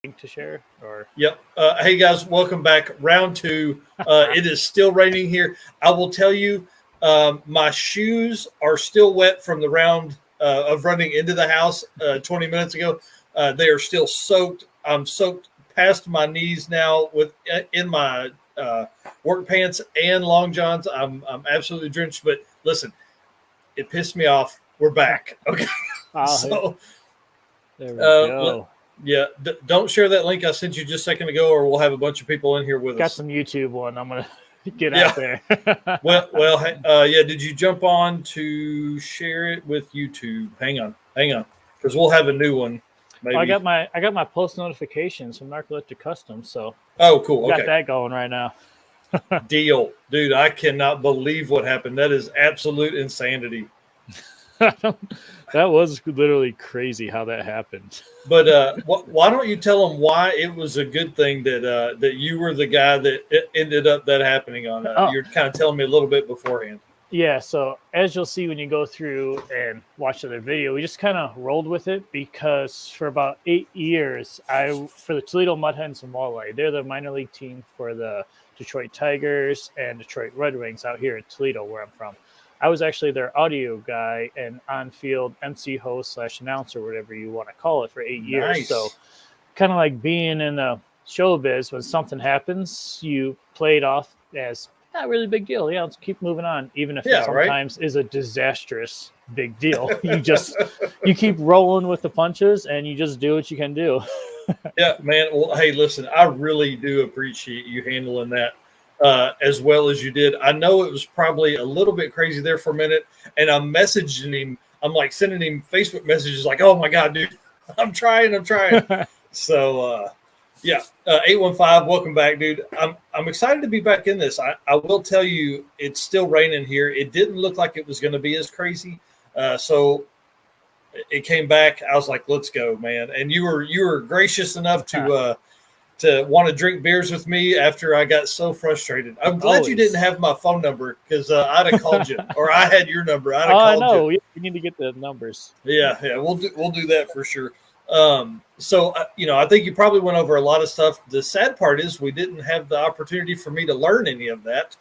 link to share? Or Yep. Hey guys, welcome back. Round two. It is still raining here. I will tell you, my shoes are still wet from the round of running into the house 20 minutes ago. They are still soaked. I'm soaked past my knees now with in my work pants and long johns. I'm absolutely drenched. But listen, it pissed me off. We're back. Okay. So there we go. Yeah, don't share that link I sent you just a second ago, or we'll have a bunch of people in here with us. Got some YouTube one. I'm gonna get out there. Yeah. Did you jump on to share it with YouTube? Hang on, because we'll have a new one. Maybe. I got my post notifications from Narcoleptic Customs, so cool. Got that going right now. Deal, dude. I cannot believe what happened. That is absolute insanity. That was literally crazy how that happened. But why don't you tell them why it was a good thing that you were the guy that it ended up that happening on? You're kind of telling me a little bit beforehand. Yeah, so as you'll see when you go through and watch the video, we just kind of rolled with it because for about 8 years, for the Toledo Mudhens and Walleye, they're the minor league team for the Detroit Tigers and Detroit Red Wings out here in Toledo, where I'm from. I was actually their audio guy and on-field MC host / announcer, whatever you want to call it, for 8 years. Nice. So kind of like being in the showbiz, when something happens, you play it off as not really a big deal. Yeah, let's keep moving on, even if it sometimes is a disastrous big deal. You keep rolling with the punches and you just do what you can do. Yeah, man. Well, hey, listen, I really do appreciate you handling that as well as you did. I know it was probably a little bit crazy there for a minute, and I'm messaging him. I'm like sending him Facebook messages like, oh my God, dude, I'm trying. So, 815, welcome back, dude. I'm excited to be back in this. I will tell you, it's still raining here. It didn't look like it was going to be as crazy. So it came back. I was like, let's go, man. And you were gracious enough to want to drink beers with me after I got so frustrated. I'm glad you didn't have my phone number, because I'd have called you, or I had your number. I'd have called you. We need to get the numbers. Yeah, we'll do that for sure. I think you probably went over a lot of stuff. The sad part is we didn't have the opportunity for me to learn any of that.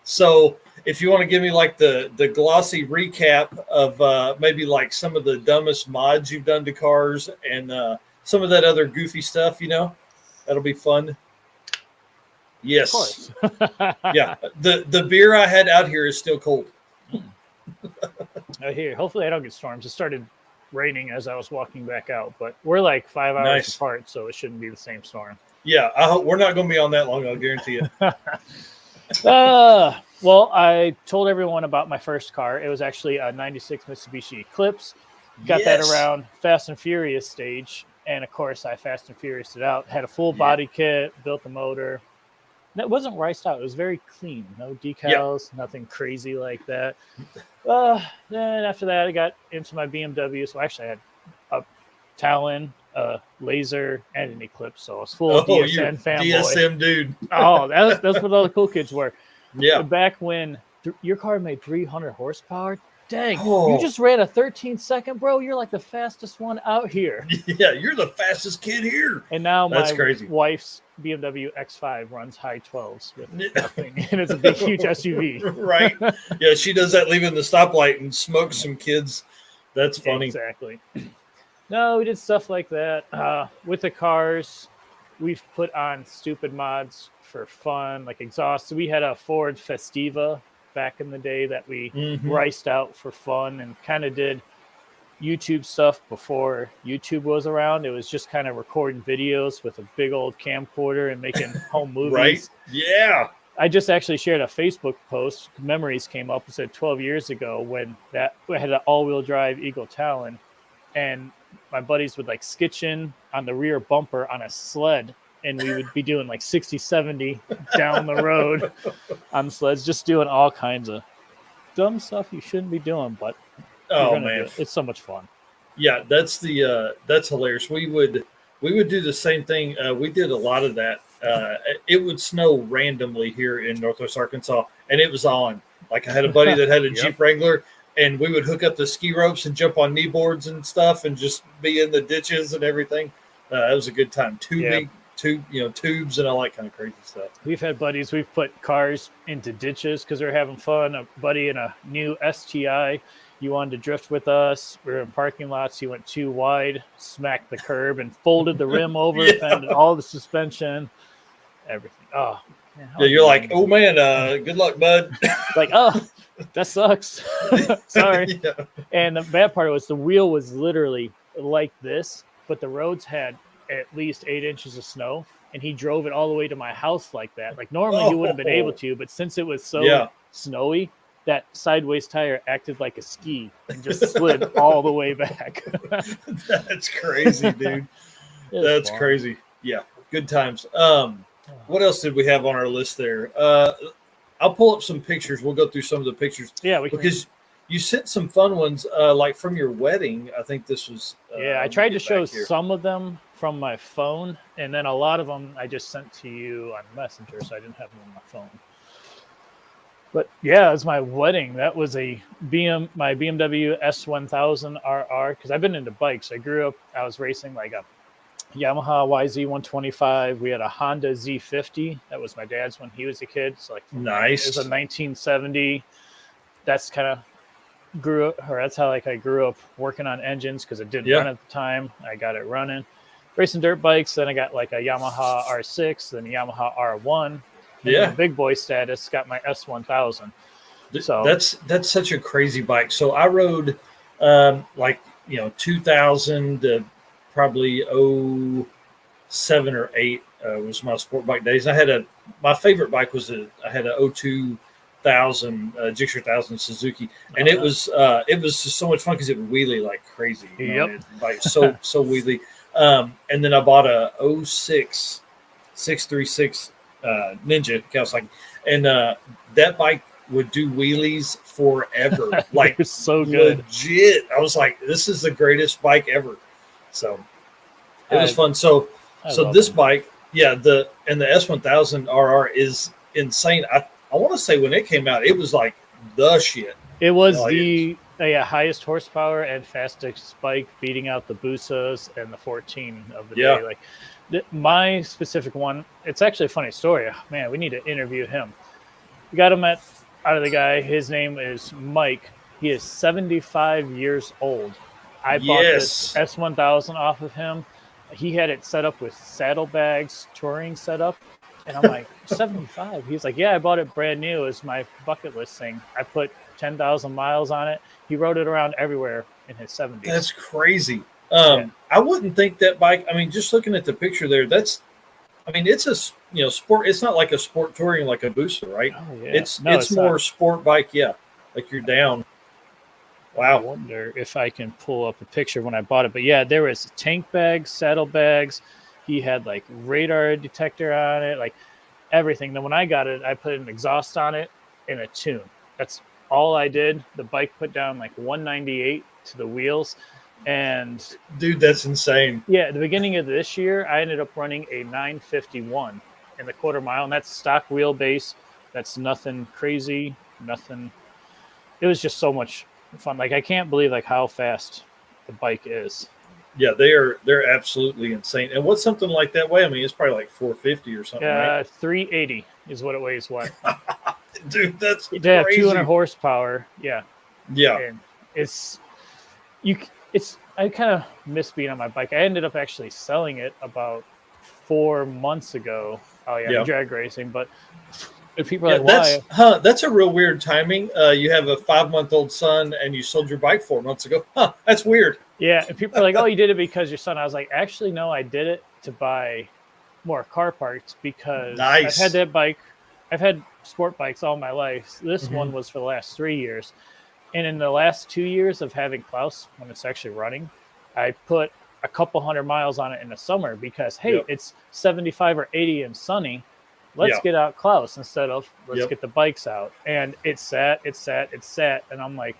So if you want to give me like the glossy recap of maybe like some of the dumbest mods you've done to cars and some of that other goofy stuff, that'll be fun. Yes. Of course. Yeah. The beer I had out here is still cold. Here, hopefully I don't get storms. It started raining as I was walking back out, but we're like 5 hours apart, so it shouldn't be the same storm. Yeah, I hope we're not going to be on that long, I'll guarantee you. Well, I told everyone about my first car. It was actually a 96 Mitsubishi Eclipse. Got that around Fast and Furious stage, and of course I Fast and Furious it out. Had a full body kit, built the motor. That wasn't riced out. It was very clean. No decals, nothing crazy like that. Then after that, I got into my BMW. So actually I had a Talon, a Laser, and an Eclipse. So I was full DSM fanboy. DSM dude. That's what all the cool kids were. Yeah. Back when your car made 300 horsepower, dang, you just ran a 13-second, bro. You're like the fastest one out here. Yeah, you're the fastest kid here. And now my wife's BMW X5 runs high 12s with nothing, and it's a big, huge SUV. Right. Yeah, she does that leaving the stoplight and smokes some kids. That's funny. Exactly. No, we did stuff like that. With the cars, we've put on stupid mods for fun, like exhaust. So we had a Ford Festiva back in the day that we riced out for fun and kind of did YouTube stuff before YouTube was around. It was just kind of recording videos with a big old camcorder and making home movies. Right. Yeah. I just actually shared a Facebook post. Memories came up. It said 12 years ago when we had an all-wheel drive Eagle Talon, and my buddies would like skitch in on the rear bumper on a sled, and we would be doing like 60, 70 down the road on sleds, just doing all kinds of dumb stuff you shouldn't be doing, but it's so much fun. Yeah, that's hilarious. We would do the same thing. We did a lot of that. It would snow randomly here in Northwest Arkansas, and it was on. Like I had a buddy that had a Jeep Wrangler, and we would hook up the ski ropes and jump on knee boards and stuff and just be in the ditches and everything. That was a good time. Yeah. Tubes and all that kind of crazy stuff. We've had buddies. We've put cars into ditches because they're having fun. A buddy in a new STI, he wanted to drift with us. We were in parking lots. He went too wide, smacked the curb, and folded the rim over, Yeah. fended all the suspension, everything. Oh, man, Yeah, you're like, oh man, good luck, bud. like, oh, that sucks. Sorry. Yeah. And the bad part was the wheel was literally like this, but the roads had at least 8 inches of snow, and he drove it all the way to my house like that. Like normally he wouldn't have been able to, but since it was so snowy, that sideways tire acted like a ski and just slid all the way back. That's crazy, dude. That's fun. Crazy. Yeah, good times. What else did we have on our list there? I'll pull up some pictures. We'll go through some of the pictures. Yeah, because you sent some fun ones, like from your wedding. I think this was. I tried to show some of them from my phone, and then a lot of them I just sent to you on Messenger, so I didn't have them on my phone. But yeah, it was my wedding. That was my BMW S1000 RR, because I've been into bikes. I grew up, I was racing like a Yamaha YZ125. We had a Honda Z50. That was my dad's when he was a kid. So like nice. It was a 1970. That's kind of that's how like I grew up working on engines, because it didn't run at the time. I got it running. Racing dirt bikes. Then I got like a Yamaha R6, then a Yamaha R1. Yeah, big boy status, got my S1000. So that's such a crazy bike. So I rode 2000 to probably 07 or 08 was my sport bike days. My favorite bike was I had a 2000 Gixxer 1000 Suzuki, and it was just so much fun because it would wheelie like crazy. Like so wheelie. And then I bought a 06 636 Ninja Kawasaki, and that bike would do wheelies forever. Like it's so good, legit. I was like, this is the greatest bike ever. So it was fun. So this bike, the S1000 RR is insane. I want to say when it came out, it was like the shit. It was the highest horsepower and fastest bike, beating out the Busas and the 14 of the day. Like my specific one, it's actually a funny story. Man, we need to interview him. We got him out of the guy. His name is Mike. He is 75 years old. I bought this S1000 off of him. He had it set up with saddlebags, touring setup. And I'm like, 75? He's like, yeah, I bought it brand new as my bucket list thing. I put 10,000 miles on it. He rode it around everywhere in his 70s. That's crazy. I wouldn't think that bike. I mean, just looking at the picture there, it's a sport. It's not like a sport touring like a Busa, right? Oh, yeah. It's more not. Sport bike. Yeah, like you're down. Wow. I wonder if I can pull up a picture when I bought it. But yeah, there was tank bags, saddlebags. He had like radar detector on it, like everything. Then when I got it, I put an exhaust on it and a tune. That's all I did. The bike put down like 198 to the wheels. And dude, that's insane. Yeah, at the beginning of this year, I ended up running a 951 in the quarter mile, and that's stock wheelbase. That's nothing crazy, nothing. It was just so much fun. Like I can't believe like how fast the bike is. Yeah, they're absolutely insane. And what's something like that weigh? I mean, it's probably like 450 or something. Right? 380 is what it weighs. What? Dude, that's crazy. 200 horsepower. Yeah. And I kind of miss being on my bike. I ended up actually selling it about 4 months ago. Oh yeah, drag racing. But if people are like, why? That's a real weird timing. You have a 5-month-old son and you sold your bike 4 months ago. That's weird. Yeah, and people are like, oh, you did it because your son. I was like, actually, no, I did it to buy more car parts because I've had that bike. I've had sport bikes all my life. This one was for the last 3 years. And in the last 2 years of having Klaus, when it's actually running, I put a couple 100 miles on it in the summer because, hey, it's 75 or 80 and sunny. Let's get out Klaus instead of let's get the bikes out. And it sat. And I'm like,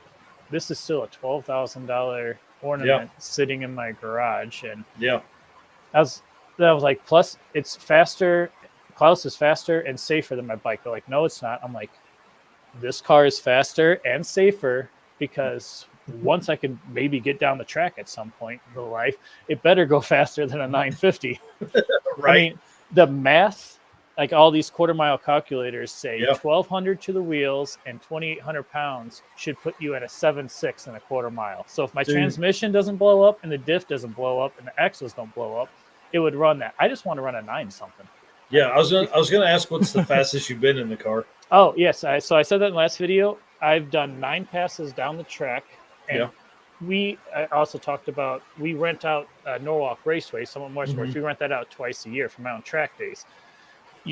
this is still a $12,000 ornament sitting in my garage. And that was like, plus it's faster. Klaus is faster and safer than my bike. They're like, no, it's not. I'm like, this car is faster and safer because once I can maybe get down the track at some point in the life, it better go faster than a 950. Right. I mean, the math, like all these quarter-mile calculators say, Yeah. 1,200 to the wheels and 2,800 pounds should put you at a 7.6 in a quarter mile. So if my transmission doesn't blow up and the diff doesn't blow up and the axles don't blow up, it would run that. I just want to run a 9 something. Yeah, I was gonna ask what's the fastest you've been in the car. Oh yes, so I said that in the last video. I've done 9 passes down the track, and I also talked about we rent out Norwalk Raceway, some of Motorsports. We rent that out twice a year for my own track days.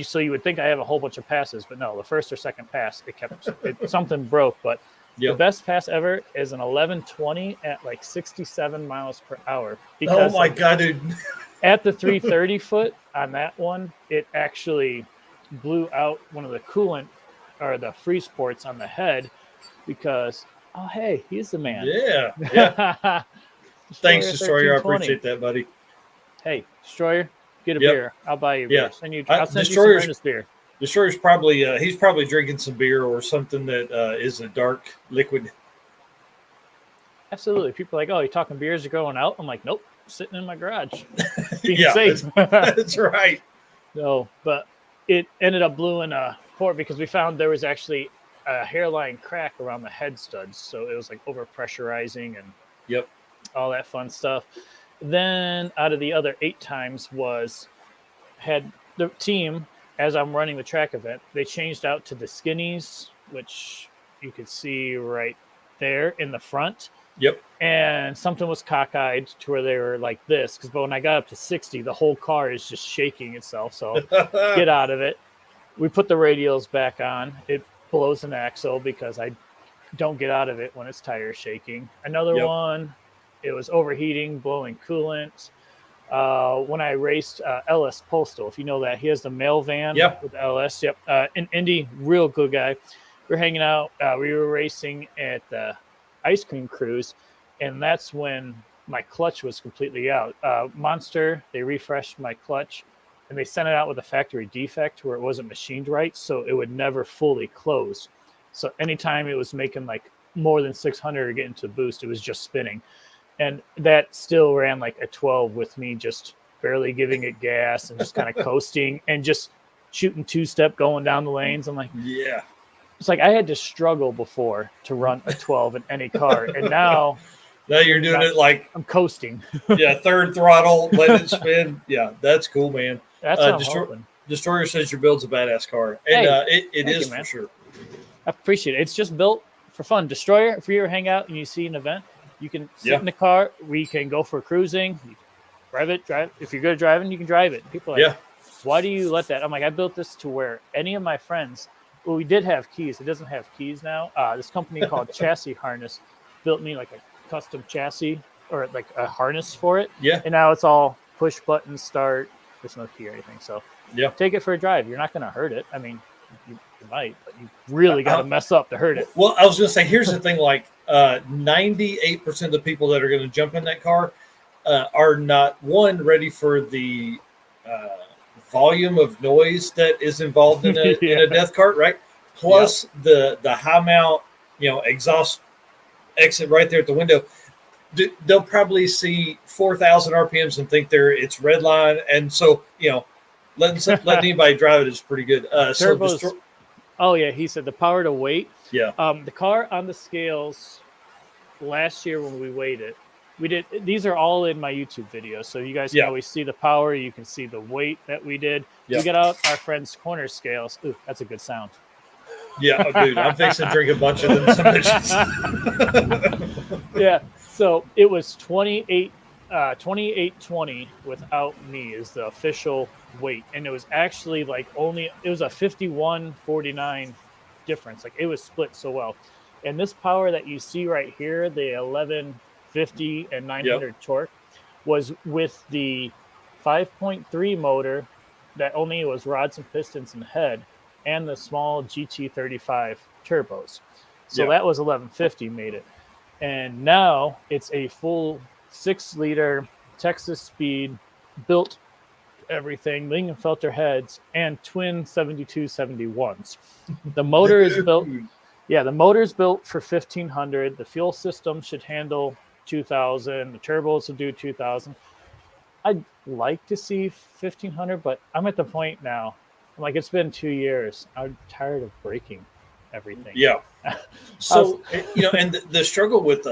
So you would think I have a whole bunch of passes, but no, the first or second pass, something broke. But the best pass ever is an 1120 at like 67 miles per hour. Oh my god, dude! At the 330 foot on that one, it actually blew out one of the coolant or the freeze ports on the head because, oh, hey, he's the man. Yeah. Thanks, Destroyer. I appreciate that, buddy. Hey, Destroyer, get a beer. I'll buy you a beer. I'll send you some earnest beer. Destroyer's probably, he's probably drinking some beer or something that is a dark liquid. Absolutely. People are like, oh, you're talking beers, you're going out? I'm like, nope, sitting in my garage. Being safe. That's right. No, but it ended up blowing a port because we found there was actually a hairline crack around the head studs. So it was like over pressurizing and all that fun stuff. Then out of the other 8 times had the team, as I'm running the track event, they changed out to the skinnies, which you could see right there in the front. And something was cockeyed to where they were like this. Because when I got up to 60, the whole car is just shaking itself. So get out of it. We put the radials back on. It blows an axle because I don't get out of it when it's tire shaking. Another one, it was overheating, blowing coolant. When I raced LS Postal, if you know that, he has the mail van with LS. In Indy, real good guy. We're hanging out. We were racing at the ice cream cruise, and that's when my clutch was completely out. Monster, they refreshed my clutch, and they sent it out with a factory defect where it wasn't machined right, so it would never fully close. So anytime it was making like more than 600 or getting to boost, it was just spinning. And that still ran like a 12 with me just barely giving it gas and just kind of coasting and just shooting 2-step going down the lanes. I'm like, it's like I had to struggle before to run a 12 in any car. And now you're doing it like I'm coasting. Third throttle, let it spin. Yeah, that's cool, man. That's what I'm hoping. Destroyer says your build's a badass car. And it is for sure. I appreciate it. It's just built for fun. Destroyer, if you ever hang out and you see an event, you can sit in the car. We can go for cruising. You can drive. If you're good at driving, you can drive it. People are like, why do you let that? I'm like, I built this to where any of my friends, well, we did have keys. It doesn't have keys now. This company called Chassis Harness built me like a custom chassis or like a harness for it. And now it's all push button start. There's no key or anything. So take it for a drive. You're not going to hurt it. I mean, you might, but you really got to mess up to hurt it. Well, I was going to say, here's the thing, like 98% of the people that are going to jump in that car are not, one, ready for the volume of noise that is involved in a death cart, right? Plus the high mount, exhaust exit right there at the window. They'll probably see 4,000 RPMs and think it's red line. And so, letting anybody drive it is pretty good. He said the power to weight. The car on the scales last year when we weighed it, these are all in my YouTube videos, so you guys can always see the power. You can see the weight that we did. We got out our friend's corner scales. Ooh, that's a good sound. Yeah, dude, I'm fixing to drink a bunch of them submissions. So it was 2820 without me is the official weight, and it was actually it was a 51-49 difference. Like, it was split so well. And this power that you see right here, the 1150 and 900 torque, was with the 5.3 motor that only was rods and pistons and head, and the small GT35 turbos. So that was 1150 made it. And now it's a full 6-liter Texas speed, built everything, Lingenfelter heads, and twin 7271s. The motor is built. Yeah, the motor's built for 1,500. The fuel system should handle 2,000. The turbos will do 2,000. I'd like to see 1,500, but I'm at the point now. I'm like, it's been 2 years. I'm tired of breaking everything. Yeah. I So and the struggle with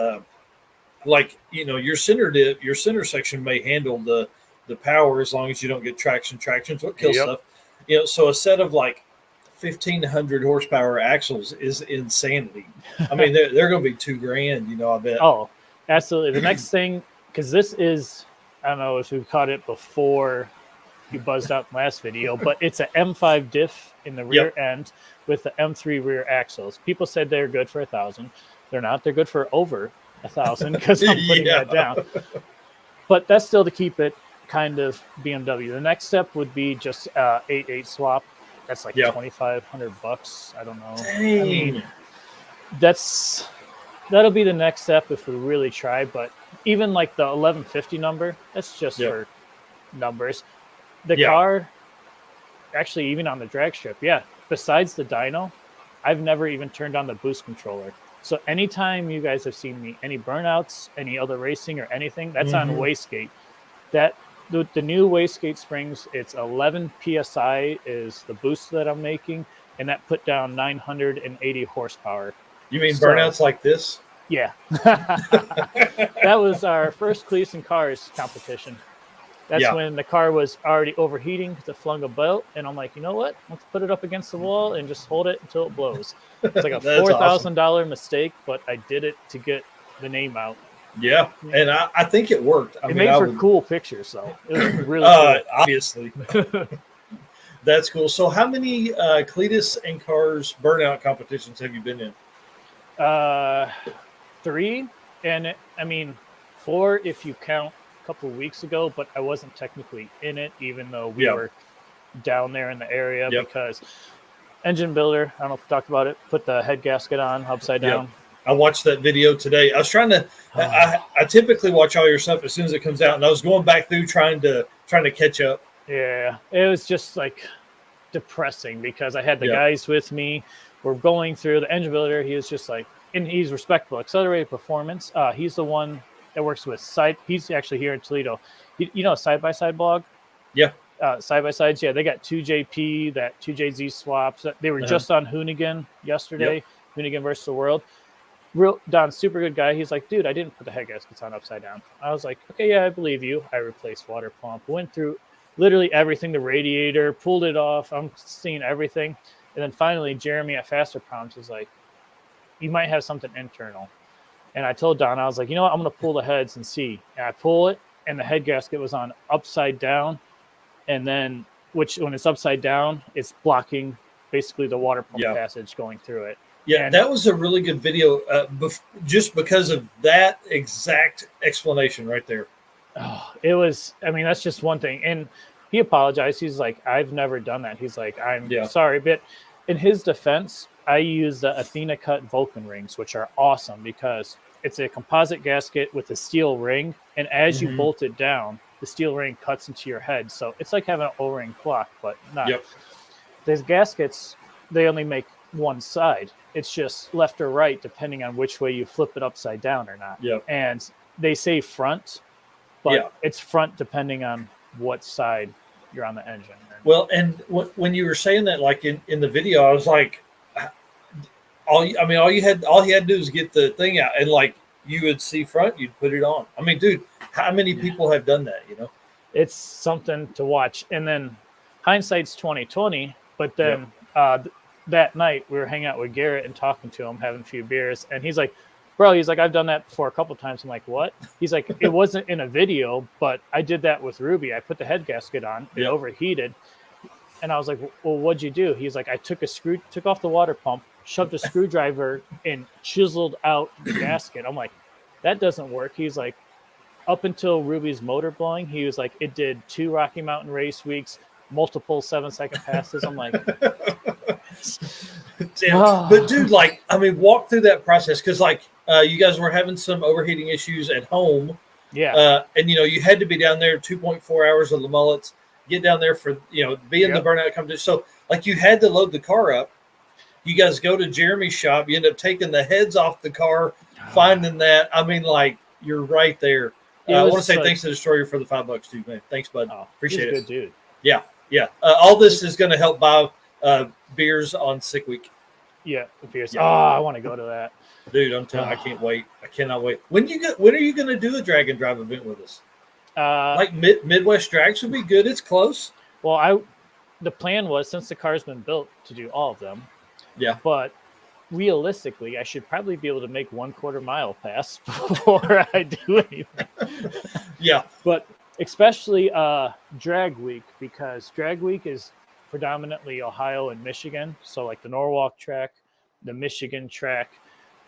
your center section may handle the power as long as you don't get traction. Traction's what kills stuff. So a set of like 1,500 horsepower axles is insanity. I mean, they're going to be $2,000. I bet. Oh, absolutely. The next thing, because this is, I don't know if we caught it before you buzzed out in the last video, but it's an M5 diff in the rear end with the M3 rear axles. People said they're good for 1,000. They're not. They're good for over 1,000 because I'm putting that down. But that's still to keep it kind of BMW. The next step would be just 8.8 swap. That's like $2,500. I don't know. Dang. I mean, that'll be the next step if we really try. But even like the 1150 number, that's just for numbers. The car, actually, even on the drag strip, besides the dyno, I've never even turned on the boost controller. So anytime you guys have seen me, any burnouts, any other racing or anything, that's on wastegate. The new wastegate springs, it's 11 PSI is the boost that I'm making, and that put down 980 horsepower. You mean burnouts like this? Yeah. That was our first Cleveland Cars competition. That's when the car was already overheating because it flung a belt. And I'm like, you know what? Let's put it up against the wall and just hold it until it blows. It's like a $4,000 mistake, but I did it to get the name out. Yeah, and I think it worked. It made for cool pictures, though. It was really cool. Obviously. That's cool. So how many Cletus and Cars burnout competitions have you been in? 3. And, 4 if you count couple of weeks ago, but I wasn't technically in it, even though we were down there in the area because engine builder, I don't know if we talked about it, put the head gasket on upside down. I watched that video today. I was trying to I typically watch all your stuff as soon as it comes out, and I was going back through trying to catch up. Yeah, it was just like depressing because I had the guys with me. We're going through the engine builder. He was just like, and he's respectful. Accelerated Performance. He's the one that works with he's actually here in Toledo. Side by Side blog? Yeah. Side by sides. Yeah, they got 2JP, that 2JZ swaps. They were just on Hoonigan yesterday. Hoonigan versus the World. Don, super good guy. He's like, dude, I didn't put the head gaskets on upside down. I was like, okay, yeah, I believe you. I replaced water pump, went through literally everything, the radiator, pulled it off. I'm seeing everything. And then finally, Jeremy at Faster Proms was like, you might have something internal. And I told Don, I was like, you know what? I'm going to pull the heads and see. And I pull it, and the head gasket was on upside down. And then, when it's upside down, it's blocking basically the water pump passage going through it. Yeah, and that was a really good video just because of that exact explanation right there. Oh, it was, that's just one thing. And he apologized. He's like, I've never done that. He's like, I'm sorry. But in his defense, I use the Athena Cut Vulcan rings, which are awesome because it's a composite gasket with a steel ring. And as you bolt it down, the steel ring cuts into your head. So it's like having an O-ring clock, but not. These gaskets, they only make one side. It's just left or right, depending on which way you flip it upside down or not. And they say front, but it's front depending on what side you're on the engine. Well, and when you were saying that, like in the video, I was like, all he had to do is get the thing out, and like you would see front, you'd put it on. I mean, dude, how many people have done that? It's something to watch. And then hindsight's 2020. But then that night we were hanging out with Garrett and talking to him, having a few beers, and he's like, bro, he's like, I've done that before a couple of times. I'm like, what? He's like, it wasn't in a video, but I did that with Ruby. I put the head gasket on, it overheated. And I was like, well, what'd you do? He's like, I took off the water pump, shoved a screwdriver and chiseled out the gasket. I'm like, that doesn't work. He's like, up until Ruby's motor blowing, he was like, it did 2 Rocky Mountain race weeks, multiple 7-second passes. I'm like, but dude, like, walk through that process. Cause like, you guys were having some overheating issues at home. Yeah. And you had to be down there 2.4 hours of the mullets, get down there for, be in the burnout competition. So like you had to load the car up. You guys go to Jeremy's shop. You end up taking the heads off the car, finding that. I mean, like, you're right there. I want to say thanks to Destroyer for the $5 too, man. Thanks, bud. Appreciate it. He's a good dude. Yeah, yeah. All this is going to help buy beers on Sick Week. Yeah, beers. Yeah. Oh, I want to go to that, dude. I'm telling you, I can't wait. I cannot wait. When are you going to do a drag and drive event with us? Like Midwest Drags would be good. It's close. Well, the plan was, since the car's been built, to do all of them. Yeah. But realistically, I should probably be able to make 1/4 mile pass before I do anything. Yeah. But especially Drag Week, because Drag Week is predominantly Ohio and Michigan. So like the Norwalk track, the Michigan track,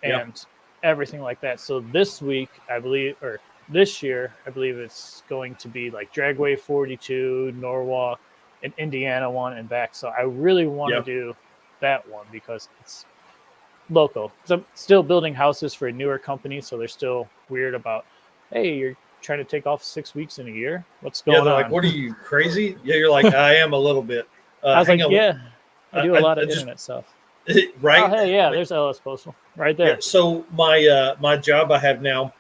and everything like that. So this week, I believe, or this year, I believe it's going to be like Dragway 42, Norwalk, and Indiana one and back. So I really want to do that one because it's local. So I'm still building houses for a newer company, so they're still weird about, hey, you're trying to take off 6 weeks in a year? What's going on? Like, what are you, crazy? Yeah, you're like, I am a little bit. I was like, I do a lot of internet stuff. Right? Oh, hey, there's LS Postal right there. Yeah, so my job I have now,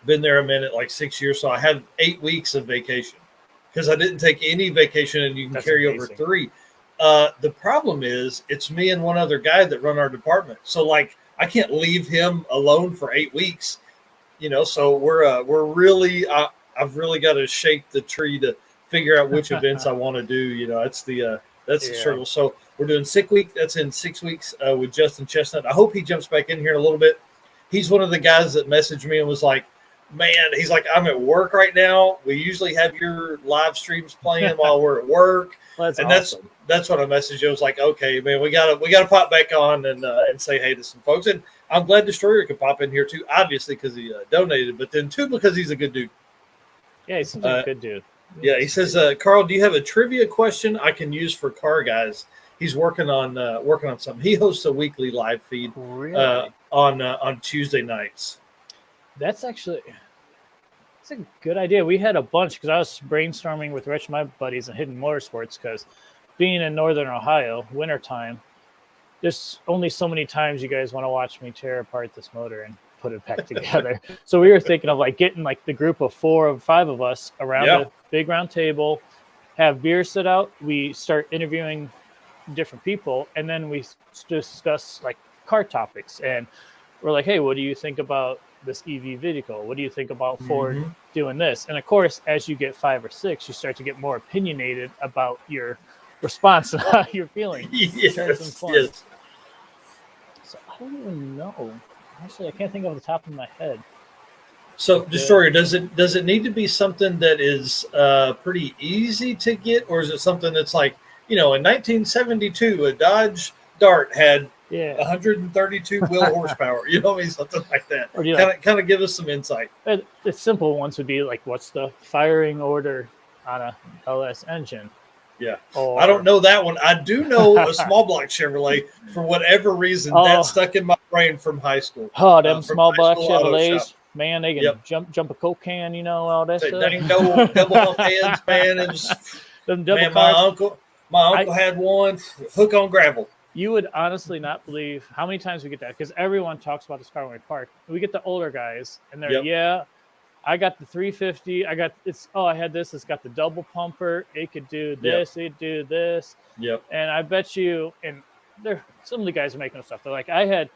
been there a minute, like 6 years, so I have 8 weeks of vacation because I didn't take any vacation, and you can carry over 3. The problem is it's me and one other guy that run our department. So like I can't leave him alone for 8 weeks, so we're really, I've really got to shake the tree to figure out which events I want to do. That's the struggle. So we're doing Sick Week. That's in 6 weeks with Justin Chestnut. I hope he jumps back in here in a little bit. He's one of the guys that messaged me and was like, man, he's like, I'm at work right now. We usually have your live streams playing while we're at work. That's what I messaged you. I was like, okay, man, we gotta pop back on and say hey to some folks. And I'm glad Destroyer could pop in here too, obviously because he donated, but then too because he's a good dude. Yeah, he's a good dude. Yeah, he says, Carl, do you have a trivia question I can use for car guys? He's working on something. He hosts a weekly live feed on Tuesday nights. That's a good idea. We had a bunch because I was brainstorming with Rich, my buddies, and Hidden Motorsports because being in Northern Ohio, wintertime, there's only so many times you guys want to watch me tear apart this motor and put it back together. So we were thinking of like getting like the group of 4 or 5 of us around a big round table, have beer sit out. We start interviewing different people, and then we discuss like car topics. And we're like, hey, what do you think about this EV vehicle? What do you think about Ford doing this? And of course, as you get 5 or 6, you start to get more opinionated about your response and how you're feeling. Yes. So I don't even know. Actually, I can't think off the top of my head. So, Destroyer, does it need to be something that is pretty easy to get, or is it something that's like, in 1972, a Dodge Dart had 132 wheel horsepower, something like that. Or kind of give us some insight. The simple ones would be like, what's the firing order on a LS engine? Yeah, I don't know that one. I do know a small block Chevrolet. For whatever reason, that stuck in my brain from high school. Oh, them small block Chevrolets, man, they can jump a Coke can, all that stuff. Dang, double hump heads, man. It was, man, my uncle had one, hook on gravel. You would honestly not believe how many times we get that, because everyone talks about this car when we park. We get the older guys, and they're I got the 350. I had this. It's got the double pumper. It could do this. It could do this. Yep. And I bet you, and some of the guys are making stuff. They're like, I had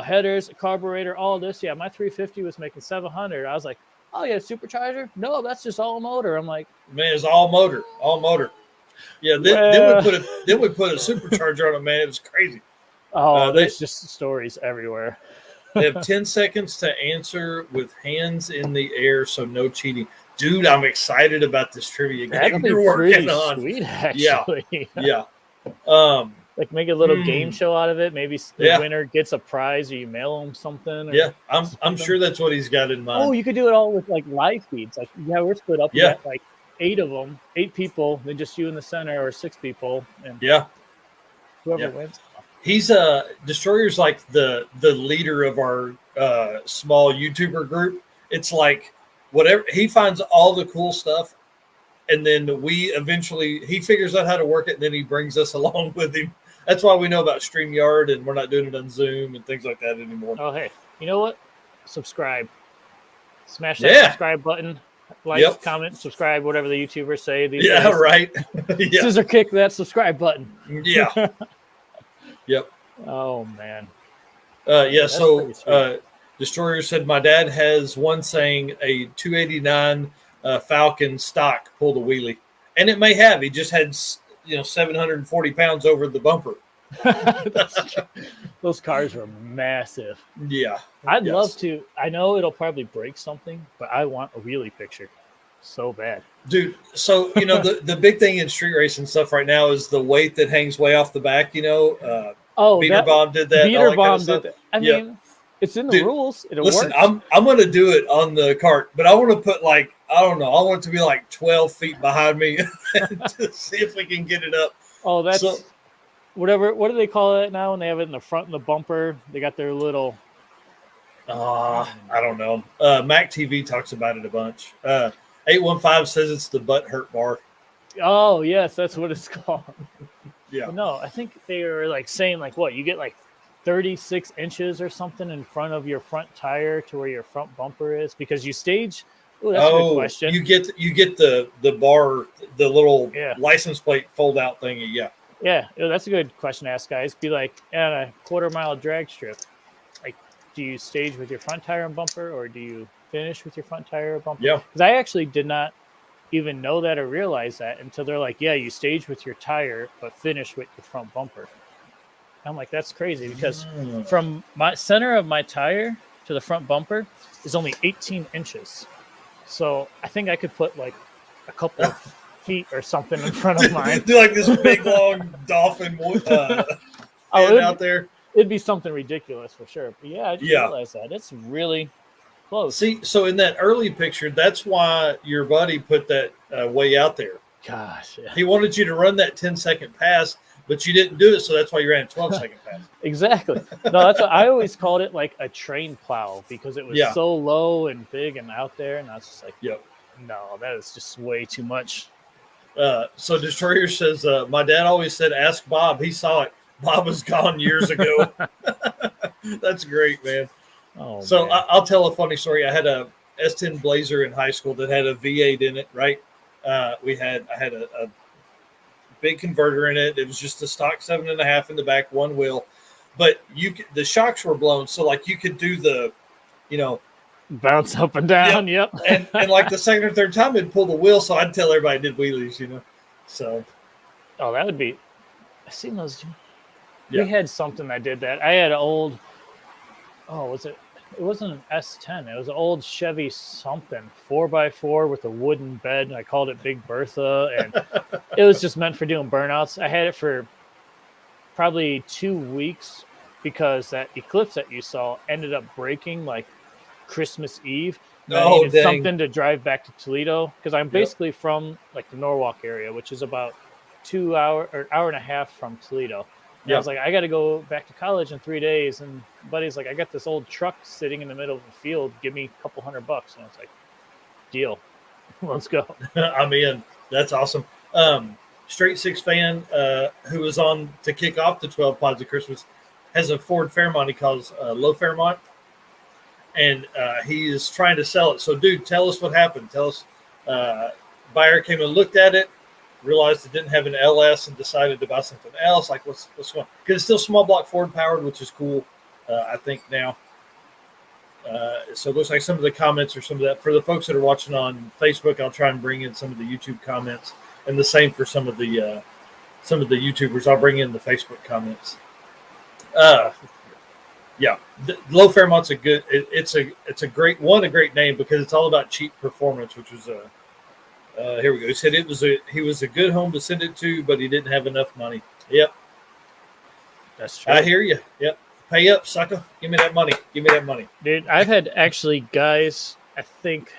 headers, a carburetor, all this. Yeah, my 350 was making 700. I was like, oh, yeah, supercharger? No, that's just all motor. I'm like, man, it's all motor. Yeah, then we put a supercharger on it, man. It was crazy. Oh, there's just stories everywhere. They have 10 seconds to answer with hands in the air, so no cheating. Dude, I'm excited about this trivia game you're working on. Sweet, actually. Yeah. Like make a little game show out of it. Maybe the winner gets a prize, or you mail them something. I'm sure that's what he's got in mind. Oh, you could do it all with like live feeds. Like, we're split up. Yeah. Like 8 of them, 8 people, then just you in the center, or 6 people. And whoever wins. He's Destroyer's like the leader of our small YouTuber group. It's like whatever he finds all the cool stuff, and then he figures out how to work it, and then he brings us along with him. That's why we know about StreamYard, and we're not doing it on Zoom and things like that anymore. Oh, hey, you know what? Subscribe. Smash that Yeah. subscribe button. Like, Yep. comment, subscribe, whatever the YouTubers say these Yeah, days. right. Yeah. Scissor kick that subscribe button. Yeah. Yep. Oh, man. Yeah, That's so pretty sweet. Destroyer said, my dad has one saying a 289 Falcon stock pulled a wheelie. And it may have. He just had, 740 pounds over the bumper. Those cars were massive. Yeah. I'd love to. I know it'll probably break something, but I want a wheelie picture so bad. Dude, so, the big thing in street racing stuff right now is the weight that hangs way off the back, Beater Bomb did that. Beater Bomb did that. I mean, it's in the rules. It'll listen, work. I'm going to do it on the cart, but I want to put I want it to be like 12 feet behind me to see if we can get it up. Oh, that's whatever. What do they call it now when they have it in the front of the bumper? They got their little. I don't know. Mac TV talks about it a bunch. 815 says it's the butt hurt bar. Oh, yes, that's what it's called. Yeah. But no, I think they were saying what you get 36 inches or something in front of your front tire to where your front bumper is because you stage. Ooh, that's a good question. You get the bar, the little license plate fold out thingy. Yeah. Yeah, that's a good question to ask guys. Be at a quarter-mile drag strip. Do you stage with your front tire and bumper, or do you finish with your front tire or bumper? Yeah. Because I actually did not even know that or realize that until they're you stage with your tire, but finish with your front bumper. I'm like, that's crazy because from my center of my tire to the front bumper is only 18 inches. So I think I could put a couple of feet or something in front of mine. Do this big long dolphin out there. It'd be something ridiculous for sure. But yeah, I just realized that. It's really close. See, so in that early picture, that's why your buddy put that way out there. Gosh. Yeah. He wanted you to run that 10-second pass, but you didn't do it, so that's why you ran a 12-second pass. Exactly. No, that's what I always called it a train plow because it was so low and big and out there. And I was just no, that is just way too much. So Destroyer says, my dad always said, ask Bob. He saw it. Bob was gone years ago. That's great, man. Oh, so man. I'll tell a funny story. I had a S10 Blazer in high school that had a V8 in it, right? I had a big converter in it. It was just a stock 7.5 in the back, one wheel. But the shocks were blown, so you could do the, bounce up and down. Yep. and the second or third time it'd pull the wheel, so I'd tell everybody I did wheelies, So. Oh, that would be. I've seen those. Yeah. We had something that did that. I had an old. Oh, was it? It wasn't an S10. It was an old Chevy something 4x4 with a wooden bed. And I called it Big Bertha, and it was just meant for doing burnouts. I had it for probably 2 weeks because that Eclipse that you saw ended up breaking Christmas Eve. I needed something to drive back to Toledo because I'm basically from the Norwalk area, which is about 2 hour or hour and a half from Toledo. And I was I got to go back to college in 3 days. And buddy's I got this old truck sitting in the middle of the field. Give me a couple $100. And I was deal. Let's go. I'm in. That's awesome. Straight Six fan who was on to kick off the 12 Pods of Christmas has a Ford Fairmont he calls Low Fairmont. And he is trying to sell it. So, dude, tell us what happened. Tell us. Buyer came and looked at it, realized it didn't have an LS, and decided to buy something else. What's going on? Because it's still small block Ford powered, which is cool, I think, now. So it looks like some of the comments are some of that. For the folks that are watching on Facebook, I'll try and bring in some of the YouTube comments. And the same for some of the YouTubers. I'll bring in the Facebook comments. Yeah, Low Fairmont's a good. It's a great name because it's all about cheap performance, which was here we go. He said he was a good home to send it to, but he didn't have enough money. Yep, that's true. I hear you. Yep, pay up, sucker. Give me that money. Give me that money, dude. I've had actually guys. I think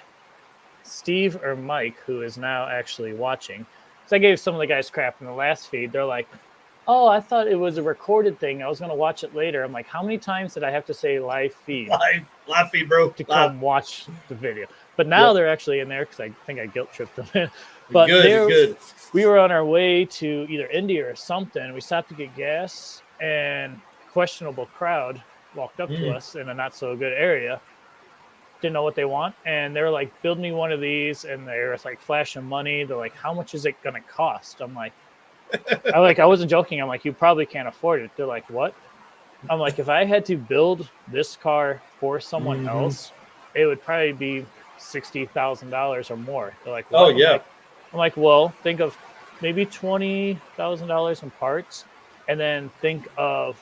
Steve or Mike, who is now actually watching. So I gave some of the guys crap in the last feed. They're like, oh, I thought it was a recorded thing. I was going to watch it later. I'm like, how many times did I have to say live feed? Live feed, bro. To come watch the video. But now they're actually in there because I think I guilt tripped them in. But good. We were on our way to either Indy or something. We stopped to get gas, and questionable crowd walked up to us in a not so good area. Didn't know what they want, and they were like, build me one of these, and they were like flashing money. They're like, how much is it gonna cost? I'm like, I wasn't joking. I'm like, you probably can't afford it. They're like, what? I'm like, if I had to build this car for someone else, it would probably be $60,000 or more. They're like, what? Oh yeah. I'm like, well, think of maybe $20,000 in parts, and then think of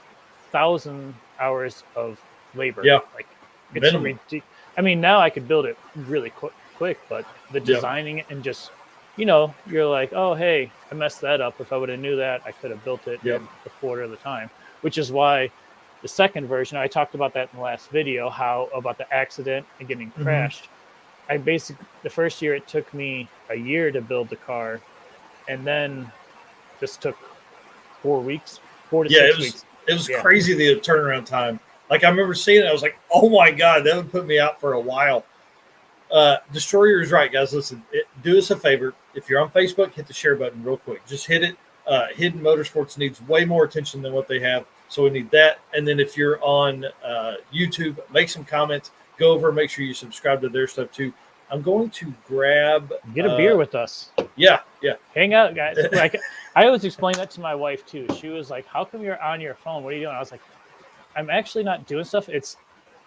1,000 hours of labor. Yeah, like it's ridiculous. I mean, now I could build it really quick, but the designing it and just, you're like, oh, hey, I messed that up. If I would have knew that, I could have built it in a quarter of the time, which is why the second version, I talked about that in the last video, how about the accident and getting crashed. I basically, the first year it took me a year to build the car, and then this took 4 weeks, 4 to 6 weeks. It was crazy, the turnaround time. Like, I remember seeing it, I was like, oh my God, that would put me out for a while. Destroyer is right, guys. Listen, do us a favor. If you're on Facebook, hit the share button real quick. Just hit it. Hidden Motorsports needs way more attention than what they have, so we need that. And then if you're on YouTube, make some comments. Go over, make sure you subscribe to their stuff too. I'm going to get a beer with us. Yeah. Hang out, guys. Like, I always explain that to my wife too. She was like, how come you're on your phone? What are you doing? I was like, I'm actually not doing stuff.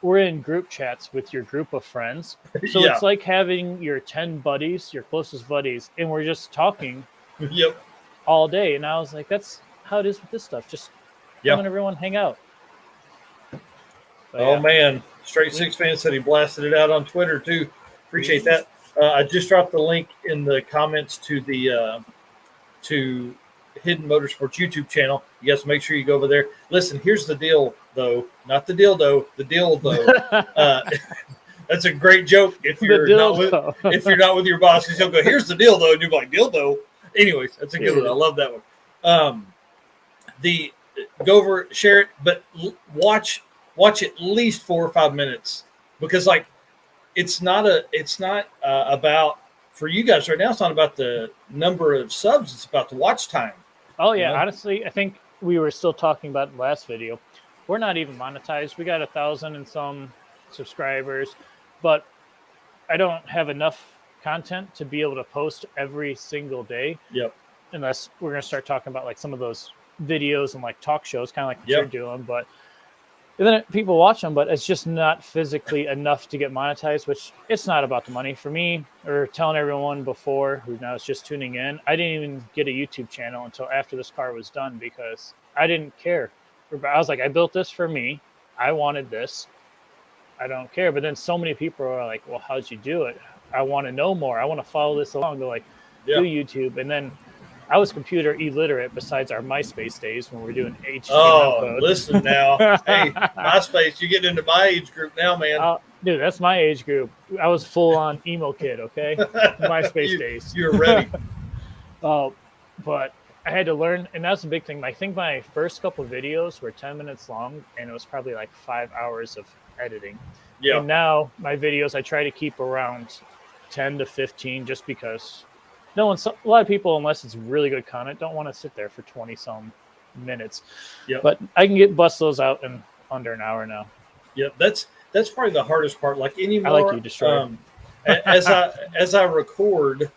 We're in group chats with your group of friends. So it's like having your 10 buddies, your closest buddies, and we're just talking all day. And I was like, that's how it is with this stuff. Just come and everyone hang out. But, man. Straight Six fan said he blasted it out on Twitter too. Appreciate that. I just dropped the link in the comments to the to Hidden Motorsports YouTube channel. You guys make sure you go over there. Listen, here's the deal, though. Not the dildo. The deal, though. That's a great joke. If you're not with your boss, he'll go, "Here's the deal, though," and you're like, "Dildo." Anyways, that's a good one. I love that one. Go over, share it, but watch at least 4 or 5 minutes, because like it's not about, for you guys right now, it's not about the number of subs, it's about the watch time. Oh yeah, honestly, I think we were still talking about the last video. We're not even monetized. We got 1,000 and some subscribers, but I don't have enough content to be able to post every single day. Unless we're going to start talking about like some of those videos and like talk shows, kind of like what you're doing. But then people watch them, but it's just not physically enough to get monetized, which it's not about the money for me, or telling everyone before who now is just tuning in. I didn't even get a YouTube channel until after this car was done, because I didn't care. I was like, I built this for me. I wanted this. I don't care. But then so many people are like, well, how'd you do it? I want to know more. I want to follow this along. They're like, do YouTube. And then I was computer illiterate besides our MySpace days when we were doing HTML code. Listen now. Hey, MySpace, you're getting into my age group now, man. Dude, that's my age group. I was full on emo kid, okay? MySpace days. You're ready. But I had to learn, and that's a big thing. I think my first couple of videos were 10 minutes long, and it was probably like 5 hours of editing. And now my videos, I try to keep around 10 to 15, just because a lot of people, unless it's really good content, don't want to sit there for 20 some minutes. But I can bust those out in under an hour now. That's probably the hardest part. Like anymore, I like you, Destroyer. as I record,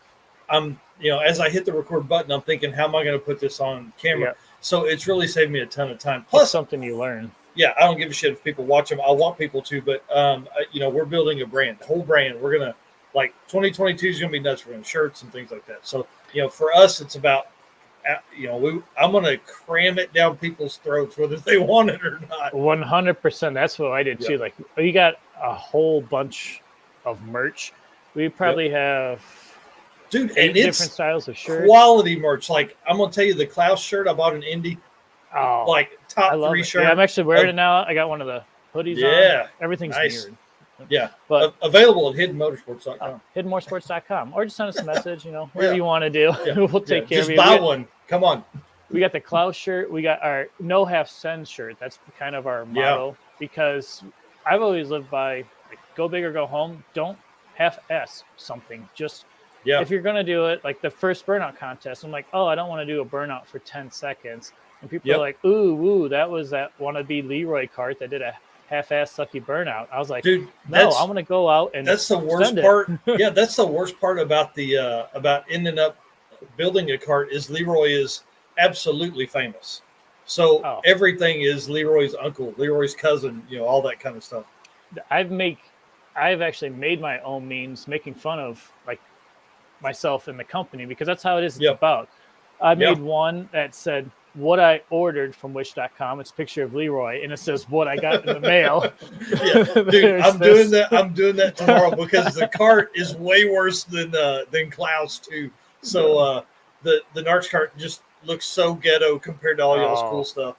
as I hit the record button, I'm thinking, how am I going to put this on camera? So it's really saved me a ton of time. Plus, it's something you learn. I don't give a shit if people watch them. I want people to, but we're building a brand, the whole brand. We're gonna, like, 2022 is gonna be nuts. We're gonna shirts and things like that. So for us, it's about, I'm gonna cram it down people's throats whether they want it or not. 100%. That's what I did too. Like, we got a whole bunch of merch. We probably have. Dude, and it's different styles of shirts. Quality merch. Like, I'm gonna tell you, the Klaus shirt I bought in Indy. Oh, like top 3 shirt. Yeah, I'm actually wearing it now. I got one of the hoodies on. Everything's nice. Weird. But available at hiddenmotorsports.com. Hiddenmotorsports.com. Or just send us a message, whatever you want to do. We'll take care of you. Just buy one. Come on. We got the Klaus shirt. We got our no half send shirt. That's kind of our motto, because I've always lived by, like, go big or go home. Don't half-ass something. Just Yeah. if you're gonna do it, like the first burnout contest, I'm like, oh, I don't want to do a burnout for 10 seconds. And people are like, ooh, that was that wannabe Leroy kart that did a half-ass sucky burnout. I was like, Dude, no, I'm gonna go out and that's the worst part. Yeah, that's the worst part about the about ending up building a kart is Leroy is absolutely famous. So everything is Leroy's uncle, Leroy's cousin, all that kind of stuff. I've actually made my own memes making fun of like myself and the company because that's how it is. It's about. I made one that said what I ordered from wish.com. It's a picture of Leroy and it says what I got in the mail. Dude, I'm doing that. I'm doing that tomorrow because the cart is way worse than Klaus too. So the Narcs cart just looks so ghetto compared to all y'all's cool stuff.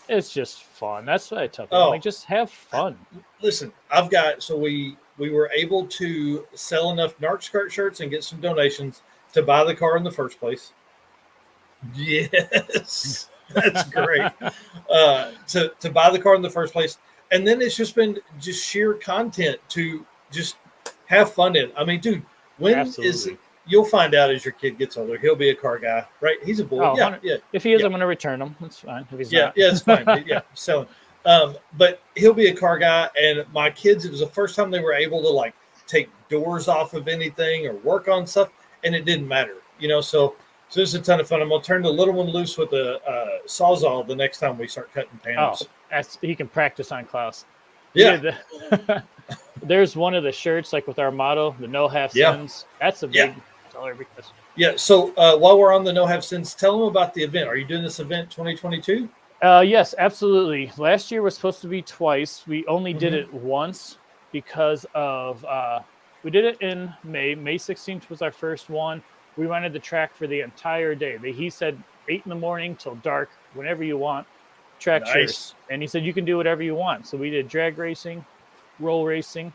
It's just fun. That's what I tell people. Like, just have fun. Listen, we were able to sell enough Narcs cart shirts and get some donations to buy the car in the first place. Yes, that's great. To buy the car in the first place, and then it's just been just sheer content to just have fun in. I mean, dude, you'll find out as your kid gets older, he'll be a car guy, right? He's a boy. Yeah. If he is, I'm going to return him. That's fine. If he's not, it's fine. Selling. But he'll be a car guy, and my kids, it was the first time they were able to like take doors off of anything or work on stuff, and it didn't matter, So it's a ton of fun. I'm gonna turn the little one loose with a sawzall the next time we start cutting panels. He can practice on Klaus. Yeah. There's one of the shirts like with our motto, the no half sins. That's a big seller because. Yeah. So while we're on the no half sins, tell them about the event. Are you doing this event 2022? Yes, absolutely. Last year was supposed to be twice. We only did it once because of we did it in May. May 16th was our first one. We rented the track for the entire day. He said 8 a.m. till dark, whenever you want, track shirts. And he said you can do whatever you want. So we did drag racing, roll racing.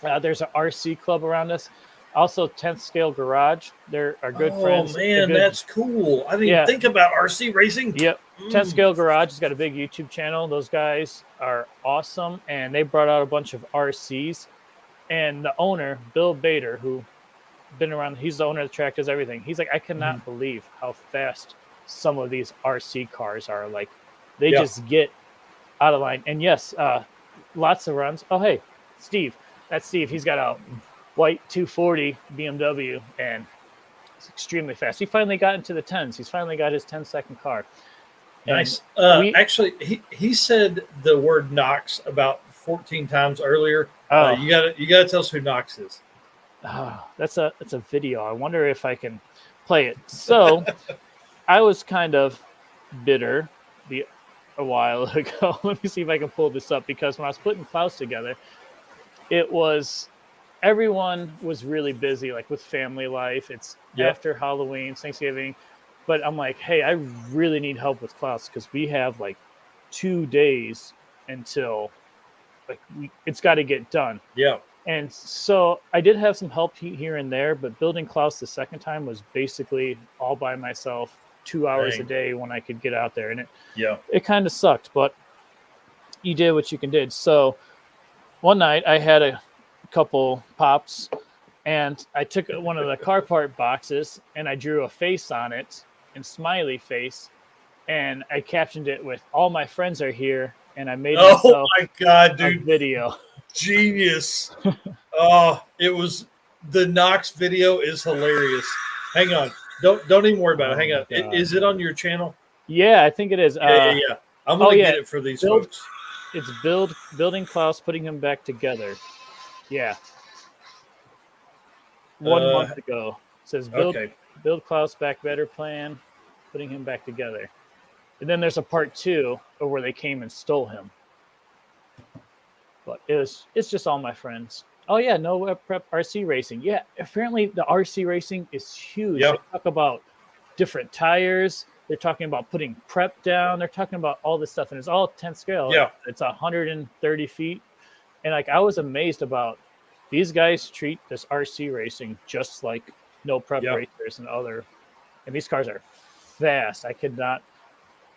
There's an RC club around us. Also, 10th Scale Garage. They're our good friends. Oh, man, that's cool. I didn't even think about RC racing. Yep. 10th Scale Garage has got a big YouTube channel. Those guys are awesome. And they brought out a bunch of RCs. And the owner, Bill Bader, who been around, he's the owner of the track, does everything. He's like, I cannot believe how fast some of these RC cars are. Like, they just get out of line. And yes, lots of runs. Oh, hey, Steve. That's Steve. He's got a white 240 BMW, and it's extremely fast. He finally got into the 10s. He's finally got his 10-second car. Nice. Actually, he said the word Knox about 14 times earlier. You gotta tell us who Knox is. That's a video. I wonder if I can play it. So I was kind of bitter a while ago. Let me see if I can pull this up, because when I was putting Klaus together, everyone was really busy, like with family life. It's after Halloween, Thanksgiving. But I'm like, hey, I really need help with Klaus because we have like 2 days until it's got to get done. Yeah. And so I did have some help here and there, but building Klaus the second time was basically all by myself, 2 hours a day when I could get out there. And it kind of sucked, but you did what you can do. So one night I had a couple pops, and I took one of the car part boxes and I drew a face on it, and smiley face, and I captioned it with "All my friends are here," and I made myself a video. Genius. It was the Knox video is hilarious. Hang on. Don't even worry about it. Hang on. Is it on your channel? Yeah, I think it is. Yeah. I'm going to get it for these folks. It's building Klaus, putting him back together. Yeah. 1 month ago. It says build Klaus back better plan, putting him back together. And then there's a part 2 of where they came and stole him. But it's just all my friends. Oh yeah, no prep RC racing. Yeah, apparently the RC racing is huge. They talk about different tires. They're talking about putting prep down. They're talking about all this stuff, and it's all 10th scale. Yeah, it's 130 feet, and like I was amazed about these guys treat this RC racing just like no prep racers and these cars are fast. I could not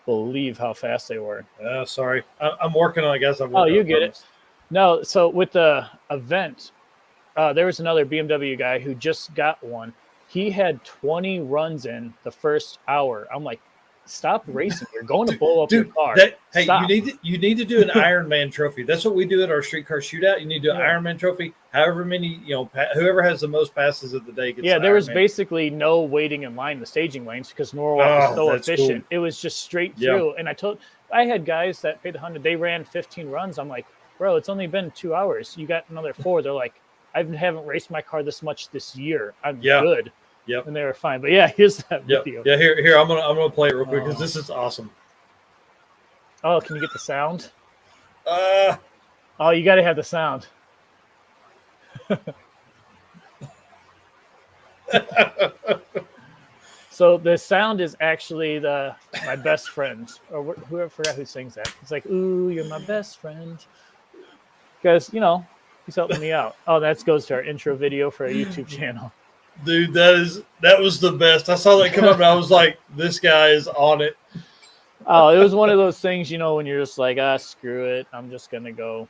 believe how fast they were. Sorry, I'm working on. I guess I'm. You get it. No, so with the event, there was another BMW guy who just got one. He had 20 runs in the first hour. I'm like, stop racing. You're going to blow up your car. Hey, stop. you need to do an Ironman trophy. That's what we do at our streetcar shootout. You need to do an Ironman trophy. However many, whoever has the most passes of the day gets. Yeah, there was basically no waiting in line in the staging lanes because Norwalk was so efficient. Cool. It was just straight through. And I had guys that paid $100. They ran 15 runs. I'm like, bro, it's only been 2 hours. You got another 4. They're like, I haven't raced my car this much this year. I'm good. Yep. And they were fine. But yeah, here's that video. Yeah, here I'm gonna play it real quick because this is awesome. Oh, can you get the sound? You got to have the sound. So the sound is actually my best friend, or whoever forgot who sings that. It's like, ooh, you're my best friend, because he's helping me out. Oh, that goes to our intro video for our YouTube channel. Dude, that was the best. I saw that come up and I was like, this guy is on it. Oh, it was one of those things, when you're just like, screw it. I'm just going to go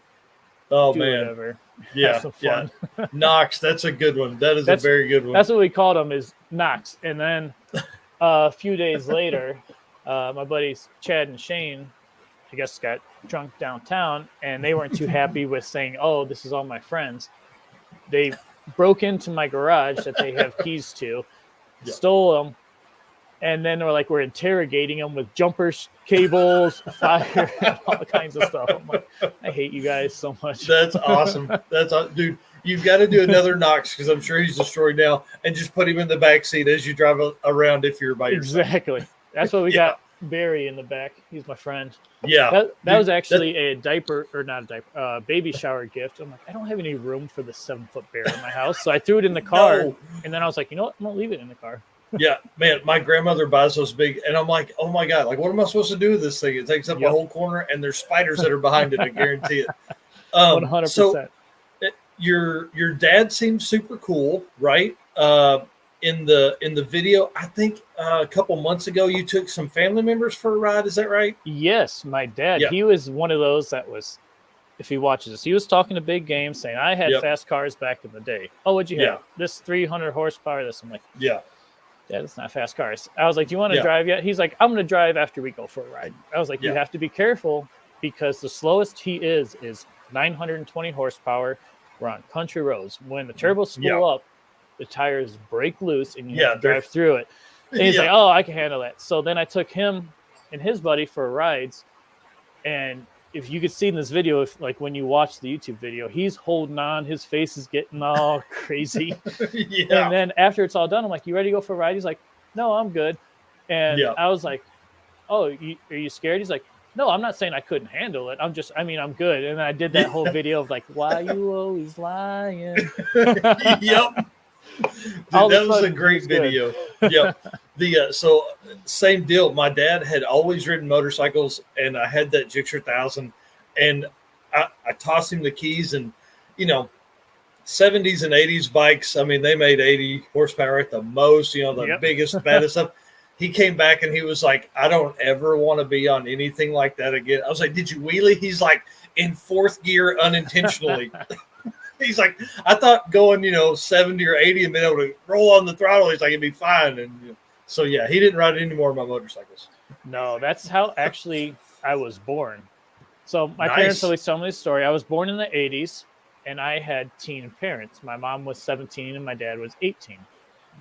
do whatever. Yeah. Have some fun. Yeah. Knox, that's a good one. That's a very good one. That's what we called him, is Knox. And then a few days later, my buddies Chad and Shane, I guess, got drunk downtown, and they weren't too happy with saying, oh, this is all my friends. They broke into my garage that they have keys to, stole them, and then we're interrogating them with jumpers, cables, fire, and all kinds of stuff. I'm like, I hate you guys so much. That's awesome. Dude, you've got to do another Knox, because I'm sure he's destroyed now, and just put him in the back seat as you drive around if you're by yourself. Exactly. That's what we got. Barry in the back. He's my friend. Yeah. That was actually a diaper, or not a diaper, baby shower gift. I'm like, I don't have any room for the 7-foot bear in my house. So I threw it in the car. And then I was like, you know what? I'm going to leave it in the car. Yeah, man, my grandmother buys those big, and I'm like, oh my God, like, what am I supposed to do with this thing? It takes up a whole corner, and there's spiders that are behind it. I guarantee it. 100%. So your dad seems super cool, right? In the video, I think a couple months ago, you took some family members for a ride. Is that right? Yes, my dad. He was one of those that was, if he watches this, he was talking to big game, saying, I had fast cars back in the day. Oh, what'd you have? This 300 horsepower. This. I'm like, Dad, it's not fast cars. I was like, do you want to drive yet? He's like, I'm going to drive after we go for a ride. I was like, you have to be careful, because the slowest he is 920 horsepower. We're on country roads. When the turbos spool up, the tires break loose and you have to drive through it. And he's like, oh, I can handle that. So then I took him and his buddy for rides. And if you could see in this video, when you watch the YouTube video, he's holding on. His face is getting all crazy. And then after it's all done, I'm like, you ready to go for a ride? He's like, no, I'm good. And I was like, oh, are you scared? He's like, no, I'm not saying I couldn't handle it. I'm good. And then I did that whole video of like, why you always lying? Dude, that was a great video. So same deal. My dad had always ridden motorcycles, and I had that Gixxer 1000, and I tossed him the keys, and 70s and 80s bikes, I mean, they made 80 horsepower at the most, the biggest, baddest stuff. He came back and he was like, I don't ever want to be on anything like that again. I was like, did you wheelie? He's like, in 4th gear unintentionally. He's like, I thought going, 70 or 80 and being able to roll on the throttle, he's like, it'd be fine. And so, he didn't ride any more of my motorcycles. No, that's how actually I was born. So my parents always tell me this story. I was born in the 80s, and I had teen parents. My mom was 17 and my dad was 18.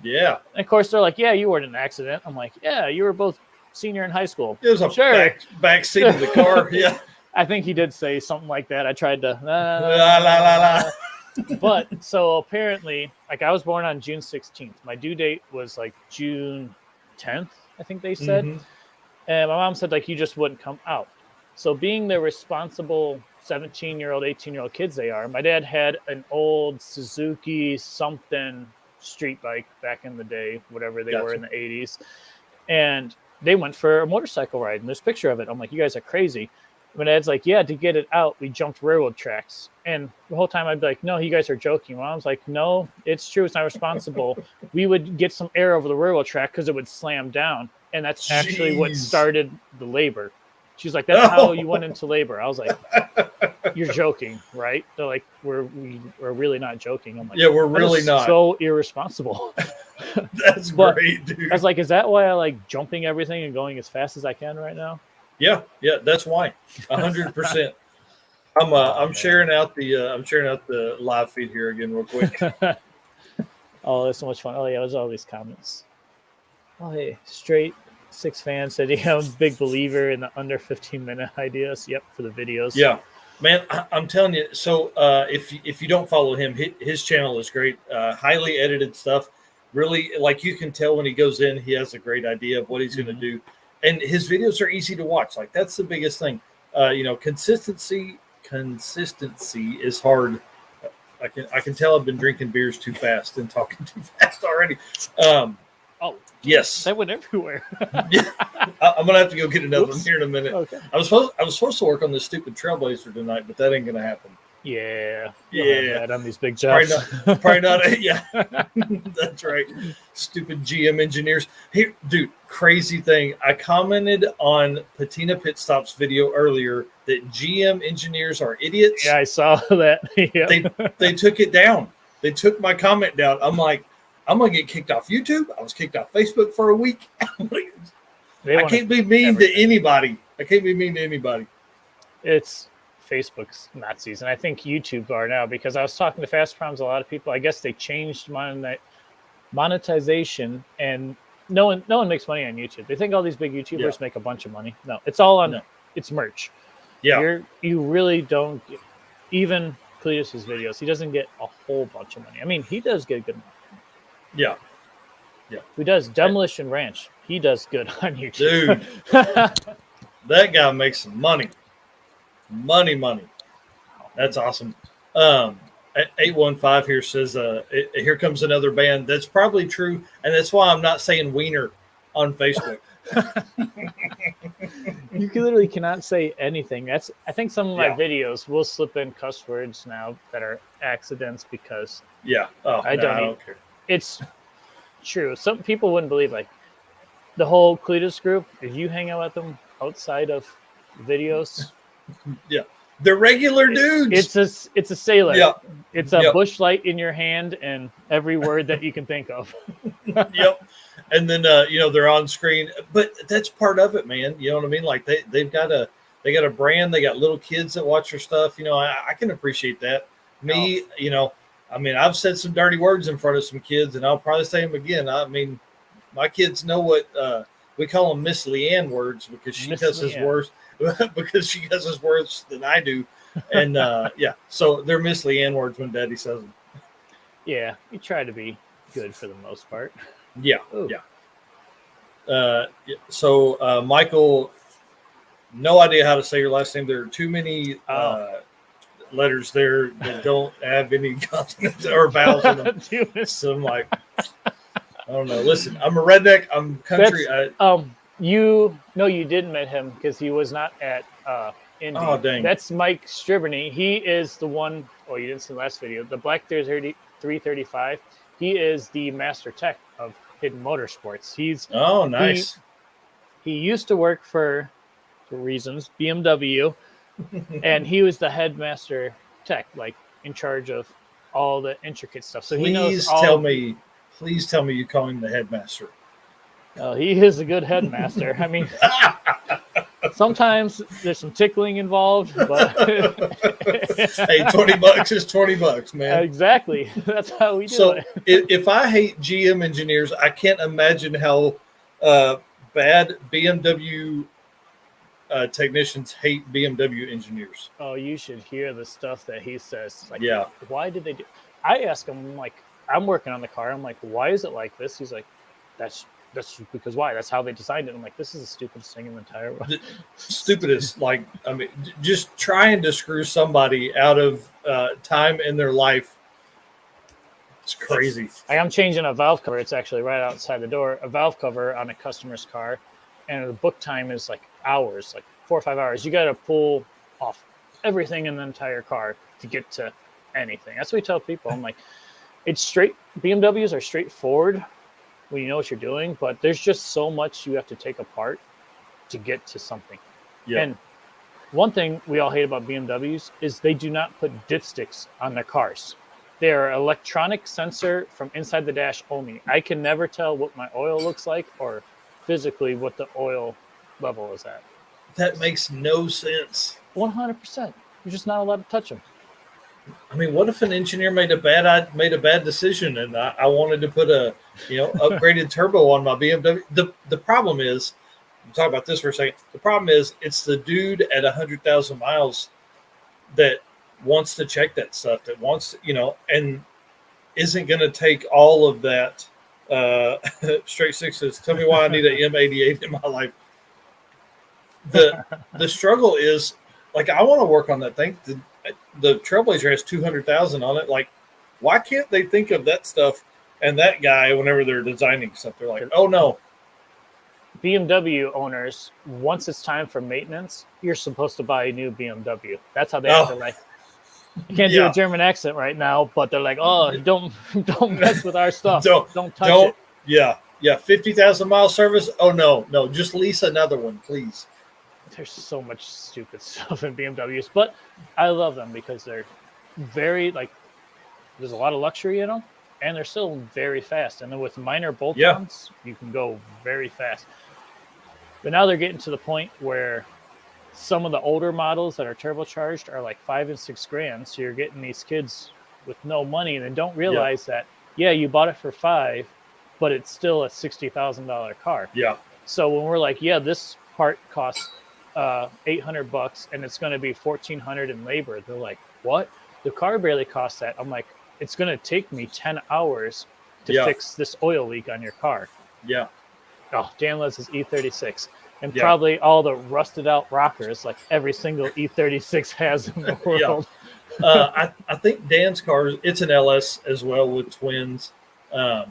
Yeah. And of course, they're like, yeah, you weren't in an accident. I'm like, yeah, you were both senior in high school. It was a back seat of the car. Yeah. I think he did say something like that. I tried to. But so apparently, I was born on June 16th. My due date was June 10th, I think they said. Mm-hmm. And my mom said you just wouldn't come out. So being the responsible 17-year-old, 18-year-old kids they are, my dad had an old Suzuki something street bike back in the day, whatever they were in the 80s. And they went for a motorcycle ride. And there's a picture of it. I'm like, you guys are crazy. My dad's like, yeah, to get it out, we jumped railroad tracks. And the whole time I'd be like, no, you guys are joking. Mom's like, no, it's true. It's not responsible. We would get some air over the railroad track because it would slam down. And that's actually what started the labor. She's like, that's how you went into labor. I was like, you're joking, right? They're like, we're really not joking. I'm like, yeah, we're really not. So irresponsible. That's great, dude. I was like, is that why I like jumping everything and going as fast as I can right now? Yeah, that's why. 100%. I'm sharing out the live feed here again real quick. Oh, that's so much fun. Oh yeah, there's all these comments. Oh hey, Straight Six Fan said, yeah, I'm a big believer in the under 15-minute ideas. Yep, for the videos. Yeah, man, I'm telling you. So if you don't follow him, his channel is great. Highly edited stuff. Really, like you can tell when he goes in, he has a great idea of what he's going to do, and his videos are easy to watch. Like that's the biggest thing. Consistency is hard. I can tell I've been drinking beers too fast and talking too fast already. Oh, yes, that went everywhere. Yeah, I'm gonna have to go get another one here in a minute. Okay. I was supposed to work on this stupid Trailblazer tonight, but that ain't gonna happen. Yeah. On these big jobs. Probably not. Yeah, that's right. Stupid GM engineers. Here, dude, crazy thing. I commented on Patina Pit Stop's video earlier that GM engineers are idiots. Yeah, I saw that. Yep. They took it down. They took my comment down. I'm like, I'm gonna get kicked off YouTube. I was kicked off Facebook for a week. I can't be mean to anybody. It's Facebook's Nazis, and I think YouTube are now, because I was talking to Fast Proms, a lot of people, I guess they changed monetization, and no one makes money on YouTube. They think all these big YouTubers make a bunch of money. No, it's all on it's merch. Yeah, you really don't get, even Cletus's videos, he doesn't get a whole bunch of money. I mean, he does get good money. Yeah. Who does Demolition Ranch? He does good on YouTube. Dude, that guy makes some money. Money. That's awesome. 815 here says, here comes another band. That's probably true, and that's why I'm not saying wiener on Facebook. You literally cannot say anything. I think some of my videos will slip in cuss words now that are accidents, because I don't care. It's true. Some people wouldn't believe, like the whole Cletus group, if you hang out with them outside of videos, they're regular dudes. It's a sailor. It's a bush light in your hand and every word that you can think of. And then they're on screen, but that's part of it, man. You know what I mean? Like they got a brand. They got little kids that watch their stuff. I can appreciate that. Me, I mean, I've said some dirty words in front of some kids, and I'll probably say them again. I mean, my kids know what we call them Miss Leanne words, because she cusses worse. Because she cusses worse than I do, and so they're Miss Leanne words when Daddy says them. Yeah, you try to be good for the most part. So Michael, no idea how to say your last name. There are too many letters there that don't have any consonants or vowels in them. So I'm like, I don't know. Listen, I'm a redneck. I'm country. You didn't meet him because he was not at Indy. Oh, dang. That's Mike Stribney. He is the one. Oh, you didn't see the last video. The Black 335. He is the master tech of Hidden Motorsports. Nice. He used to work for reasons, BMW, and he was the headmaster tech, like in charge of all the intricate stuff. So he knows all. Please tell me you call him the headmaster. Oh, he is a good headmaster. I mean, sometimes there's some tickling involved, but hey, $20 is $20, man. Exactly. That's how we do it. So if I hate GM engineers, I can't imagine how bad BMW technicians hate BMW engineers. Oh, you should hear the stuff that he says. Like, yeah. Why did they do? I ask him, like, I'm working on the car. I'm like, why is it like this? He's like, that's because why? That's how they designed it. I'm like, this is the stupidest thing in the entire world. Stupidest, like, I mean, just trying to screw somebody out of time in their life. It's crazy. I'm changing a valve cover. It's actually right outside the door. A valve cover on a customer's car, and the book time is like hours, like 4 or 5 hours. You got to pull off everything in the entire car to get to anything. That's what we tell people. I'm like, it's straight. BMWs are straightforward when you know what you're doing, but there's just so much you have to take apart to get to something. Yeah. And one thing we all hate about BMWs is they do not put dipsticks on their cars. They are electronic sensor from inside the dash only. I can never tell what my oil looks like or physically what the oil level is at. That makes no sense. 100%. You're just not allowed to touch them. I mean, what if an engineer made a bad decision, and I wanted to put a upgraded turbo on my BMW? The problem is, we'll talk about this for a second. The problem is, it's the dude at 100,000 miles that wants to check that stuff, that wants and isn't going to take all of that straight sixes. Tell me why I need an M88 in my life. The struggle is, like, I want to work on that thing. The Trailblazer has 200,000 on it. Like, why can't they think of that stuff? And that guy, whenever they're designing stuff, they're like, oh no. BMW owners, once it's time for maintenance, you're supposed to buy a new BMW. That's how they have to, like. I can't do a German accent right now, but they're like, oh, don't mess with our stuff. Don't touch it. Yeah. 50,000 mile service. Oh no, just lease another one, please. There's so much stupid stuff in BMWs, but I love them because they're very, like, there's a lot of luxury in them, and they're still very fast. And then with minor bolt-ons, you can go very fast. But now they're getting to the point where some of the older models that are turbocharged are like $5,000 and $6,000. So you're getting these kids with no money and they don't realize that, you bought it for $5,000, but it's still a $60,000 car. Yeah. So when we're like, this part costs $800 and it's going to be $1,400 in labor, they're like, what? The car barely costs that. I'm like, it's going to take me 10 hours to fix this oil leak on your car. Yeah. Oh, Dan loves his E36. And probably all the rusted out rockers like every single E36 has in the world. I think Dan's car, it's an LS as well with twins. Eric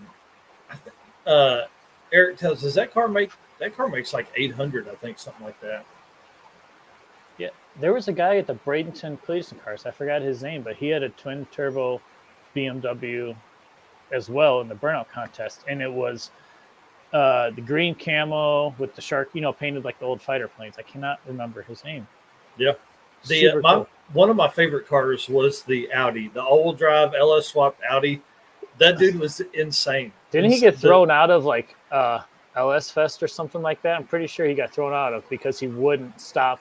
tells us that car makes like 800, I think, something like that. Yeah, there was a guy at the Bradenton Cleveland cars. I forgot his name, but he had a twin turbo BMW as well in the burnout contest, and it was the green camo with the shark, painted like the old fighter planes. I cannot remember his name. Yeah, Cool. One of my favorite cars was the Audi, the all-wheel drive LS swapped Audi. That dude was insane. Didn't he get thrown out of like LS Fest or something like that? I'm pretty sure he got thrown out of because he wouldn't stop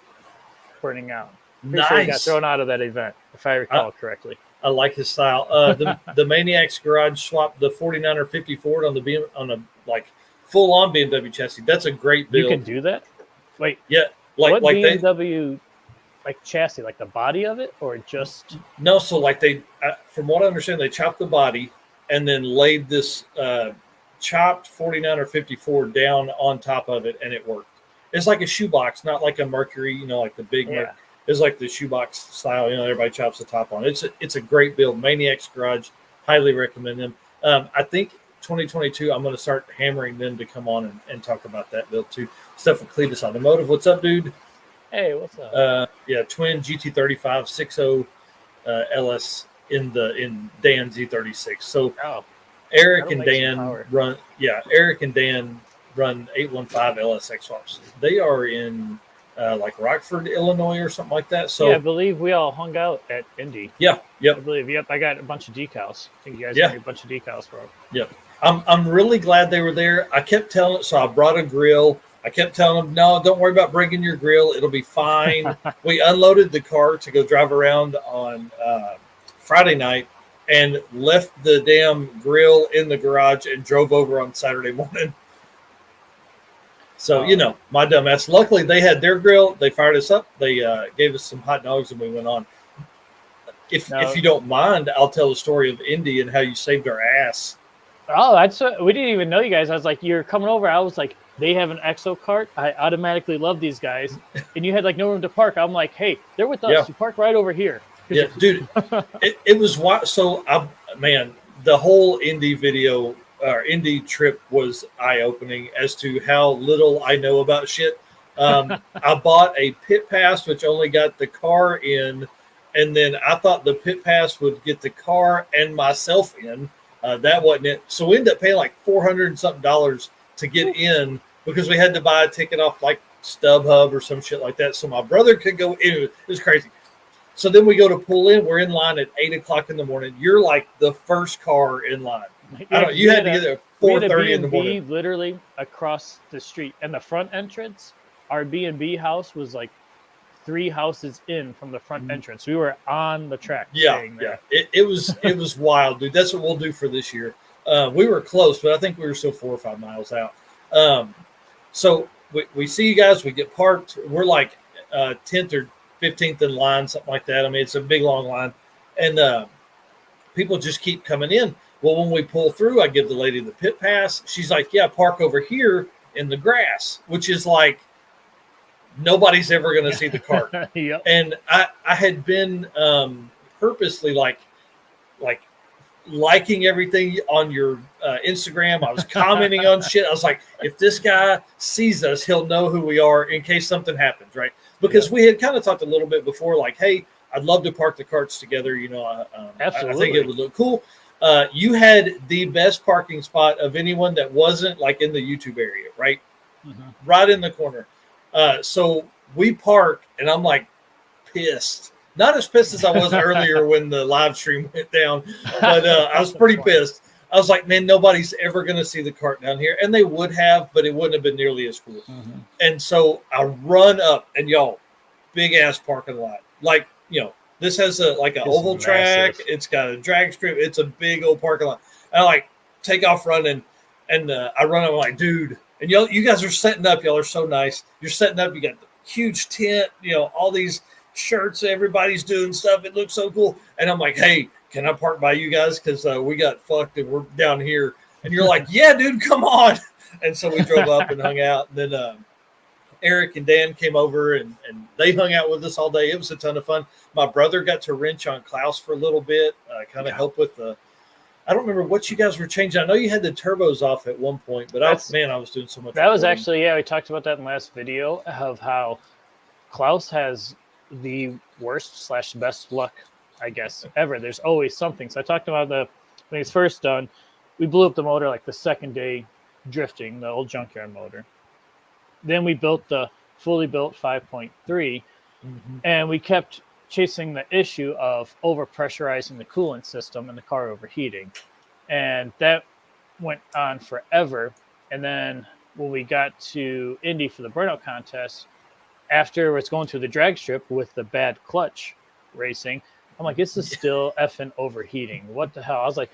burning out. Sure he got thrown out of that event, if I recall correctly. I like his style. The Maniacs Garage swapped the 49er 50 Ford on a like full-on BMW chassis. That's a great build. You can do that? Wait. Yeah. What BMW like chassis, like the body of it, or just? No, so like they, from what I understand, they chopped the body and then laid this chopped 49er 54 down on top of it, and it worked. It's like a shoebox, not like a Mercury, like the big. Yeah. It's like the shoebox style. Everybody chops the top on it. It's a great build. Maniacs Garage, highly recommend them. I think 2022, I'm going to start hammering them to come on and talk about that build too. Stuff with Cletus Automotive. What's up, dude? Hey, what's up? Twin GT35 60 LS in Dan Z36. So Eric and Dan run 815 LSX swaps. They are in like Rockford, Illinois, or something like that. So I believe we all hung out at Indy. Yeah, yep. I believe. Yep, I got a bunch of decals. I think you guys got a bunch of decals for them. Yep. I'm really glad they were there. I kept telling, so I brought a grill. I kept telling them, no, don't worry about bringing your grill. It'll be fine. We unloaded the car to go drive around on Friday night and left the damn grill in the garage and drove over on Saturday morning. So, my dumb ass. Luckily, they had their grill. They fired us up. They gave us some hot dogs, and we went on. If you don't mind, I'll tell the story of Indy and how you saved our ass. Oh, we didn't even know you guys. I was like, you're coming over. I was like, they have an Exo cart. I automatically love these guys. And you had like no room to park. I'm like, hey, they're with us. Yeah. You park right over here. Yeah, dude. it was so. The whole Indy video. Our Indy trip was eye-opening as to how little I know about shit. I bought a pit pass, which only got the car in, and then I thought the pit pass would get the car and myself in. That wasn't it. So we ended up paying like $400 and something to get in because we had to buy a ticket off like StubHub or some shit like that. So my brother could go in. It was crazy. So then we go to pull in. We're in line at 8:00 in the morning. You're like the first car in line. I don't know. You had to get there at 4:30 in the morning. Literally across the street, and the front entrance, our B&B house was like 3 houses in from the front entrance. We were on the track. Yeah. It was wild, dude. That's what we'll do for this year. We were close, but I think we were still 4 or 5 miles out. So we see you guys. We get parked. We're like 10th or 15th in line, something like that. I mean, it's a big long line, and people just keep coming in. Well, when we pull through, I give the lady the pit pass. She's like, "Yeah, park over here in the grass," which is like nobody's ever going to see the cart. Yep. And I had been purposely like liking everything on your Instagram. I was commenting on shit. I was like, if this guy sees us, he'll know who we are in case something happens, right? Because we had kind of talked a little bit before, like, hey, I'd love to park the carts together. You know, Absolutely. I think it would look cool. You had the best parking spot of anyone that wasn't like in the YouTube area, right? Right in the corner. So we park, and I'm like pissed. Not as pissed as I was earlier when the live stream went down, but I was pretty pissed. I was like, man, nobody's ever going to see the cart down here. And they would have, but it wouldn't have been nearly as cool. And so I run up, and y'all, big-ass parking lot. Like, you know, this has an oval track. It's got a drag strip. It's a big old parking lot. And I, like, take off running, and I run up, I'm like, dude. And you guys are setting up. Y'all are so nice. You're setting up. You got the huge tent, you know, all these shirts. Everybody's doing stuff. It looks so cool. And I'm like, hey, can I park by you guys? Because we got fucked and we're down here. And you're like, yeah, dude, come on. And so we drove up and hung out. And then Eric and Dan came over and they hung out with us all day. It was a ton of fun. My brother got to wrench on Klaus for a little bit, kind of help with the – I don't remember what you guys were changing. I know you had the turbos off at one point, but I was doing so much. That was actually, we talked about that in the last video of how Klaus has the worst / best luck, I guess, ever. There's always something. So I talked about when he's first done, we blew up the motor like the second day drifting, the old junkyard motor. Then we built the fully built 5.3, and we kept chasing the issue of overpressurizing the coolant system and the car overheating. And that went on forever. And then when we got to Indy for the burnout contest, after it's going through the drag strip with the bad clutch racing, I'm like, this is still effing overheating. What the hell? I was like,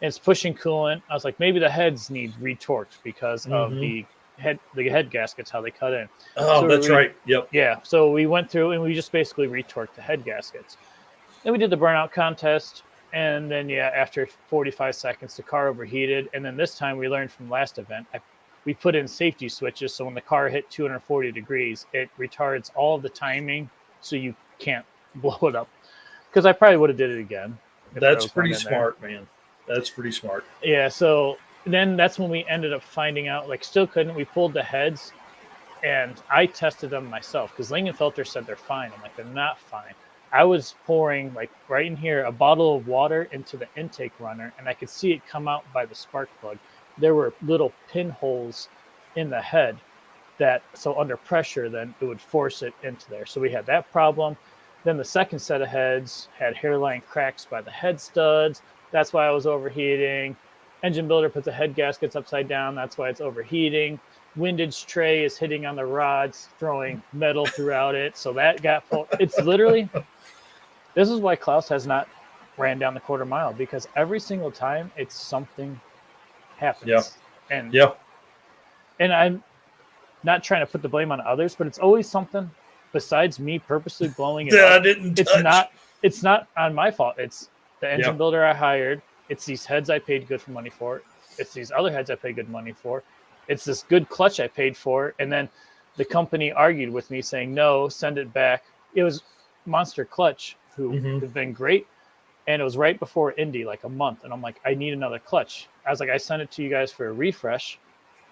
it's pushing coolant. I was like, maybe the heads need retorqued because of the head gaskets, how they cut in. Oh, so that's right. Yep. Yeah. So we went through and we just basically retorqued the head gaskets. Then we did the burnout contest. And then, after 45 seconds, the car overheated. And then this time we learned from last event, we put in safety switches. So when the car hit 240 degrees, it retards all of the timing so you can't blow it up. Because I probably would have did it again. That's pretty smart, man. That's pretty smart. Yeah. So then that's when we ended up finding out, like, still couldn't. We pulled the heads, and I tested them myself because Lingenfelter said they're fine. I'm like, they're not fine. I was pouring, like, right in here, a bottle of water into the intake runner, and I could see it come out by the spark plug. There were little pinholes in the head so under pressure, then it would force it into there. So we had that problem. Then the second set of heads had hairline cracks by the head studs. That's why I was overheating. Engine builder put the head gaskets upside down. That's why it's overheating. Windage tray is hitting on the rods, throwing metal throughout it. So that got pulled. It's literally, this is why Klaus has not ran down the quarter mile, because every single time it's something happens. Yeah. And I'm not trying to put the blame on others, but it's always something besides me purposely blowing it up. I didn't touch. It's not on my fault. It's the engine builder I hired. It's these heads I paid good money for. It's these other heads I paid good money for. It's this good clutch I paid for. And then the company argued with me saying, no, send it back. It was Monster Clutch, who have been great. And it was right before Indy, like a month. And I'm like, I need another clutch. I was like, I sent it to you guys for a refresh.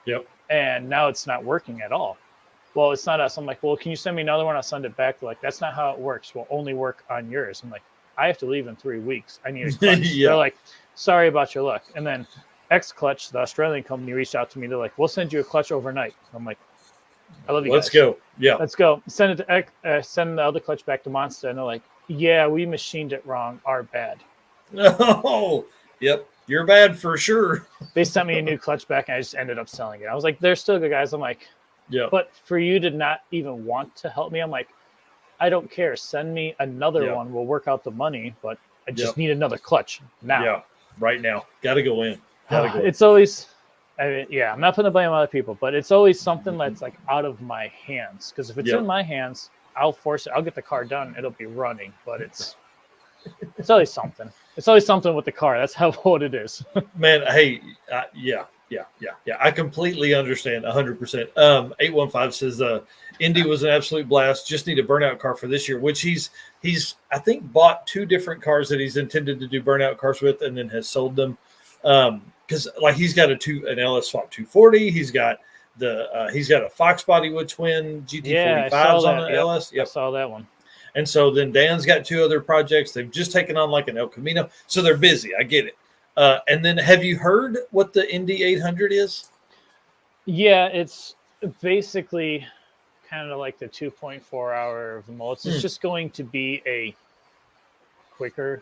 Yep. And now it's not working at all. Well, it's not us. I'm like, well, can you send me another one? I'll send it back. They're like, that's not how it works. We'll only work on yours. I'm like, I have to leave in 3 weeks. I need a clutch. They're like, sorry about your luck. And then X Clutch, the Australian company, reached out to me. They're like, we'll send you a clutch overnight. I'm like, I love you Let's guys. go. Yeah. Let's go. Send it to send the other clutch back to Monster, and they're like, yeah, we machined it wrong. Our bad. Oh, yep. You're bad for sure. They sent me a new clutch back, and I just ended up selling it. I was like, they're still good guys. I'm like, Yeah. but for you to not even want to help me, I'm like, I don't care. Send me another one. We'll work out the money, but I just need another clutch now. Yeah, right now. Got to go in. It's always, I'm not putting the blame on other people, but it's always something that's like out of my hands. Because if it's in my hands, I'll force it. I'll get the car done. It'll be running, but it's always something. It's always something with the car. That's how what it is. Man, hey, yeah. I completely understand 100%. 815 says Indy was an absolute blast. Just need a burnout car for this year, which he's I think bought 2 different cars that he's intended to do burnout cars with, and then has sold them. Because like he's got an LS Swap 240. He's got a Fox Bodywood twin GT45s on the LS. Yep. I saw that one. And so then Dan's got 2 other projects. They've just taken on like an El Camino, so they're busy. I get it. And then have you heard what the Indy 800 is? Yeah, it's basically kind of like the 2.4 hour Volts. It's just going to be a quicker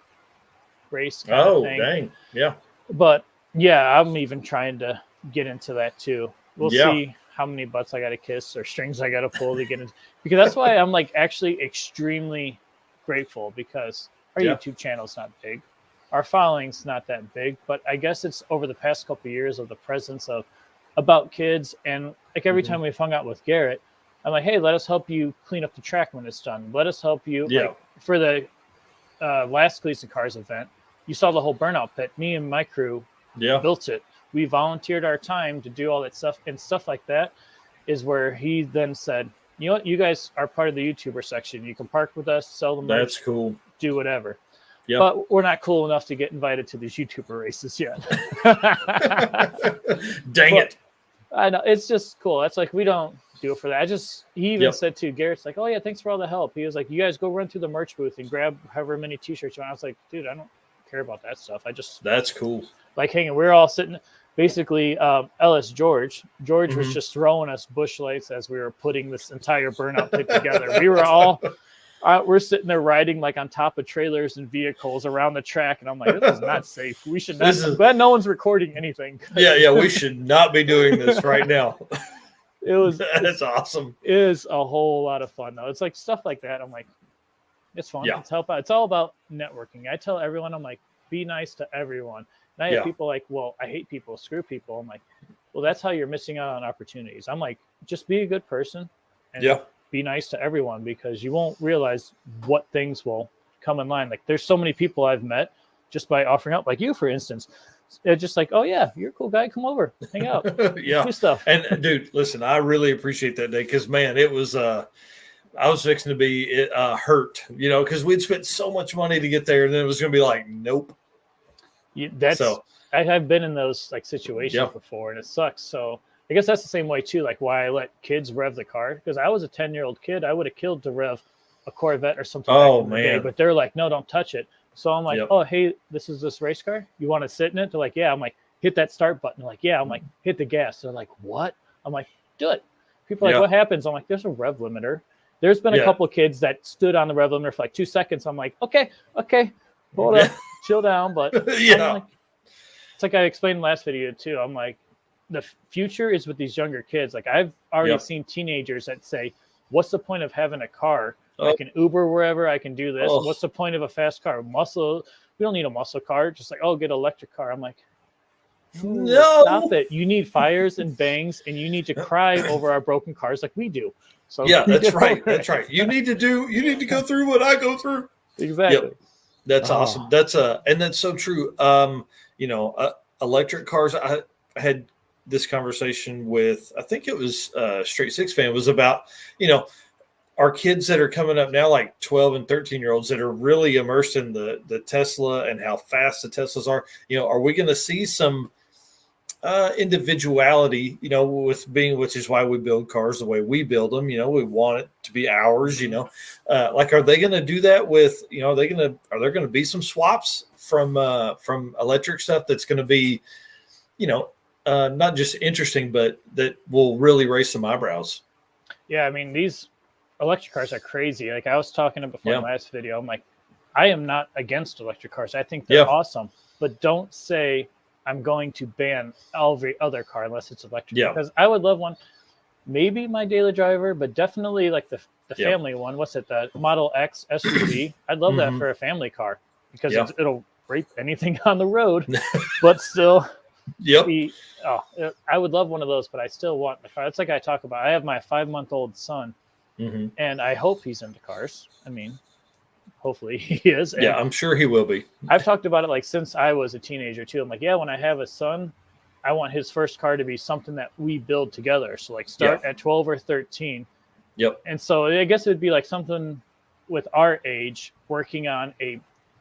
race kind of thing. Dang. Yeah. But yeah, I'm even trying to get into that too. We'll see how many butts I got to kiss or strings I got to pull to get into. Because that's why I'm like actually extremely grateful, because our YouTube channel is not big. Our following's not that big, but I guess it's over the past couple of years of the presence of About Kids. And like every time we've hung out with Garrett, I'm like, hey, let us help you clean up the track when it's done. Let us help you. Like, for the last Gleason Cars event, you saw the whole burnout pit. Me and my crew built it. We volunteered our time to do all that stuff, and stuff like that is where he then said, you know what, you guys are part of the YouTuber section. You can park with us, sell the merch. That's cool. Do whatever. Yep. But we're not cool enough to get invited to these YouTuber races yet. Dang it. I know. It's just cool. That's like, we don't do it for that. He even said to Garrett's like, oh yeah, thanks for all the help. He was like, you guys go run through the merch booth and grab however many t-shirts you want. I was like, dude, I don't care about that stuff. That's cool. Like hanging. We're all sitting, basically George was just throwing us bush lights as we were putting this entire burnout pit together. We were all we're sitting there riding like on top of trailers and vehicles around the track, and I'm like, this is not safe. We should not. Glad no one's recording anything. Yeah, we should not be doing this right now. That's awesome. It is a whole lot of fun though. It's like stuff like that. I'm like, it's fun. It's help out. It's all about networking. I tell everyone, I'm like, be nice to everyone. And I have people like, well, I hate people, screw people. I'm like, well, that's how you're missing out on opportunities. I'm like, just be a good person and be nice to everyone, because you won't realize what things will come in line. Like there's so many people I've met just by offering up, like you, for instance. They're just like, oh yeah, you're a cool guy. Come over, hang out, do stuff. And dude, listen, I really appreciate that day, because man, it was I was fixing to be hurt, because we'd spent so much money to get there, and then it was going to be like, nope. I've been in those like situations before, and it sucks. So I guess that's the same way too, like why I let kids rev the car, because I was a 10-year-old kid. I would have killed to rev a Corvette or something. Oh man! Day, but they're like, no, don't touch it. So I'm like, oh hey, this is this race car. You want to sit in it? They're like, yeah. I'm like, hit that start button. They're like, yeah. I'm like, hit the gas. They're like, what? I'm like, do it. People are like, what happens? I'm like, there's a rev limiter. There's been a couple of kids that stood on the rev limiter for like 2 seconds. I'm like, okay, hold up, chill down. But it's like I explained in the last video too. I'm like, the future is with these younger kids. Like I've already seen teenagers that say, what's the point of having a car? I can Uber wherever, I can do this. What's the point of a fast car? We don't need a muscle car. Just like, get an electric car. I'm like, no, stop it. You need fires and bangs, and you need to cry over our broken cars like we do. So that's right. That's right. You need to go through what I go through. Exactly. Yep. That's awesome. And that's so true. Electric cars. I had this conversation with, I think it was Straight Six Fan, was about, our kids that are coming up now, like 12 and 13-year-olds that are really immersed in the Tesla and how fast the Teslas are. Are we going to see some individuality, which is why we build cars the way we build them. We want it to be ours, like, are they going to do that with, are there going to be some swaps from electric stuff that's going to be, not just interesting, but that will really raise some eyebrows? Yeah, I mean, these electric cars are crazy. Like I was talking before in the last video, I'm like, I am not against electric cars. I think they're awesome, but don't say I'm going to ban every other car unless it's electric. Because I would love one, maybe my daily driver, but definitely like the family one. What's it? The Model X SUV. I'd love that for a family car because it'll rape anything on the road, but still. I would love one of those, but I still want the car. It's like I talk about. I have my 5-month-old son, and I hope he's into cars. I mean, hopefully he is. And I'm sure he will be. I've talked about it like since I was a teenager too. I'm like, when I have a son, I want his first car to be something that we build together. So like start at 12 or 13. And so I guess it would be like something with our age, working on a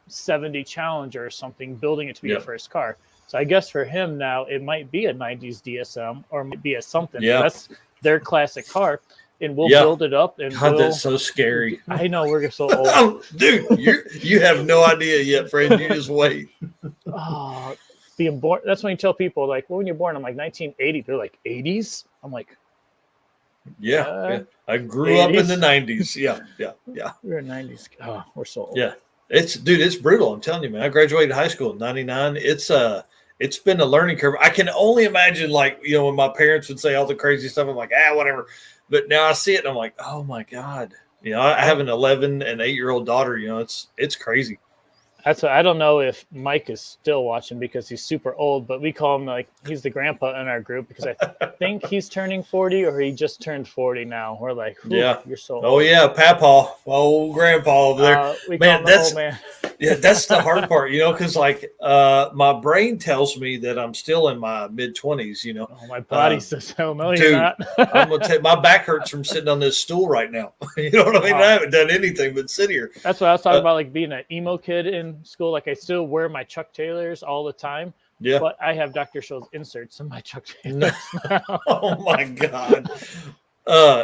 70 Challenger or something, building it to be a first car. So I guess for him now, it might be a 90s DSM or might be a something. That's their classic car. And we'll build it up. And that's so scary. I know, we're so old. Dude, you have no idea yet, friend. You just wait. Being born, that's when you tell people, like, when you're born, I'm like 1980. They're like, 80s? I'm like, I grew 80s? Up in the 90s. Yeah. We're 90s. Oh, we're so old. Yeah. It's brutal. I'm telling you, man. I graduated high school in 99. It's been a learning curve. I can only imagine, like, when my parents would say all the crazy stuff, I'm like, whatever. But now I see it and I'm like, oh my God. I have an 11 and 8-year-old daughter, it's crazy. I don't know if Mike is still watching because he's super old, but we call him like he's the grandpa in our group because I think he's turning 40 or he just turned 40 now. We're like, you're so old. Oh yeah, Papaw, old grandpa over there. Man, that's that's the hard part, because like my brain tells me that I'm still in my mid-20s. Oh, my body says hell no, dude, you're not. I'm gonna take my back hurts from sitting on this stool right now. You know what I mean? I haven't done anything but sit here. That's what I was talking about, like being an emo kid in school. Like I still wear my Chuck Taylors all the time. Yeah. But I have Dr. Scholl's inserts in my Chuck Taylors now. Oh my God.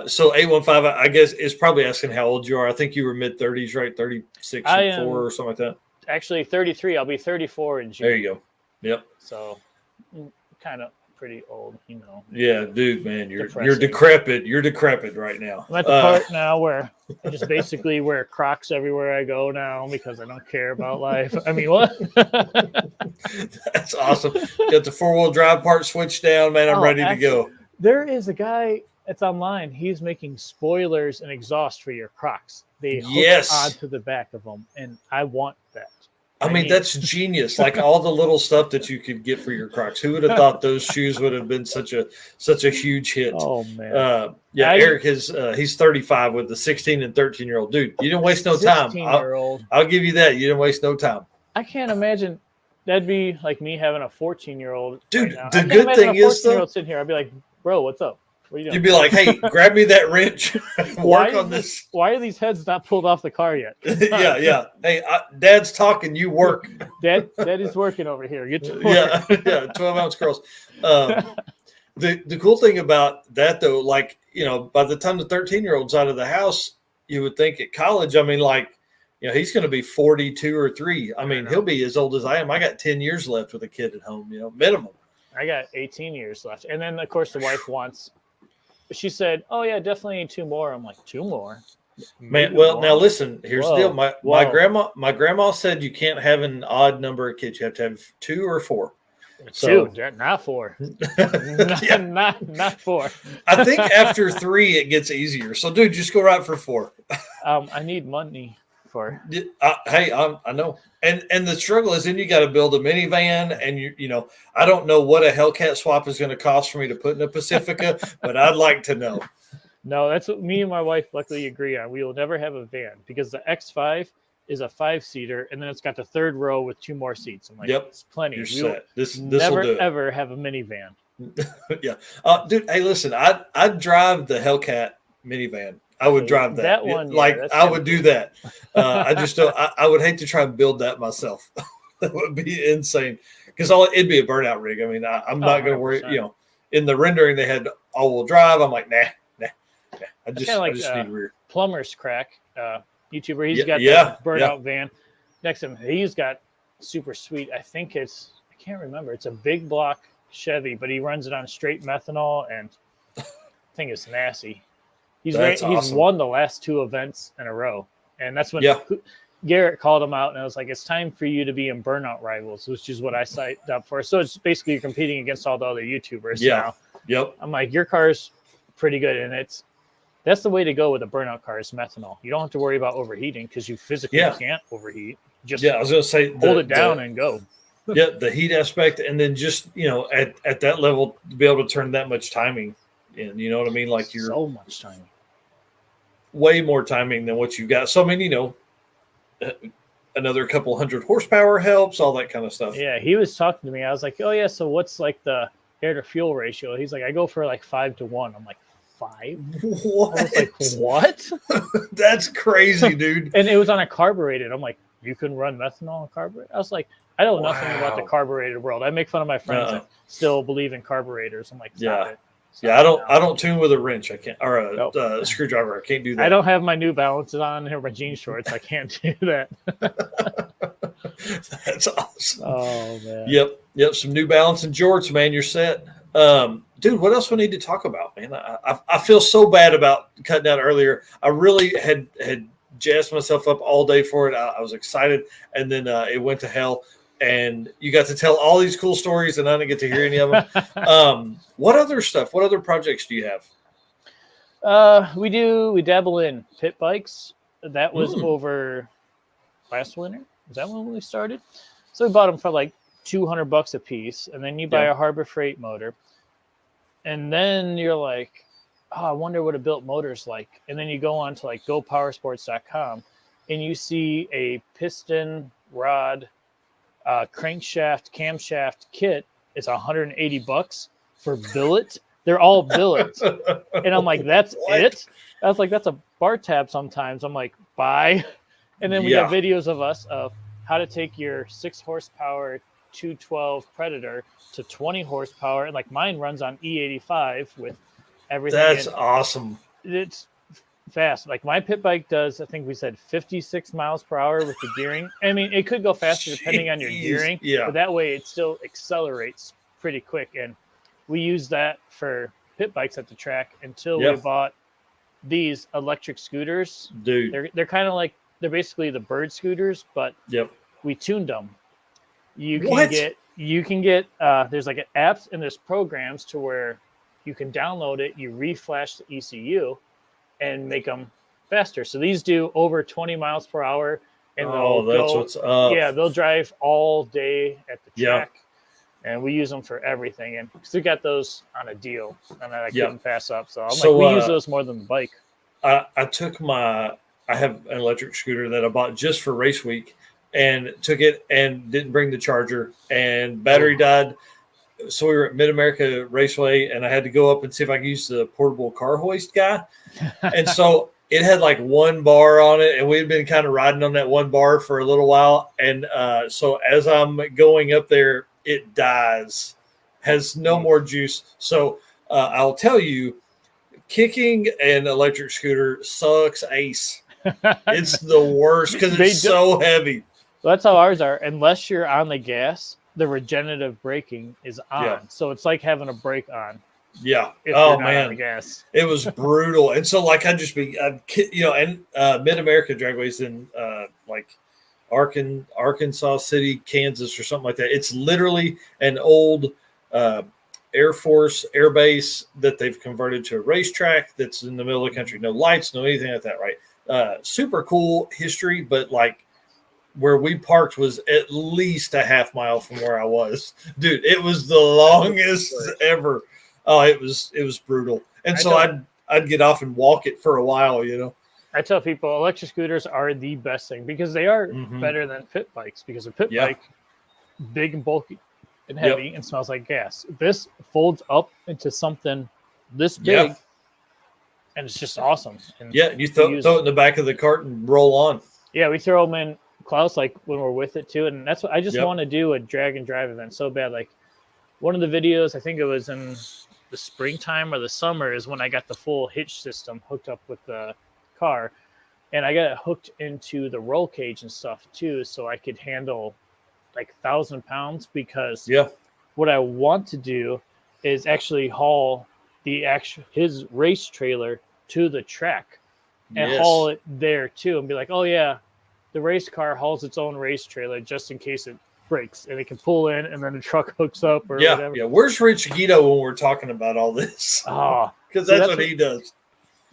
So 815, I guess, is probably asking how old you are. I think you were mid-30s, right? 36 and 4 or something like that. Actually 33. I'll be 34 in June. There you go. Yep. So kind of pretty old, Yeah, dude, man, you're decrepit. You're decrepit right now. I'm at the part now where I just basically wear Crocs everywhere I go now because I don't care about life. I mean, what? That's awesome. Got the 4-wheel drive part switched down, man. I'm ready to go. There is a guy that's online. He's making spoilers and exhaust for your Crocs. They hook onto the back of them, and I want that. I mean, that's genius. Like all the little stuff that you could get for your Crocs. Who would have thought those shoes would have been such a huge hit? Oh man. Eric he's 35 with the 16 and 13-year-old. Dude, you didn't waste no time. I'll give you that. You didn't waste no time. I can't imagine that'd be like me having a 14-year-old. Dude, right the good thing is though, sitting here, I'd be like, bro, what's up? What are you doing? You'd be like, hey, grab me that wrench. Work on this. Why are these heads not pulled off the car yet? Yeah. Hey, Dad's talking. You work. Dad is working over here. Get to work. Yeah. 12-ounce curls. The cool thing about that though, like, by the time the 13-year-old's out of the house, you would think at college, I mean, like, he's going to be 42 or 3. I mean, he'll be as old as I am. I got 10 years left with a kid at home, minimum. I got 18 years left. And then, of course, the wife wants. She said, "Oh yeah, definitely need 2 more." I'm like, 2 more, man. Well, now listen. Here's the deal. My grandma said you can't have an odd number of kids. You have to have 2 or 4. 2, not 4. not 4. I think after 3 it gets easier. So, dude, just go right for 4. I need money for. Hey, I know. And the struggle is then you got to build a minivan, and I don't know what a Hellcat swap is going to cost for me to put in a Pacifica, but I'd like to know. No, that's what me and my wife luckily agree on. We will never have a van because the X5 is a 5-seater, and then it's got the 3rd row with 2 more seats. I'm like, it's plenty. You're set. This never will do it. Ever have a minivan. Yeah, dude. Hey, listen, I'd drive the Hellcat minivan. I would drive that. That one, I would do that. I just don't. I would hate to try and build that myself. That would be insane because it'd be a burnout rig. I mean, I'm not going to worry. In the rendering they had all-wheel drive. I'm like, nah. I just need rear. Plumber's Crack, YouTuber. He's got that burnout van. Next to him, he's got super sweet. I can't remember. It's a big block Chevy, but he runs it on straight methanol, and I think it's nasty. He's awesome. won the last 2 events in a row, and that's when Yeah. Garrett called him out, and I was like, "It's time for you to be in Burnout Rivals," which is what I signed up for. So it's basically you're competing against all the other YouTubers now. Yep. I'm like, your car's pretty good, and that's the way to go with a burnout car is methanol. You don't have to worry about overheating because you physically can't overheat. Just I was going to say hold it down and go. The heat aspect, and then just at that level to be able to turn that much timing in. You know what I mean? Like you're so much timing, way more timing than what you've got. So I mean, another couple 100 horsepower helps, all that kind of stuff. Yeah, he was talking to me. I was like, "Oh yeah, so what's like the air to fuel ratio?" He's like, "I go for like 5 to 1." I'm like, 5? What? I was like, what? That's crazy, dude. And it was on a carbureted. I'm like, you can run methanol on carbureted? I was like, I know nothing about the carbureted world. I make fun of my friends that still believe in carburetors. I'm like, stop it. I don't tune with a wrench. I can't, or a screwdriver. I can't do that. I don't have my New Balances on or my jean shorts. I can't do that. That's awesome. Oh man. Yep. Some New Balance and jorts, man. You're set. Dude, what else we need to talk about, man? I feel so bad about cutting out earlier. I really had jazzed myself up all day for it. I was excited, and then it went to hell. And you got to tell all these cool stories, and I didn't get to hear any of them. What other stuff? What other projects do you have? We dabble in pit bikes. That was over last winter. Is that when we started? So we bought them for like $200 a piece, and then you buy a Harbor Freight motor, and then you're like, oh, I wonder what a built motor's like. And then you go on to like gopowersports.com, and you see a piston, rod, crankshaft, camshaft kit is $180 for billet. They're all billets. And I'm like, that's it? I was like, that's a bar tab sometimes. I'm like, bye. And then we got videos of us of how to take your 6 horsepower 212 Predator to 20 horsepower. And like mine runs on E85 with everything. That's awesome. It's fast. Like my pit bike does, I think we said 56 miles per hour with the gearing. I mean, it could go faster depending on your gearing, but that way it still accelerates pretty quick. And we use that for pit bikes at the track until we bought these electric scooters. Dude, they're kind of like, they're basically the bird scooters, but we tuned them. You can get there's like apps and there's programs to where you can download it, you reflash the ECU and make them faster. So these do over 20 miles per hour, and what's up. Yeah, they'll drive all day at the track, and we use them for everything. And we got those on a deal, and I couldn't pass up. So we use those more than the bike. I have an electric scooter that I bought just for race week, and took it and didn't bring the charger, and battery died. So we were at Mid-America Raceway, and I had to go up and see if I could use the portable car hoist guy. And so it had like one bar on it, and we'd been kind of riding on that one bar for a little while. And so as I'm going up there, it dies, has no more juice. So I'll tell you, kicking an electric scooter sucks ace. It's the worst because it's so heavy. Well, that's how ours are. Unless you're on the gas, the regenerative braking is on. So it's like having a brake on. Yeah. If you're not on the gas. It was brutal. And so like and Mid-America Dragways in like Arkansas City, Kansas or something like that. It's literally an old Air Force Air Base that they've converted to a racetrack that's in the middle of the country. No lights, no anything like that, right? Super cool history, but like where we parked was at least a half mile from where I was. Dude, it was the longest ever. Oh, it was brutal. And so I'd get off and walk it for a while, you know. I tell people electric scooters are the best thing because they are better than pit bikes, because a pit bike, big and bulky and heavy and smells like gas. This folds up into something this big and it's just awesome. And you throw it in the back of the cart and roll on. Yeah, we throw them in Klaus like when we're with it too, and that's what I just want to do, a drag and drive event so bad. Like one of the videos, I think it was in the springtime or the summer, is when I got the full hitch system hooked up with the car, and I got it hooked into the roll cage and stuff too, so I could handle like 1,000 pounds. Because what I want to do is actually haul his race trailer to the track and Yes. haul it there too, and be like, oh yeah, the race car hauls its own race trailer just in case it breaks, and it can pull in, and then the truck hooks up or whatever. Yeah. Where's Rich Guido when we're talking about all this? Oh, Because that's what he does.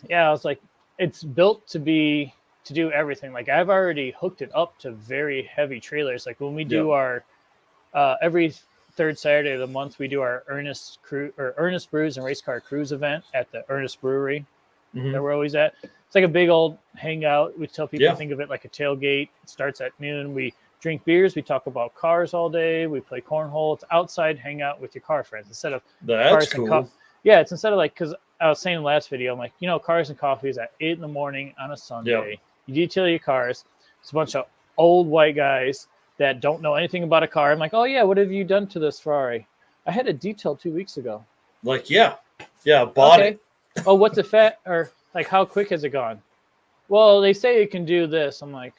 Yeah, I was like, it's built to do everything. Like I've already hooked it up to very heavy trailers. Like when we do our every third Saturday of the month, we do our Ernest Brews and Race Car Cruise event at the Ernest Brewery that we're always at. It's like a big old hangout. We tell people think of it like a tailgate. It starts at noon. We drink beers. We talk about cars all day. We play cornhole. It's outside hangout with your car friends instead of cars cool. and yeah, it's instead of like, because I was saying in the last video, I'm like, cars and coffee is at 8 in the morning on a Sunday. Yep. You detail your cars. It's a bunch of old white guys that don't know anything about a car. I'm like, oh yeah, what have you done to this Ferrari? I had a detail 2 weeks ago. Like, bought it. Oh, what's the fat, or like how quick has it gone? Well, they say it can do this. I'm like,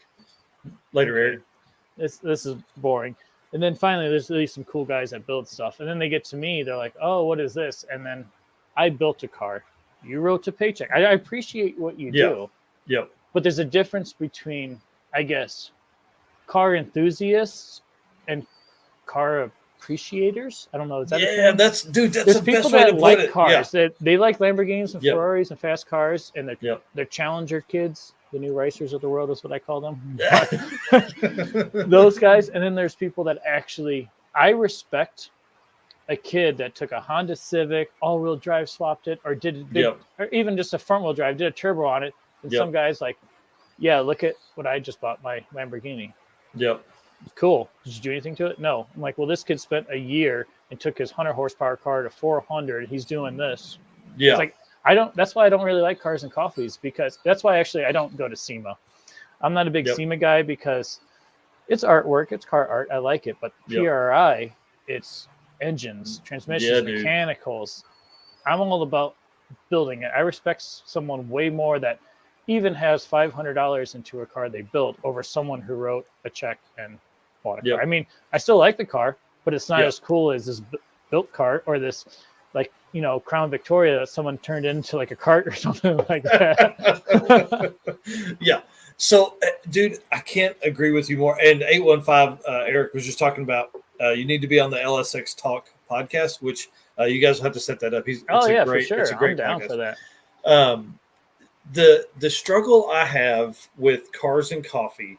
later, Eric. This is boring. And then finally, there's at least some cool guys that build stuff. And then they get to me, they're like, oh, what is this? And then I built a car. You wrote a paycheck. I appreciate what you do. Yep. But there's a difference between, I guess, car enthusiasts and car appreciators. I don't know. Is that a thing? That's there's the people best way that to like put it. cars. They like Lamborghinis and Ferraris and fast cars, and they're Challenger kids. The new racers of the world is what I call them. Those guys. And then there's people that actually, I respect a kid that took a Honda Civic, all-wheel drive, swapped it, or did it or even just a front-wheel drive, did a turbo on it. And some guys like, yeah, look at what I just bought, my Lamborghini. Yep. Cool. Did you do anything to it? No. I'm like, well, this kid spent a year and took his 100 horsepower car to 400. He's doing this. Yeah. It's like, that's why I don't really like cars and coffees, because that's why actually I don't go to SEMA. I'm not a big SEMA guy because it's artwork, it's car art. I like it, but PRI, it's engines, transmissions, mechanicals. I'm all about building it. I respect someone way more that even has $500 into a car they built over someone who wrote a check and bought a car. I mean, I still like the car, but it's not as cool as this built car or this, like, Crown Victoria that someone turned into like a cart or something like that. Yeah. So, dude, I can't agree with you more. And 815, Eric was just talking about you need to be on the LSX Talk podcast, which you guys will have to set that up. For sure. It's a great I'm down podcast. For that. The struggle I have with cars and coffee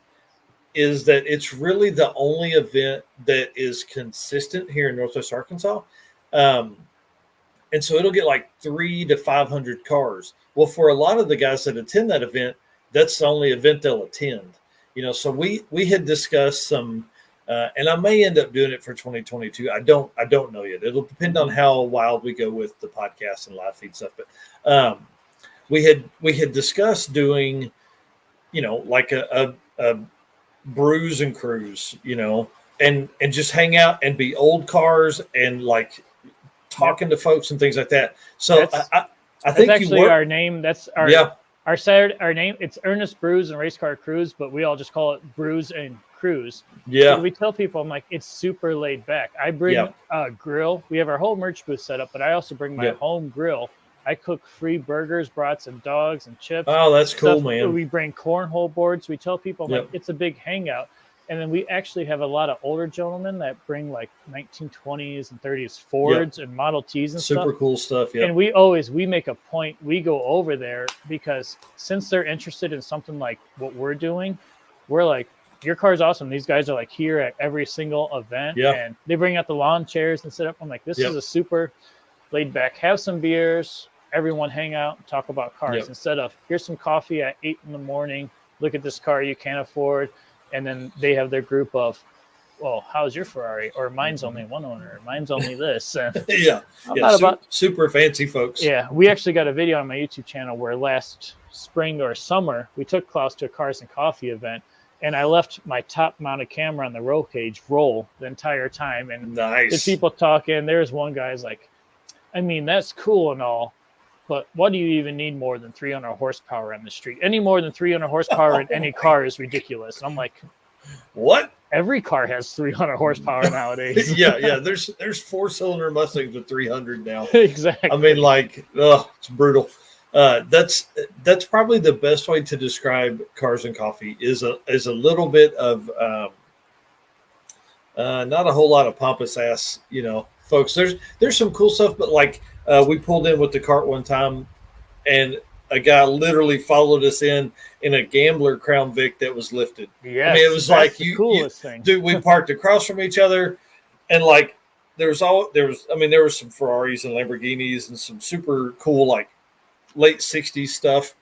is that it's really the only event that is consistent here in Northwest Arkansas. And so it'll get like 300 to 500 cars. Well, for a lot of the guys that attend that event, that's the only event they'll attend. So we had discussed some, and I may end up doing it for 2022. I don't know yet. It'll depend on how wild we go with the podcast and live feed stuff. But we had discussed doing, like a brews and cruise, and just hang out and be old cars and like talking to folks and things like that. So I think that's actually our name. That's our Saturday. Our name. It's Ernest Brews and Race Car Cruise, but we all just call it Brews and Cruise. Yeah. So we tell people, I'm like, it's super laid back. I bring a grill. We have our whole merch booth set up, but I also bring my home grill. I cook free burgers, brats, and dogs and chips. Oh, that's cool, man. We bring cornhole boards. We tell people, like, it's a big hangout. And then we actually have a lot of older gentlemen that bring like 1920s and 30s Fords and Model Ts and super cool stuff. Yeah. And we make a point. We go over there because since they're interested in something like what we're doing, we're like, your car's awesome. These guys are like here at every single event. Yeah. And they bring out the lawn chairs and sit up. I'm like, this is a super laid back, have some beers, everyone hang out and talk about cars instead of here's some coffee at 8 in the morning. Look at this car you can't afford. And then they have their group of, well, how's your Ferrari? Or mine's only one owner. Mine's only this. And super fancy folks. Yeah, we actually got a video on my YouTube channel where last spring or summer, we took Klaus to a Cars and Coffee event. And I left my top mounted camera on the roll cage roll the entire time. And the people talking, there's one guy's like, I mean, that's cool and all, but what do you even need more than 300 horsepower on the street? Any more than 300 horsepower in any car is ridiculous. And I'm like, what? Every car has 300 horsepower nowadays. Yeah. There's 4-cylinder Mustangs with 300 now. Exactly. I mean, like, it's brutal. That's probably the best way to describe Cars and Coffee is a little bit of not a whole lot of pompous ass, folks. There's some cool stuff, but like we pulled in with the cart one time, and a guy literally followed us in a Gambler Crown Vic that was lifted. Yes, I mean, it was like the coolest thing. Dude, we parked across from each other, and like there was some Ferraris and Lamborghinis and some super cool like late '60s stuff.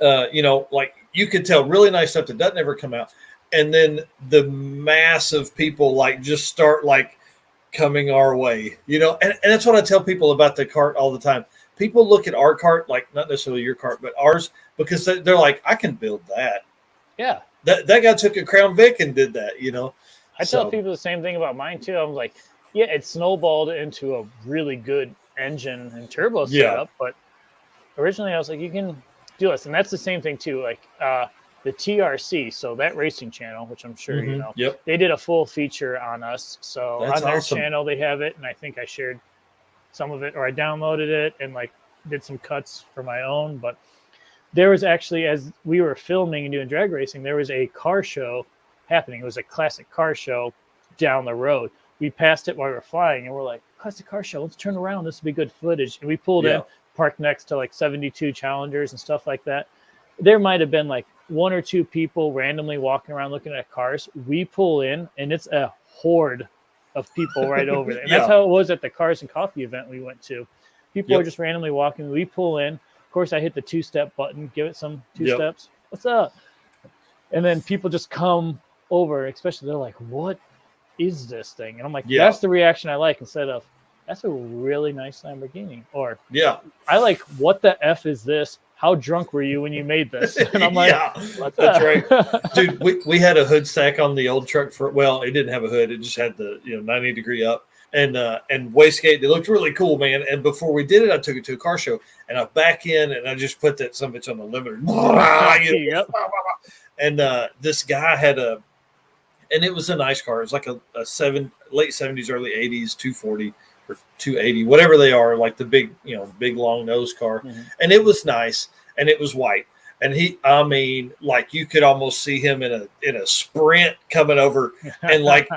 Like you could tell really nice stuff that doesn't ever come out. And then the mass of people like just start like coming our way, and that's what I tell people about the cart all the time. People look at our cart, like not necessarily your cart, but ours, because they're like, I can build that. Yeah. That guy took a Crown Vic and did that, I tell people the same thing about mine too. I'm like, yeah, it snowballed into a really good engine and turbo setup, but originally I was like, you can do this. And that's the same thing too. Like the TRC, so that racing channel, which I'm sure you know, they did a full feature on us. So that's on their channel, they have it. And I think I shared some of it, or I downloaded it and like did some cuts for my own. But there was actually, as we were filming and doing drag racing, there was a car show happening. It was a classic car show down the road. We passed it while we were flying and we're like, classic car show, let's turn around. This will be good footage. And we pulled in, parked next to like 72 Challengers and stuff like that. There might have been like one or two people randomly walking around looking at cars. We pull in and it's a horde of people right over there. And that's how it was at the Cars and Coffee event we went to. People are just randomly walking. We pull in. Of course, I hit the 2-step button, give it some 2 steps. What's up? And then people just come over, especially they're like, what is this thing? And I'm like, that's the reaction I like, instead of, that's a really nice Lamborghini. Or, I like, what the F is this? How drunk were you when you made this? And I'm like, that's right. Dude, we had a hood stack on the old truck it didn't have a hood. It just had the 90-degree up and wastegate. It looked really cool, man. And before we did it, I took it to a car show and I back in and I just put that some bitch on the limiter. And this guy had and it was a nice car. It was like a late 70s, early 80s, 240. Or 280, whatever they are, like the big long nose car. And it was nice and it was white. And like you could almost see him in a sprint coming over and like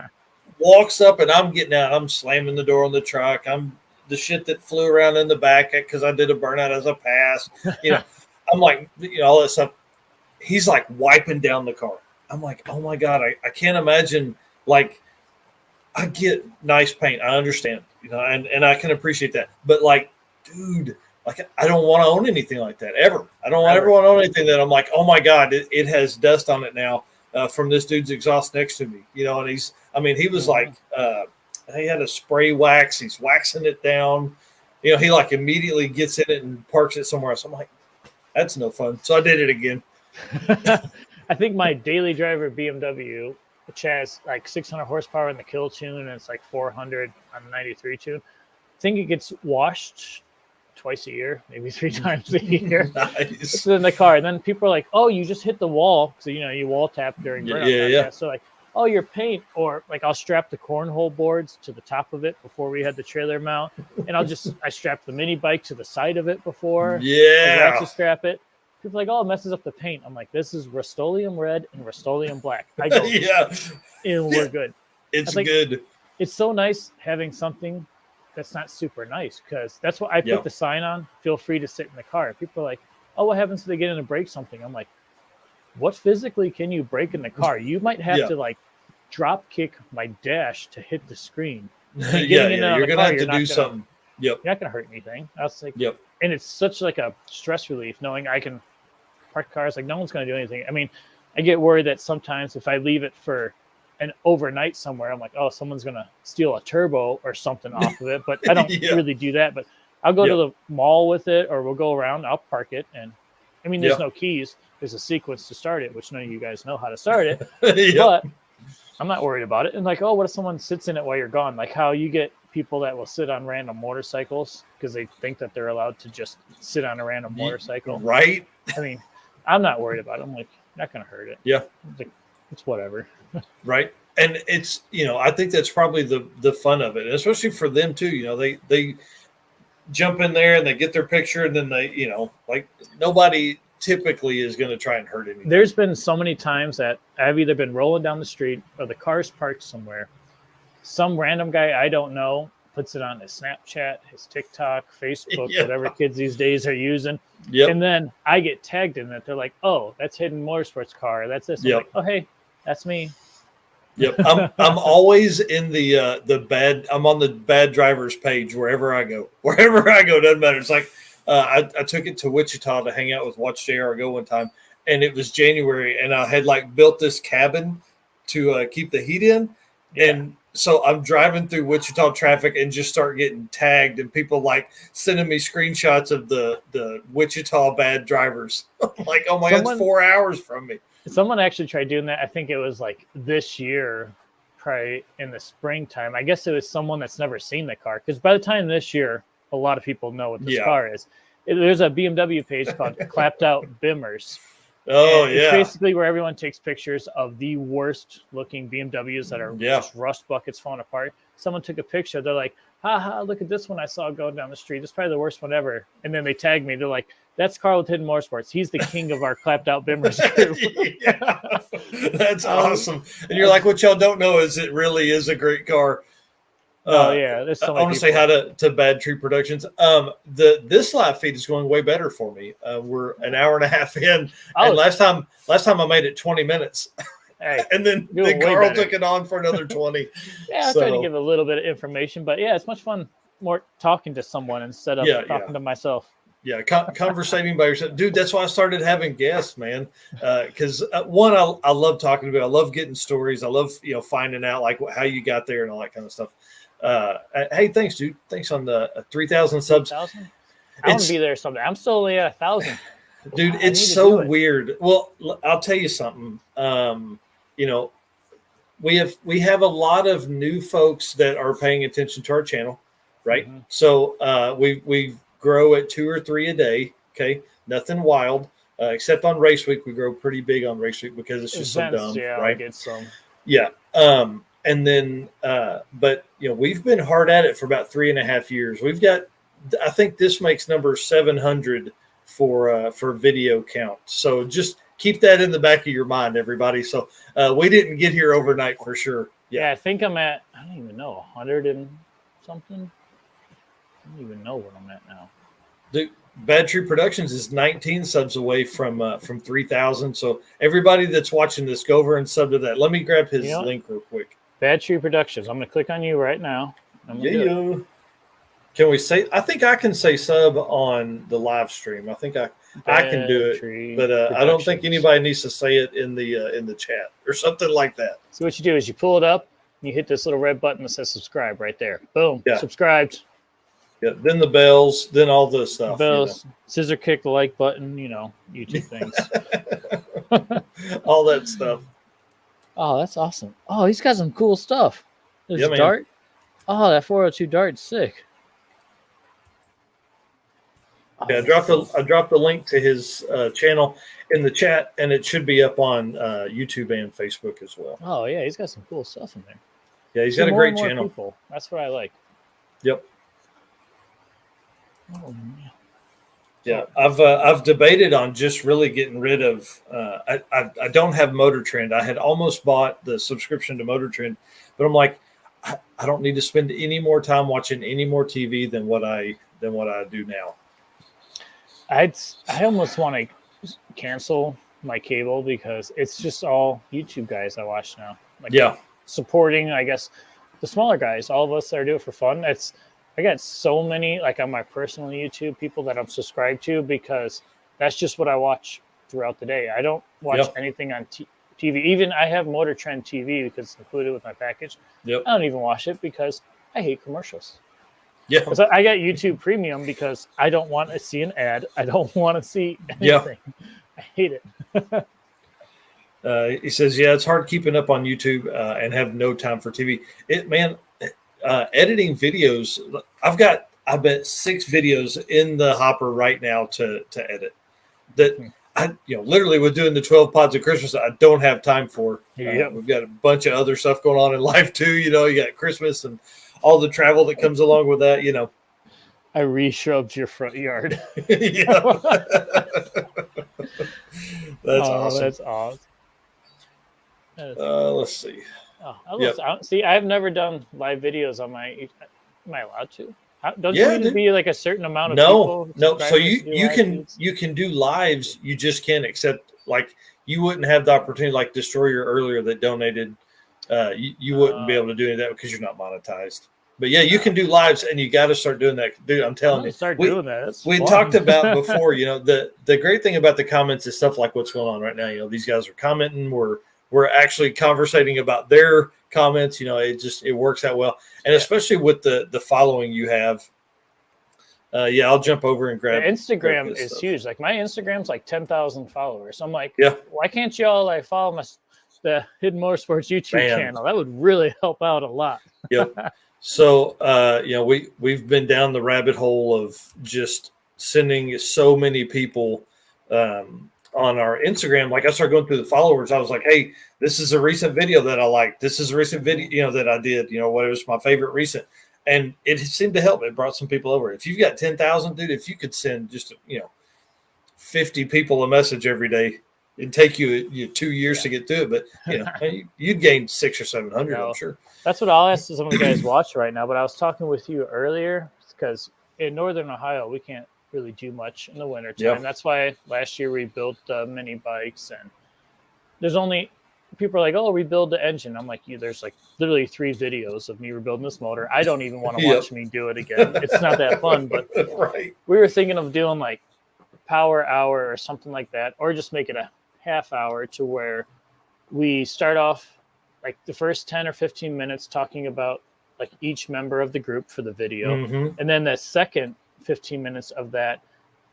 walks up and I'm getting out. I'm slamming the door on the truck. I'm the shit that flew around in the back because I did a burnout as a pass. I'm like, all that stuff. He's like wiping down the car. I'm like, oh my God, I can't imagine. Like, I get nice paint. I understand, and I can appreciate that. But like, dude, like I don't want to own anything like that ever. I don't ever want to own anything that I'm like, oh my God, it has dust on it now from this dude's exhaust next to me. And he was like, he had a spray wax. He's waxing it down. He like immediately gets in it and parks it somewhere else. I'm like, that's no fun. So I did it again. I think my daily driver BMW, which has like 600 horsepower in the kill tune and it's like 400 on the 93 tune. I think it gets washed twice a year, maybe 3 times a year. Nice. It's in the car. And then people are like, oh, you just hit the wall. So, you wall tap during burnout. So like, oh, your paint, or like I'll strap the cornhole boards to the top of it before we had the trailer mount. And I strapped the mini bike to the side of it before. I ratchet strap it. People are like, oh, it messes up the paint. I'm like, this is Rust-Oleum red and Rust-Oleum black. I go, and we're good. It's good. It's so nice having something that's not super nice, because that's what I put the sign on. Feel free to sit in the car. People are like, oh, what happens if they get in and break something? I'm like, what physically can you break in the car? You might have to like drop kick my dash to hit the screen. You're gonna have to do something. You're not gonna hurt anything. I was like, and it's such like a stress relief knowing I can park cars. Like no one's gonna do anything. I mean, I get worried that sometimes if I leave it for an overnight somewhere, I'm like, oh, someone's gonna steal a turbo or something off of it. But I don't really do that. But I'll go to the mall with it, or we'll go around. I'll park it, and I mean, there's no keys. There's a sequence to start it, which none of you guys know how to start it. But I'm not worried about it. And like, oh, what if someone sits in it while you're gone? Like how you get people that will sit on random motorcycles because they think that they're allowed to just sit on a random motorcycle. Right. I mean, I'm not worried about it. I'm like, not going to hurt it. Yeah. It's whatever. Right. And it's, I think that's probably the fun of it, especially for them too. jump in there and they get their picture, and then they, like nobody typically is going to try and hurt anything. There's been so many times that I've either been rolling down the street or the car's parked somewhere. Some random guy I don't know puts it on his Snapchat, his TikTok, Facebook, whatever kids these days are using. Yep. And then I get tagged in that. They're like, oh, that's Hidden Motorsports car. That's this. I'm like, oh, hey, that's me. Yep. I'm always in the bad. I'm on the bad drivers page wherever I go. Doesn't matter. It's like I took it to Wichita to hang out with Watch JR Go one time, and it was January, and I had like built this cabin to keep the heat in, and so I'm driving through Wichita traffic and just start getting tagged, and people like sending me screenshots of the Wichita bad drivers. I'm like, oh my God, it's 4 hours from me. Someone actually tried doing that. I think it was like this year, probably in the springtime. I guess it was someone that's never seen the car, because by the time this year, a lot of people know what this car is. There's a BMW page called Clapped Out Bimmers. Oh, It's basically where everyone takes pictures of the worst looking BMWs that are just rust buckets falling apart. Someone took a picture. They're like, haha, look at this one I saw going down the street. It's probably the worst one ever. And then they tag me. They're like, that's Carl with Hidden Motorsports. He's the king of our Clapped Out Bimmers group. That's awesome. And you're like, what y'all don't know is it really is a great car. There's so many I want to say hi to Bad Tree Productions. This live feed is going way better for me. We're an hour and a half in, and last time I made it 20 minutes, and then Carl took it on for another 20. I tried to give a little bit of information, but it's much fun more talking to someone instead of talking to myself. Yeah, conversating by yourself, dude. That's why I started having guests, man. Because one, I love talking to you. I love getting stories. I love finding out like how you got there and all that kind of stuff. Hey, thanks, dude. Thanks on the 3,000 subs. 3,000? I want to be there someday. I'm still only at 1,000. Dude, it's so weird. Well, I'll tell you something. We have a lot of new folks that are paying attention to our channel, right? Mm-hmm. So we grow at 2 or 3 a day. Okay, nothing wild. Except on race week, we grow pretty big on race week because it's just so dumb, right? I get some. Yeah. And then, but we've been hard at it for about 3.5 years. We've got, I think this makes number 700 for video count. So just keep that in the back of your mind, everybody. So we didn't get here overnight for sure. Yeah, I think I'm at, I don't even know, 100 and something. I don't even know what I'm at now. Dude, Bad Tree Productions is 19 subs away from 3,000. So everybody that's watching this, go over and sub to that. Let me grab his link real quick. Bad Tree Productions. I'm going to click on you right now. Can we say? I think I can say sub on the live stream. I think I can do it, but I don't think anybody needs to say it in the chat or something like that. So what you do is you pull it up, and you hit this little red button that says subscribe right there. Boom, subscribed. Yeah, then the bells, then all the stuff. Bells, scissor kick the like button. YouTube things. All that stuff. Oh, that's awesome. Oh, he's got some cool stuff. There's a dart. Oh, that 402 dart's sick. Yeah, I dropped the link to his channel in the chat, and it should be up on YouTube and Facebook as well. Oh, yeah, he's got some cool stuff in there. Yeah, he's got a great channel. People. That's what I like. Yep. Oh, man. Yeah, I've debated on just really getting rid of. I don't have Motor Trend. I had almost bought the subscription to Motor Trend, but I'm like, I don't need to spend any more time watching any more TV than what I do now. I almost want to cancel my cable because it's just all YouTube guys I watch now. Supporting, I guess, the smaller guys. All of us that are doing it for fun. I got so many, like on my personal YouTube, people that I'm subscribed to because that's just what I watch throughout the day. I don't watch anything on TV. Even I have Motor Trend TV because it's included with my package. I don't even watch it because I hate commercials. Yeah. So I got YouTube Premium because I don't want to see an ad. I don't want to see anything. I hate it. He says, it's hard keeping up on YouTube and have no time for TV. Editing videos, I've got, I bet 6 videos in the hopper right now to edit that I, literally with doing the 12 pods of Christmas, I don't have time for. We've got a bunch of other stuff going on in life too. You got Christmas and all the travel that comes along with that, I re-shrubbed your front yard. Yeah. That's awesome. That's awesome. Let's see. See, I've never done live videos on my. Am I allowed to? Don't Yeah, you need to be like a certain amount of no, people? no. So subscribers to do live feeds? you can do lives. You just can't accept, like, you wouldn't have the opportunity, like Destroyer earlier that donated. You wouldn't be able to do any of that because you're not monetized. But yeah, you can do lives, and you got to start doing that, dude. I'm telling you, start doing that. That's we fun. talked about before. You know, the great thing about the comments is stuff like what's going on right now. You know, these guys are commenting. We're actually conversating about their comments. You know, it works out well, and especially with the following you have. Yeah, I'll jump over and grab. The Instagram is stuff. huge. Like my Instagram's like 10,000 followers. I'm like, yeah, why can't y'all like follow the Hidden Motorsports YouTube channel? That would really help out a lot. Yep. So, you know, we've been down the rabbit hole of just sending so many people on our Instagram. Like I started going through the followers. I was like, hey, this is a recent video that I liked. This is a recent video, you know, that I did, you know, what was my favorite recent. And it seemed to help. It brought some people over. If you've got 10,000, dude, if you could send just, 50 people a message every day, it'd take you 2 years to get through it. But, you'd gain 600 or 700, I'm sure. That's what I'll ask some of the guys watch right now. But I was talking with you earlier because in Northern Ohio, we can't really do much in the wintertime. Yeah. That's why last year we built mini bikes. And there's only people are like, oh, rebuild the engine. I'm like, there's like literally 3 videos of me rebuilding this motor. I don't even want to watch me do it again. It's not that fun. But we were thinking of doing like power hour or something like that, or just make it a half hour to where we start off like the first 10 or 15 minutes talking about like each member of the group for the video. Mm-hmm. And then the second 15 minutes of that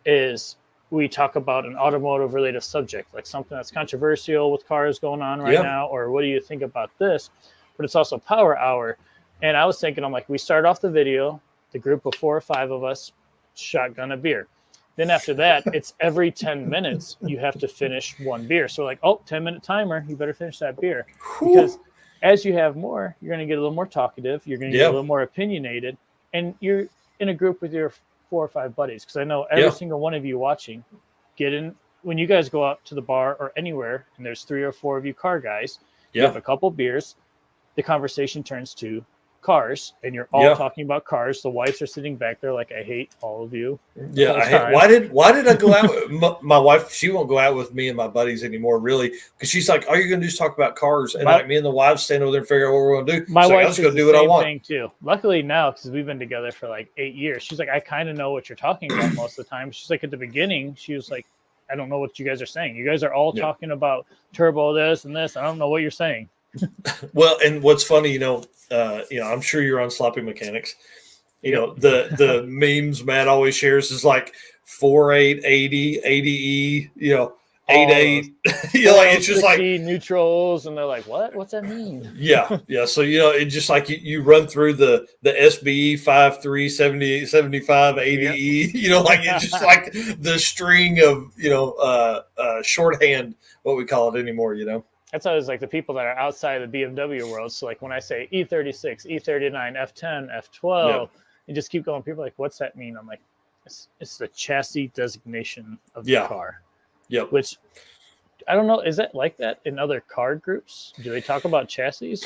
is we talk about an automotive related subject, like something that's controversial with cars going on right now, or what do you think about this? But it's also power hour. And I was thinking, I'm like, we start off the video, the group of 4 or 5 of us, shotgun a beer. Then after that, it's every 10 minutes, you have to finish 1 beer. So like, 10-minute timer, you better finish that beer. Because as you have more, you're going to get a little more talkative. You're going to get a little more opinionated. And you're in a group with your 4 or 5 buddies. Because I know every single one of you watching, when you guys go out to the bar or anywhere, and there's 3 or 4 of you car guys, you have a couple beers, the conversation turns to cars, and you're all talking about cars. The wives are sitting back there like, I hate all of you. Why did I go out? My wife, she won't go out with me and my buddies anymore, really, because she's like, all you're going to do is talk about cars. And like me and the wives stand over there and figure out what we're going to do. My wife I'm just going to do what I want. thing too. Luckily now, because we've been together for like 8 years, she's like, I kind of know what you're talking about most of the time. She's like, at the beginning, she was like, I don't know what you guys are saying. You guys are all talking about turbo this and this. I don't know what you're saying. Well, and what's funny, I'm sure you're on Sloppy Mechanics. The memes Matt always shares is like 48, 80, 80E, 88. It's just like neutrals, and they're like, what? What's that mean? Yeah. So it's just like you run through the SBE 53, 78, 75, 80E. Like it's just like the string of shorthand, what we call it anymore. That's always like the people that are outside of the BMW world. So like when I say E36, E39, F10, F12, and just keep going, people are like, what's that mean? I'm like, it's the chassis designation of the car. Yep. Which I don't know, is that like that in other car groups? Do they talk about chassis,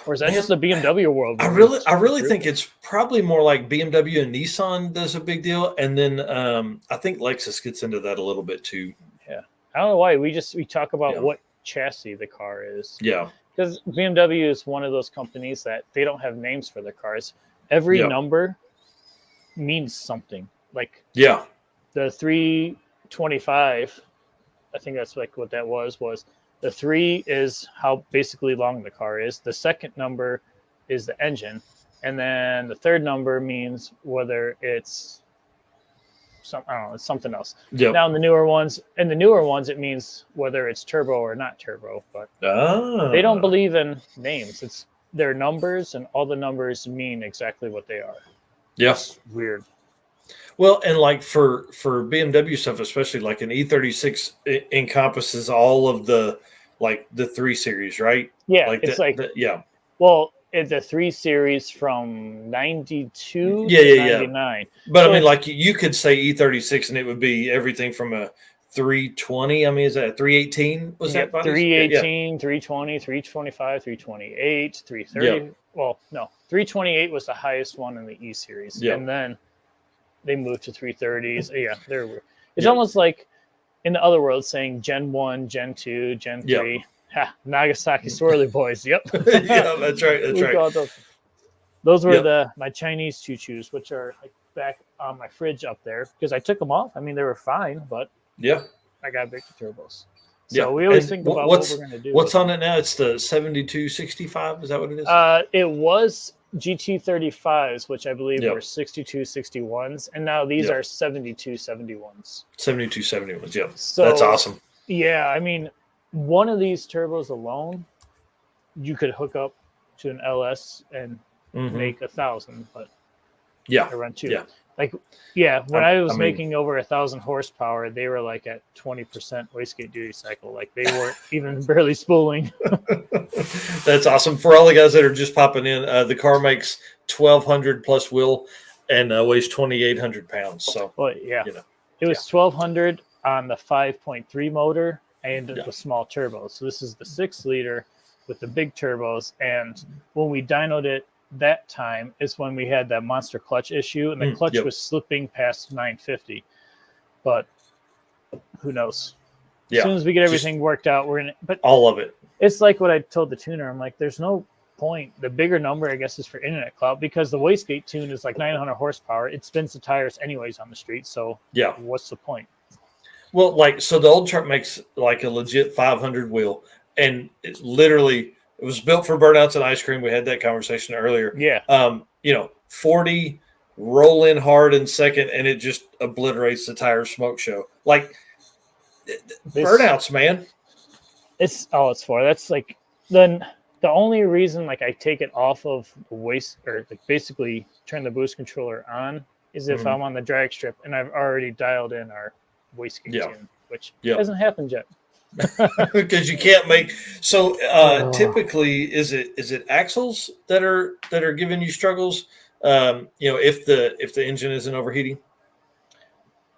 or is that just the BMW world? I really think it's probably more like BMW and Nissan does a big deal, and then I think Lexus gets into that a little bit too. Yeah, I don't know why we talk about what chassis the car is. Yeah, because BMW is one of those companies that they don't have names for their cars. Every number means something. Like the 325. I think that's like what that was the 3 is how basically long the car is. The second number is the engine. And then the third number means whether it's it's something else. Yep. Now in the newer ones, it means whether it's turbo or not turbo, but they don't believe in names. It's their numbers, and all the numbers mean exactly what they are. Yes. Yeah. Weird. Well, and like for BMW stuff, especially like an E36 encompasses all of the 3 series, right? Yeah, like it's yeah. Well, it's a 3 Series from 92 Yeah, to yeah. 99. But So I mean, like you could say E36, and it would be everything from a 320. I mean, is that a 318? Was that bodies? Yeah, 318, 320, 325, 328, yeah, 330. Well, no, 328 was the highest one in the E Series. yeah, And then they moved to 330s. Yeah, it's yeah, almost like in the other world saying Gen 1, Gen 2, Gen yeah. 3. Ha, Nagasaki Swirly Boys. Yep. Yeah, that's right. That's We right. called those. Those were Yep. my Chinese choo-choos, which are like back on my fridge up there because I took them off. I mean, they were fine, but Yeah. I got big turbos. Yeah. So we always And think about what we're going to do. what's on it now? It's the 7265. Is that what it is? It was GT35s, which I believe Yep. were 6261s, and now these Yep. are 7271s. 7271s. Yep. So That's awesome. yeah, I mean, one of these turbos alone, you could hook up to an LS and make 1,000, but Yeah. I run 2. Yeah. Like, yeah, when I was mean- making over 1,000 horsepower, they were like at 20% wastegate duty cycle. Like they weren't even barely spooling. That's awesome. For all the guys that are just popping in, the car makes 1,200 plus wheel and weighs 2,800 pounds. So, Well, yeah, you know, it was 1,200 on the 5.3 motor and Yeah. the small turbo. So this is the 6-liter with the big turbos. And when we dynoed it that time is when we had that monster clutch issue, and the clutch Yep. was slipping past 950. But who knows? As yeah, soon as we get everything worked out, we're in it. But all of it. it's like what I told the tuner. I'm like, there's no point. The bigger number, I guess, is for Internet Cloud because the wastegate tune is like 900 horsepower. It spins the tires anyways on the street. So Yeah. what's the point? Well, like, so the old truck makes like a legit 500 wheel, and it was built for burnouts and ice cream. We had that conversation earlier. Yeah. 40 roll in hard in second, and it just obliterates the tire smoke show. Like burnouts, man. It's all it's for. That's like then the only reason like I take it off of the waste or like basically turn the boost controller on is if I'm on the drag strip and I've already dialed in our wastegate tune, which hasn't happened yet. Because you can't make so typically is it axles that are giving you struggles, if the engine isn't overheating?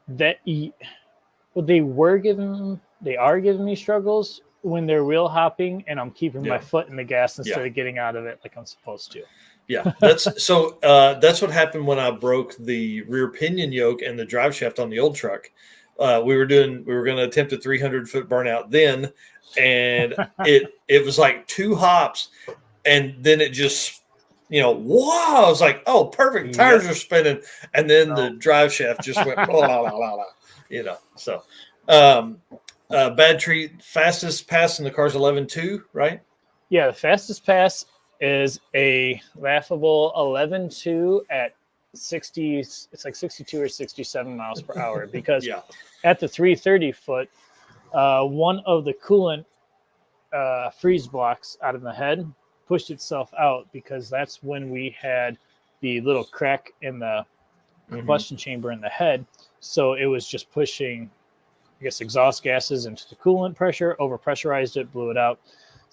Well, they are giving me struggles when they're wheel hopping and I'm keeping my foot in the gas instead of getting out of it like I'm supposed to. Yeah, that's what happened when I broke the rear pinion yoke and the drive shaft on the old truck. We were going to attempt a 300-foot burnout then, and it was like 2 hops, and then it just, wow! I was like, oh, perfect, tires are spinning, and then the drive shaft just went, blah, blah, blah, blah, So, bad treat, fastest pass in the car's 11.2, right? Yeah, the fastest pass is a laughable 11.2 at 60. It's like 62 or 67 miles per hour because at the 330 foot, one of the coolant freeze blocks out of the head pushed itself out because that's when we had the little crack in the combustion chamber in the head. So it was just pushing, I guess, exhaust gases into the coolant pressure, overpressurized it, blew it out.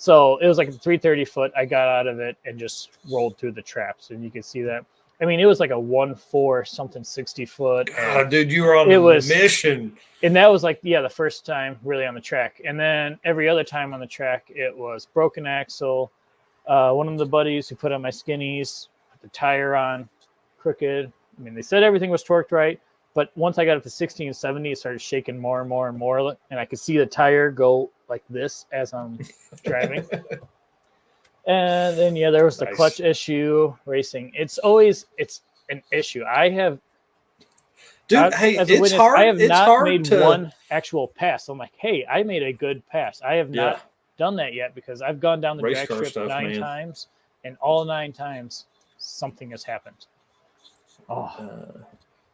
So it was like a 330 foot. I got out of it and just rolled through the traps, and you can see that. I mean, it was like a 1.4 something 60 foot. God, dude, you were on a mission. And that was like, the first time really on the track. And then every other time on the track, it was broken axle. One of the buddies who put on my skinnies, put the tire on crooked. I mean, they said everything was torqued right. But once I got up to 60 and 70, it started shaking more and more and more. And I could see the tire go like this as I'm driving. And then, there was the clutch issue racing. It's an issue. Dude, hey, it's hard. I have it's not hard made to... one actual pass. I'm like, hey, I made a good pass. I have not done that yet because I've gone down the drag strip 9 times, and all 9 times something has happened.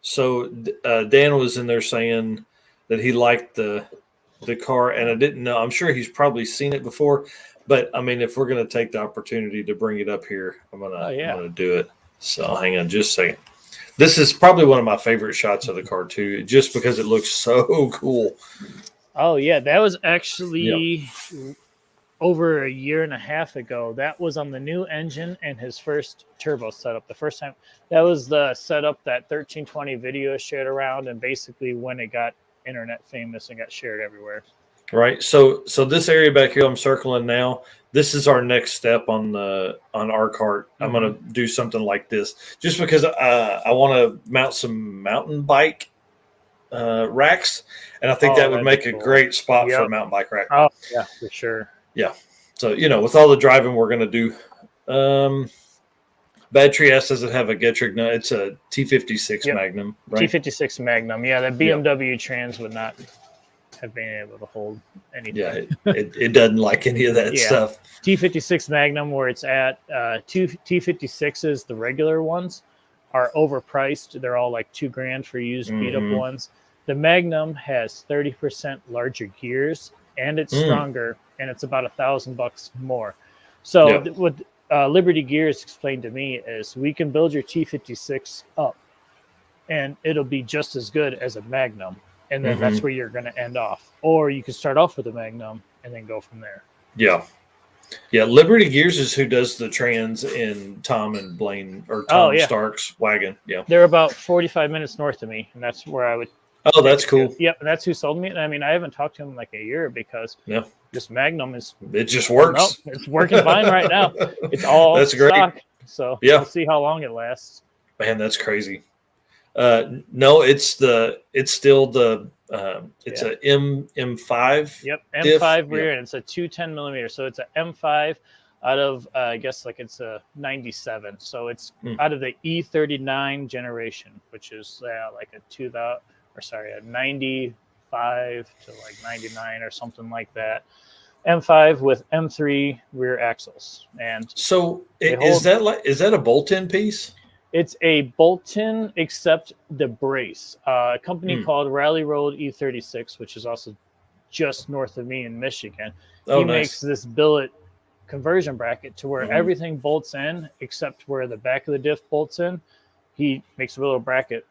So Dan was in there saying that he liked the car, and I didn't know. I'm sure he's probably seen it before, but I mean, if we're going to take the opportunity to bring it up here, I'm gonna do it. So hang on just a second. This is probably one of my favorite shots of the car too, just because it looks so cool. Oh yeah, that was actually over a year and a half ago. That was on the new engine and his first turbo setup. The first time that was the setup that 1320 video shared around, and basically when it got internet famous and got shared everywhere. Right. So this area back here I'm circling now, this is our next step on our cart. I'm going to do something like this just because I want to mount some mountain bike racks, and I think that would make a great spot for a mountain bike rack. Oh yeah, for sure. Yeah. So, with all the driving we're going to do, Battery S doesn't have a Getrig. No, it's a T56 Magnum, right? T56 Magnum. Yeah, that BMW trans would not have been able to hold anything. Yeah, it doesn't like any of that stuff. T56 Magnum, where it's at, two T56s, the regular ones, are overpriced. They're all like $2,000 for used beat up ones. The Magnum has 30% larger gears, and it's stronger, and it's about $1,000 more. So what Liberty Gears explained to me is we can build your T56 up, and it'll be just as good as a Magnum. And then that's where you're going to end off. Or you can start off with a Magnum and then go from there. Yeah. Yeah, Liberty Gears is who does the trans in Tom and Blaine, or Tom Stark's wagon. Yeah. They're about 45 minutes north of me, and that's where I would. Oh, that's cool. Yep, and that's who sold me. I mean, I haven't talked to him in like a year because this Magnum is. It just works. It's working fine right now. It's all that's great. stock. So we'll see how long it lasts. Man, that's crazy. No, it's still the it's a M5. Yep, M5 rear, and it's a 210 millimeter. So it's a M5 out of I guess like it's a 97. So it's out of the E39 generation, which is like a 95 to like 99 or something like that. M5 with M3 rear axles, and so is that a bolt-in piece? It's a bolt-in, except the brace. A company called Rally Road E36, which is also just north of me in Michigan. He makes this billet conversion bracket to where everything bolts in except where the back of the diff bolts in. He makes a little bracket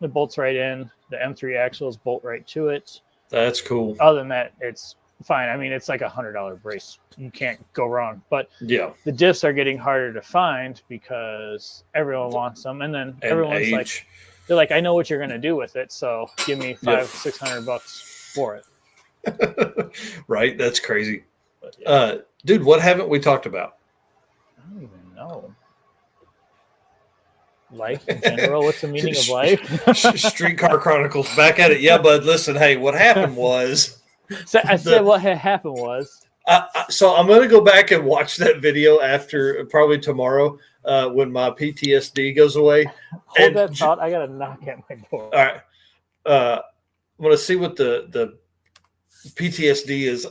that bolts right in. The M3 axles bolt right to it. That's cool. Other than that, it's fine. I mean, it's like $100 brace. You can't go wrong. But the diffs are getting harder to find because everyone wants them, and then everyone's like, they're like, I know what you're going to do with it, so give me $500-$600 for it. Right? That's crazy. But, dude, what haven't we talked about? I don't even know. Life in general. What's the meaning of life? Streetcar Chronicles. Back at it. Yeah, bud. Listen, hey, what happened was. So I said what had happened was. So I'm going to go back and watch that video after probably tomorrow when my PTSD goes away. Hold that thought. I got to knock at my door. All right. I'm going to see what the PTSD is.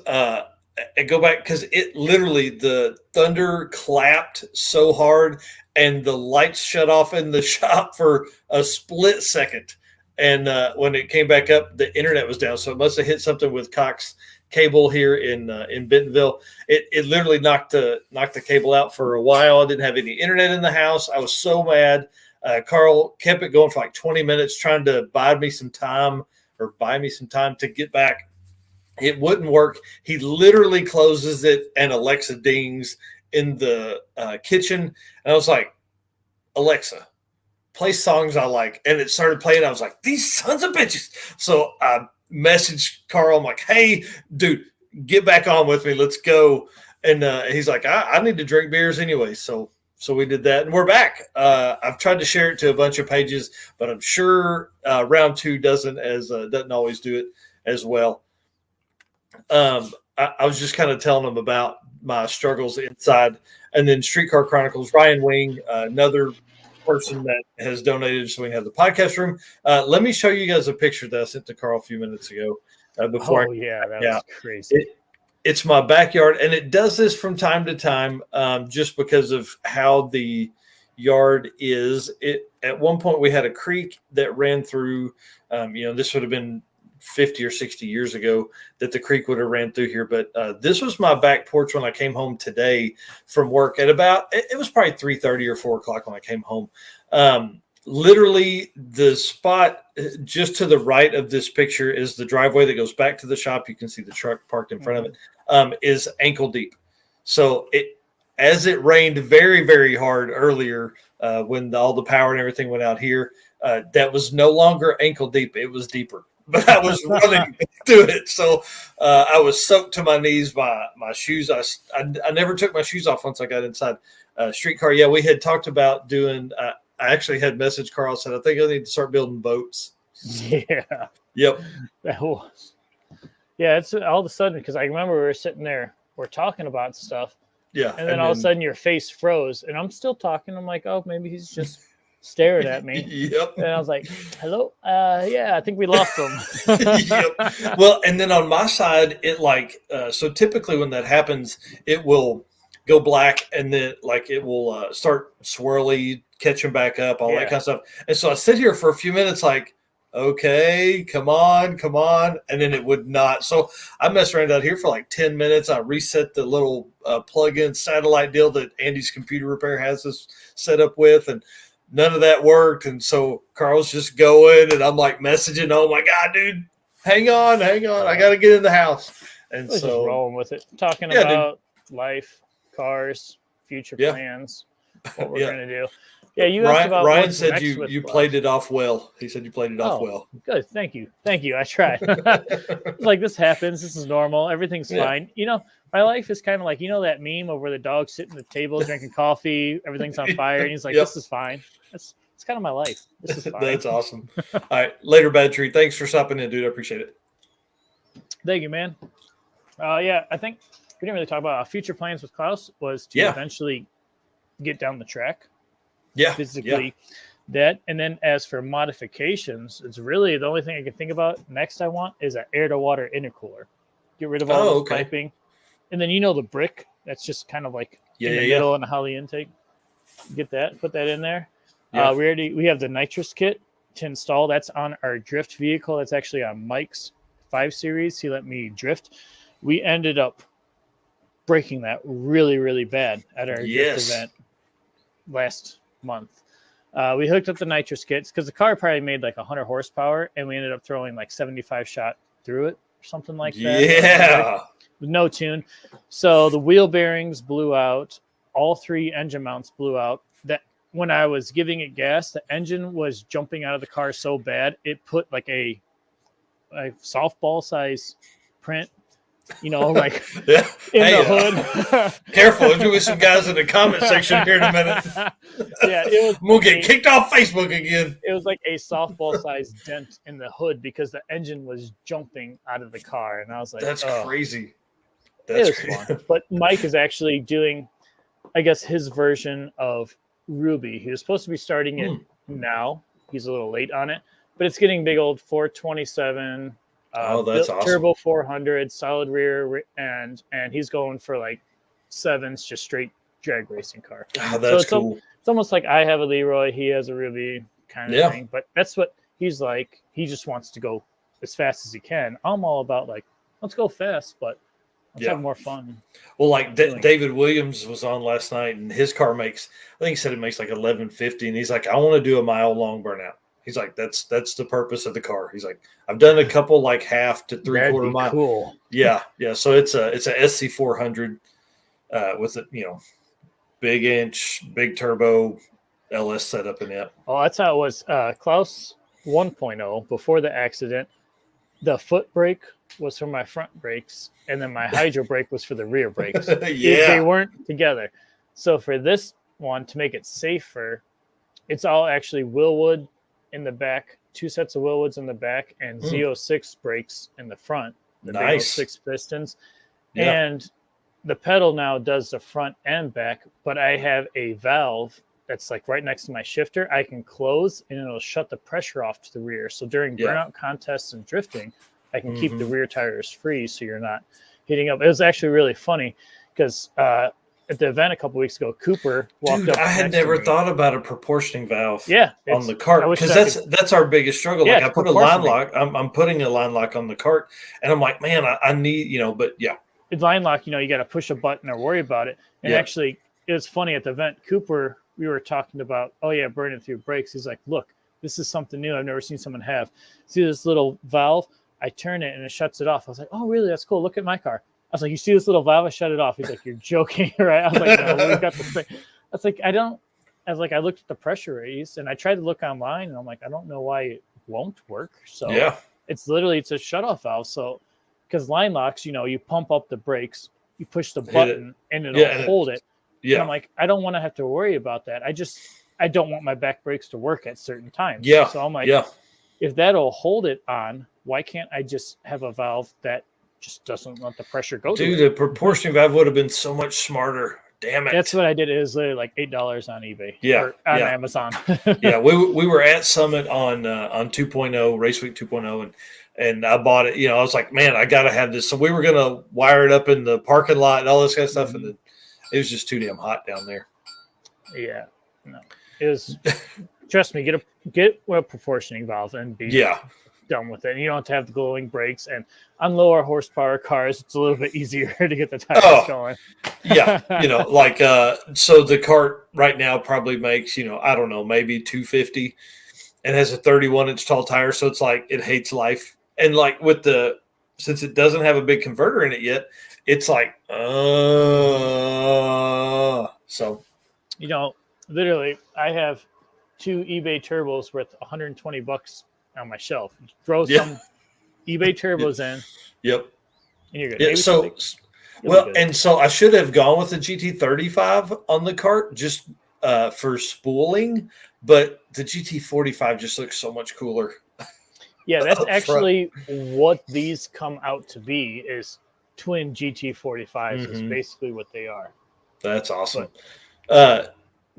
And go back because it literally, the thunder clapped so hard and the lights shut off in the shop for a split second. And when it came back up, the internet was down. So it must have hit something with Cox cable here in Bentonville. It literally knocked the cable out for a while. I didn't have any internet in the house. I was so mad. Carl kept it going for like 20 minutes trying to buy me some time to get back. It wouldn't work. He literally closes it and Alexa dings in the kitchen. And I was like, Alexa, play songs I like. And it started playing. I was like, these sons of bitches. So I messaged Carl. I'm like, hey, dude, get back on with me. Let's go. And he's like, I need to drink beers anyway. So we did that. And we're back. I've tried to share it to a bunch of pages, but I'm sure round two doesn't always do it as well. I was just kind of telling them about my struggles inside. And then Streetcar Chronicles, Ryan Wing, another person that has donated so we can have the podcast room. Let me show you guys a picture that I sent to Carl a few minutes ago. That was crazy. It's my backyard, and it does this from time to time just because of how the yard is. At one point, we had a creek that ran through, this would have been 50 or 60 years ago that the creek would have ran through here. But this was my back porch when I came home today from work at about, it was probably 3:30 or 4 o'clock when I came home. Literally the spot just to the right of this picture is the driveway that goes back to the shop. You can see the truck parked in front of it, is ankle deep. So as it rained very, very hard earlier, when all the power and everything went out here, that was no longer ankle deep. It was deeper. But I was running through it. So I was soaked to my knees. My shoes, I never took my shoes off once I got inside. Streetcar, yeah, we had talked about doing I actually had message Carl said, I think I need to start building boats. Yeah. Yep. That was. Yeah, it's all of a sudden, because I remember we were sitting there, we're talking about stuff. Yeah. And then all of a sudden your face froze. And I'm still talking. I'm like, oh, maybe he's just staring at me. Yep. And I was like, hello? Yeah, I think we lost him. Yep. Well, and then on my side, it so typically when that happens, it will go black and then it will start swirly, catching back up, all that kind of stuff. And so I sit here for a few minutes okay, come on. And then it would not. So I messed around out here for 10 minutes. I reset the little plug-in satellite deal that Andy's computer repair has us set up with, and none of that worked. And so Carl's just going, and I'm messaging, oh my God, dude, hang on. I got to get in the house. And so just rolling with it, talking about life, cars, future plans, what we're going to do. Yeah, you asked about Ryan said you played it off well. He said you played it off well. Good, thank you. I tried. This happens. This is normal. Everything's fine. My life is kind of that meme of where the dog's sitting at the table drinking coffee, everything's on fire, and he's like, "This is fine." It's kind of my life. This is fine. That's awesome. All right, later, Bad Tree. Thanks for stopping in, dude. I appreciate it. Thank you, man. I think we didn't really talk about our future plans with Klaus was to eventually get down the track. Yeah, physically that. And then as for modifications, it's really the only thing I can think about next I want is an air to water intercooler. Get rid of all the piping. And then the brick that's just kind of in the middle and the Holly intake. Get that, put that in there. Yeah. We have the nitrous kit to install. That's on our drift vehicle. That's actually on Mike's 5 Series. He let me drift. We ended up breaking that really, really bad at our drift event last month. We hooked up the nitrous kits because the car probably made 100 horsepower, and we ended up throwing 75 shot through it or something like that. Yeah. With no tune. So the wheel bearings blew out. All 3 engine mounts blew out. That when I was giving it gas, the engine was jumping out of the car so bad it put a softball size print. In the hood. Careful, there's going to be some guys in the comment section here in a minute. It was. We'll get kicked off Facebook again. It was a softball-sized dent in the hood because the engine was jumping out of the car, and I was like, "That's crazy." That's fun. But Mike is actually doing, I guess, his version of Ruby. He was supposed to be starting it now. He's a little late on it, but it's getting big old 427. That's awesome. Turbo 400, solid rear, and he's going for 7s, just straight drag racing car. Oh, that's cool. It's almost like I have a Leroy, he has a Ruby kind of thing. But that's what he's like. He just wants to go as fast as he can. I'm all about let's go fast, but let's have more fun. Well, David Williams was on last night, and his car makes, I think he said it makes 1150, and he's like, I want to do a mile long burnout. He's like, that's the purpose of the car. He's like, I've done a couple half to 3/4 mile. Cool. Yeah. So it's a SC 400 with a big inch, big turbo LS setup in it. Oh, that's how it was. Klaus 1.0 before the accident. The foot brake was for my front brakes, and then my hydro brake was for the rear brakes. They weren't together. So for this one, to make it safer, it's all actually Willwood in the back, 2 sets of Willwoods in the back, and Z06 brakes in the front. The big 6 pistons. Yeah. And the pedal now does the front and back, but I have a valve that's right next to my shifter. I can close, and it'll shut the pressure off to the rear. So during burnout contests and drifting, I can keep the rear tires free so you're not hitting up. It was actually really funny because at the event a couple weeks ago, Cooper walked up. I had never thought about a proportioning valve on the cart because that's our biggest struggle. I put a line lock. I'm putting a line lock on the cart, and I'm like, man, I need, but It's line lock, you got to push a button or worry about it. And actually, it was funny at the event, Cooper, we were talking about, burning through brakes. He's like, look, this is something new. I've never seen someone have. See this little valve? I turn it and it shuts it off. I was like, oh, really? That's cool. Look at my car. was like, you see this little valve? I shut it off. He's like, you're joking, right? I was like, no, we got the thing. I was like, I looked at the pressure raise and I tried to look online and I'm like, I don't know why it won't work. So it's a shutoff valve. So because line locks, you pump up the brakes, you push the button and it'll hold it. Yeah. And I'm like, I don't want to have to worry about that. I don't want my back brakes to work at certain times. Yeah. So I'm like, if that'll hold it on, why can't I just have a valve that just doesn't let the pressure go? Dude, the proportioning valve would have been so much smarter. Damn it. That's what I did. It was literally like $8 on eBay. Or on Amazon. Yeah, we were at Summit on 2.0, Race Week 2.0, and I bought it. I was like, man, I got to have this. So we were going to wire it up in the parking lot and all this kind of stuff, and it was just too damn hot down there. Yeah. No. It was, trust me, get a proportioning valve and be done with it. And you don't have to have the glowing brakes. And on lower horsepower cars, it's a little bit easier to get the tires going. Yeah. So the cart right now probably makes, I don't know, maybe 250 and has a 31-inch tall tire. So it's like it hates life. And like since it doesn't have a big converter in it yet, it's like, so. Literally, I have 2 eBay turbos worth $120 on my shelf. Throw some eBay turbos in. Yep. And you're good. Yeah, so I should have gone with the GT35 on the cart just for spooling, but the GT45 just looks so much cooler. Yeah, that's actually what these come out to be is twin GT45s is basically what they are. That's awesome.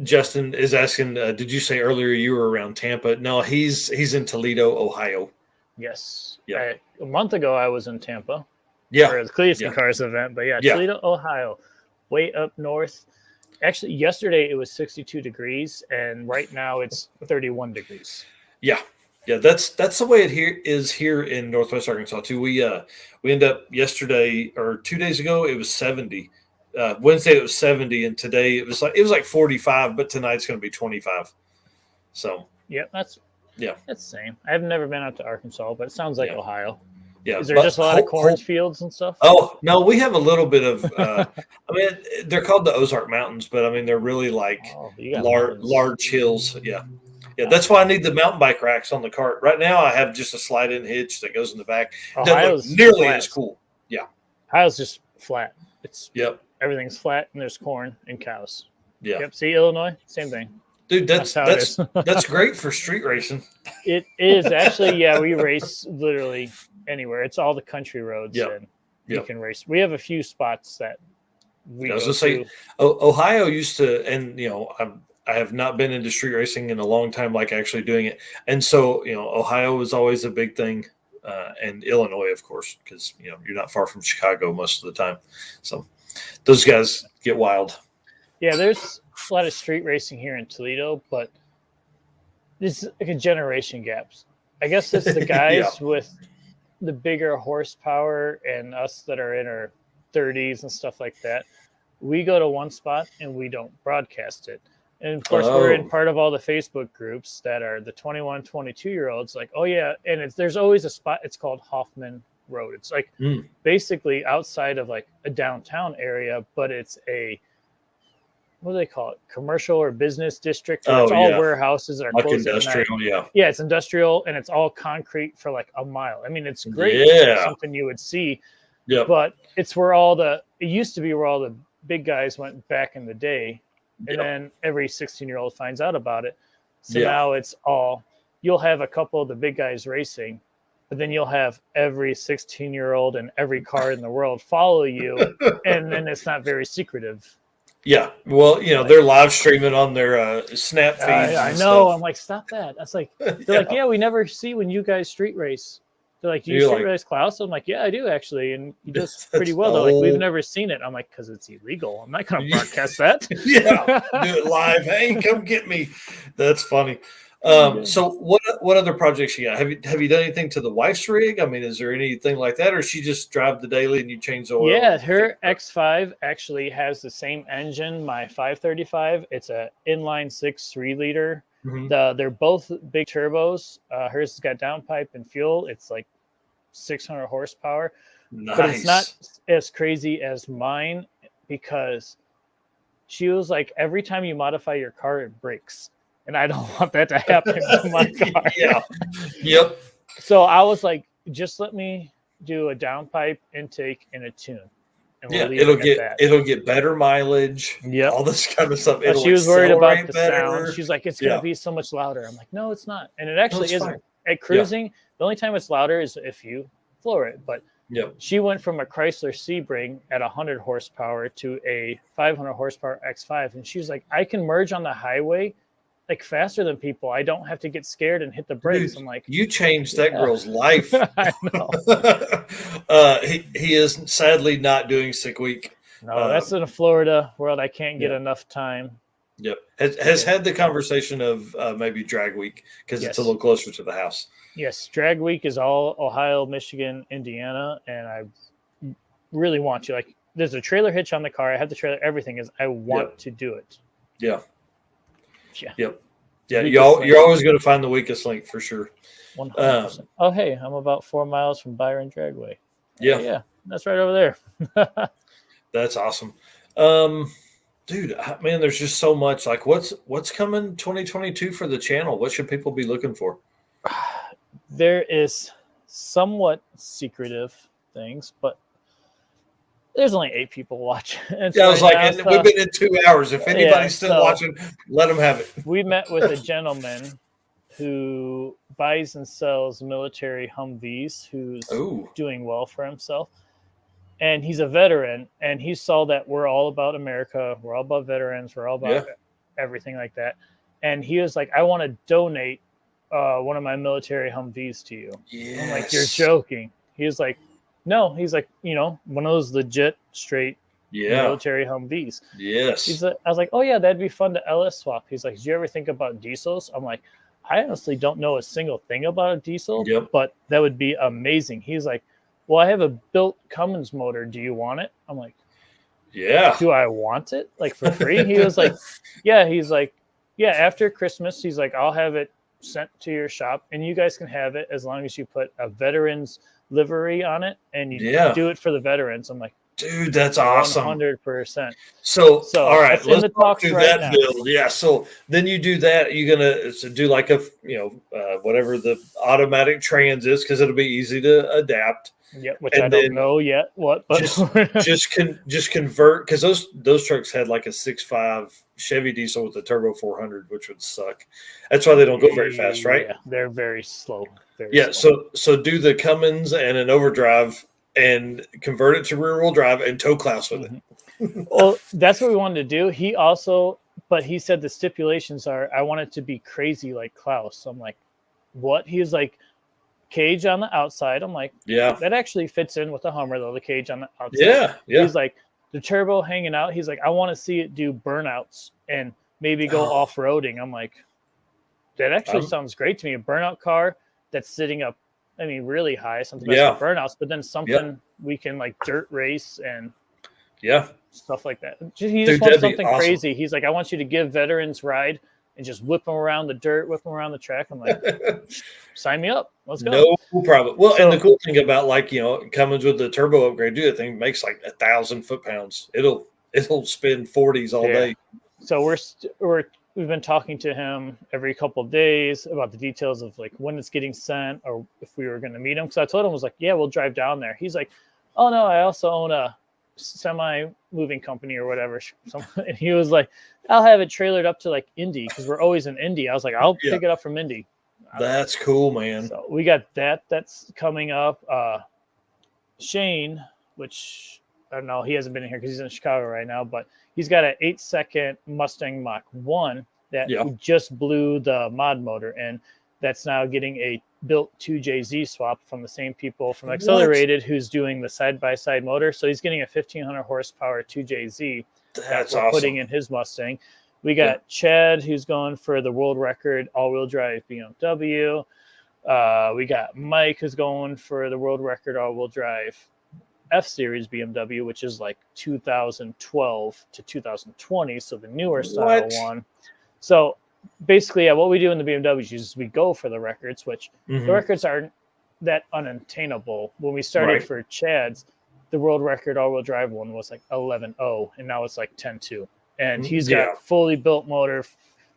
Justin is asking, did you say earlier you were around Tampa? No, he's in Toledo, Ohio. Yes. Yeah. A month ago, I was in Tampa. Yeah. For the Cleats and Cars event. But Toledo, Ohio, way up north. Actually, yesterday it was 62 degrees, and right now it's 31 degrees. Yeah. Yeah, that's the way it is here in Northwest Arkansas too. We ended up yesterday or 2 days ago, it was 70. Wednesday it was 70, and today it was like 45, but tonight's going to be 25. So that's the same. I've never been out to Arkansas, but it sounds like Ohio. Yeah, is there just a lot of cornfields and stuff? Oh no, we have a little bit of. They're called the Ozark Mountains, but they're really like large hills. Yeah. That's why I need the mountain bike racks on the cart. Right now, I have just a slide-in hitch that goes in the back. Ohio's nearly as cool. Yeah, Ohio's just flat. Everything's flat, and there's corn and cows. Yeah. Yep. See, Illinois, same thing. Dude, that's great for street racing. It is actually. Yeah, we race literally anywhere. It's all the country roads, and you can race. We have a few spots that we. I was going to say, Ohio used to, and I have not been into street racing in a long time, like actually doing it, and so Ohio was always a big thing, and Illinois, of course, because you're not far from Chicago most of the time, so. Those guys get wild. Yeah, there's a lot of street racing here in Toledo, but there's like a generation gap. I guess it's the guys with the bigger horsepower and us that are in our 30s and stuff like that. We go to one spot and we don't broadcast it. And of course, we're in part of all the Facebook groups that are the 21, 22-year-olds. Like, and there's always a spot. It's called Hoffman Road. It's like basically outside of like a downtown area, but it's what do they call it? Commercial or business district. It's all warehouses that are closed industrial, at night. Yeah, it's industrial and it's all concrete for like a mile. I mean, it's great. It's something you would see. Yeah. But it's where it used to be where all the big guys went back in the day. And then every 16-year-old finds out about it. So now you'll have a couple of the big guys racing, but then you'll have every 16-year-old and every car in the world follow you, and then it's not very secretive. Yeah, well, they're live streaming on their Snap feeds. I know. Stuff. I'm like, stop that. That's like, they're like, we never see when you guys street race. They're like, do you street race Klaus? I'm like, yeah, I do actually, and he does pretty well. They're like, we've never seen it. I'm like, because it's illegal. I'm not going to broadcast that. Do it live. Hey, come get me. That's funny. So what other projects you got? Have you done anything to the wife's rig? I mean, is there anything like that, or she just drive the daily and you change the oil? Yeah, her X5 actually has the same engine. My 535. It's a inline 6 3-liter. Mm-hmm. They're both big turbos. Hers has got downpipe and fuel. It's like 600 horsepower. but it's not Nice. as crazy as mine because she was like, every time you modify your car, it breaks. And I don't want that to happen to my car. Yeah. Yep. So I was like, just let me do a downpipe intake and a tune. And we'll Yeah, leave it at that. it'll get better mileage, Yep. all this kind of stuff. It'll She was worried about accelerate the better. sound. She's like, it's going Yeah. to be so much louder. I'm like, no, it's not. And it actually it's isn't. fine. At cruising, the only time it's louder is if you floor it. But Yep. she went from a Chrysler Sebring at 100 horsepower to a 500 horsepower X5. And she's like, I can merge on the highway like faster than people. I don't have to get scared and hit the brakes. Dude, I'm like, you changed that girl's life. I know. He is sadly not doing sick week. No, that's in a Florida world. I can't get Yeah. enough time. Yep. Has had the conversation of maybe drag week because it's a Yes. little closer to the house. Yes, drag week is all Ohio, Michigan, Indiana, and I really want to. Like, there's a trailer hitch on the car. I have the trailer. Everything is. I want Yep. to do it. Yeah. Yeah. Yep. Yeah. Weakest You're link. always going to find the weakest link for sure. 100%. Oh, hey, I'm about 4 miles from Byron Dragway. Yeah. Yeah, that's right over there. That's awesome. Dude, man, there's just so much. Like, what's coming 2022 for the channel? What should people be looking for? There is somewhat secretive things, but there's only 8 people watching. Yeah, I was like, and we've been in 2 hours. If anybody's still watching, let them have it. We met with a gentleman who buys and sells military Humvees, who's doing well for himself. And he's a veteran, and he saw that we're all about America. We're all about veterans. We're all about everything like that. And he was like, I want to donate one of my military Humvees to you. Yes. I'm like, you're joking. He was like, no. He's like, one of those legit, straight military Humvees. Yes. He's like, I was like, oh, yeah, that'd be fun to LS swap. He's like, did you ever think about diesels? I'm like, I honestly don't know a single thing about a diesel, but that would be amazing. He's like, well, I have a built Cummins motor. Do you want it? I'm like, yeah. Do I want it? Like for free? He was like, yeah. He's like, yeah, after Christmas, he's like, I'll have it sent to your shop and you guys can have it as long as you put a veteran's livery on it and you do it for the veterans. I'm like, dude, that's awesome. 100%. So all right, let's talk through right that now. build. Yeah. So then you do that. You're going to do like a, whatever the automatic trans is, because it'll be easy to adapt. Yep, which I don't know yet what, but just convert, because those trucks had like a 6.5 Chevy diesel with a turbo 400, which would suck. That's why they don't go very fast, right? Yeah, they're very slow. So do the Cummins and an overdrive and convert it to rear wheel drive and tow Klaus with it. Well, that's what we wanted to do. But he said the stipulations are, I want it to be crazy like Klaus. I'm like, what? He was like, cage on the outside. I'm like, yeah, that actually fits in with the Hummer though, the cage on the outside. Yeah. He's like, the turbo hanging out. He's like, I want to see it do burnouts and maybe go off-roading. I'm like, that actually sounds great to me. A burnout car that's sitting up, I mean, really high, something that's burnouts, but then something we can like dirt race and stuff like that. He just wants something crazy. He's like, I want you to give veterans ride and just whip them around the dirt, whip them around the track. I'm like, sign me up. Let's go. No problem. Well, and the cool thing about it comes with the turbo upgrade, dude, that thing makes like 1,000 foot-pounds. It'll spin 40s all day. So we've been talking to him every couple of days about the details of like when it's getting sent or if we were going to meet him. Because I told him, I was like, yeah, we'll drive down there. He's like, oh no, I also own a semi-moving company or whatever. And he was like, I'll have it trailered up to like Indy because we're always in Indy. I was like, I'll pick it up from Indy. That's cool, man. So we got that's coming up. Shane, which I don't know, he hasn't been in here because he's in Chicago right now, but he's got an 8-second Mustang Mach 1 that just blew the mod motor, and that's now getting a built 2JZ swap from the same people from Accelerated who's doing the side-by-side motor. So he's getting a 1,500 horsepower 2JZ that's we're putting in his Mustang. We got Chad, who's going for the world record all-wheel drive BMW. We got Mike, who's going for the world record all-wheel drive F-Series BMW, which is like 2012 to 2020, so the newer style one. So basically, what we do in the BMWs is we go for the records, which the records aren't that unattainable. When we started for Chad's, the world record all-wheel drive one was like 11.0, and now it's like 10.2. And he's got fully built motor,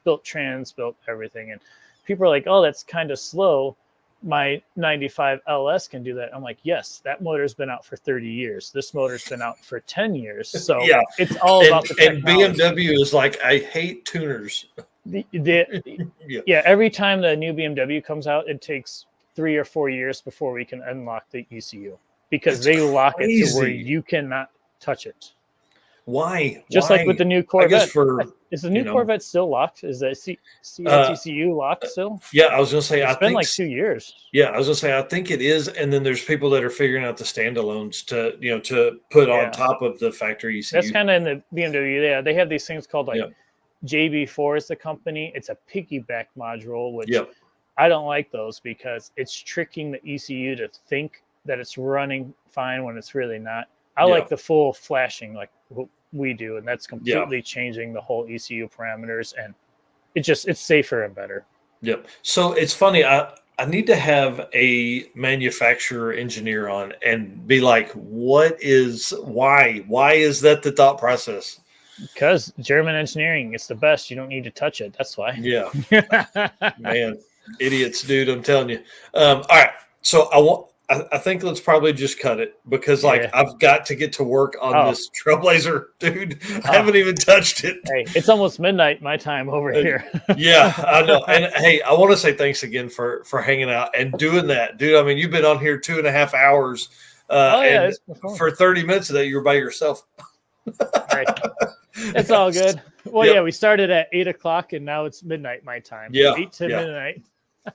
built trans, built everything. And people are like, oh, that's kind of slow. My 95 LS can do that. I'm like, yes, that motor's been out for 30 years. This motor's been out for 10 years. So it's all about the technology. And BMW is like, I hate tuners. Every time the new BMW comes out, it takes 3 or 4 years before we can unlock the ECU because they lock it to where you cannot touch it. Why? Just like with the new Corvette. Is the new Corvette still locked? Is the ECU locked still? Yeah, I was going to say, it's been like 2 years. Yeah, I was going to say, I think it is. And then there's people that are figuring out the standalones to put on top of the factory ECU. That's kind of in the BMW. Yeah, they have these things called like JB4 is the company. It's a piggyback module, which I don't like those because it's tricking the ECU to think that it's running fine when it's really not. I like the full flashing like what we do, and that's completely changing the whole ECU parameters, and it's safer and better. Yep. So it's funny. I need to have a manufacturer engineer on and be like, why is that the thought process? Because German engineering, it's the best. You don't need to touch it. That's why. Yeah. Man, idiots, dude. I'm telling you. All right. So I think let's probably just cut it because I've got to get to work on this Trailblazer, dude. I haven't even touched it. Hey, it's almost midnight my time over here. Yeah, I know. And hey, I want to say thanks again for hanging out and doing that, dude. I mean, you've been on here 2.5 hours. And for 30 minutes of that, you were by yourself. Right. It's all good. Well, we started at 8 o'clock and now it's midnight my time. 8 to midnight.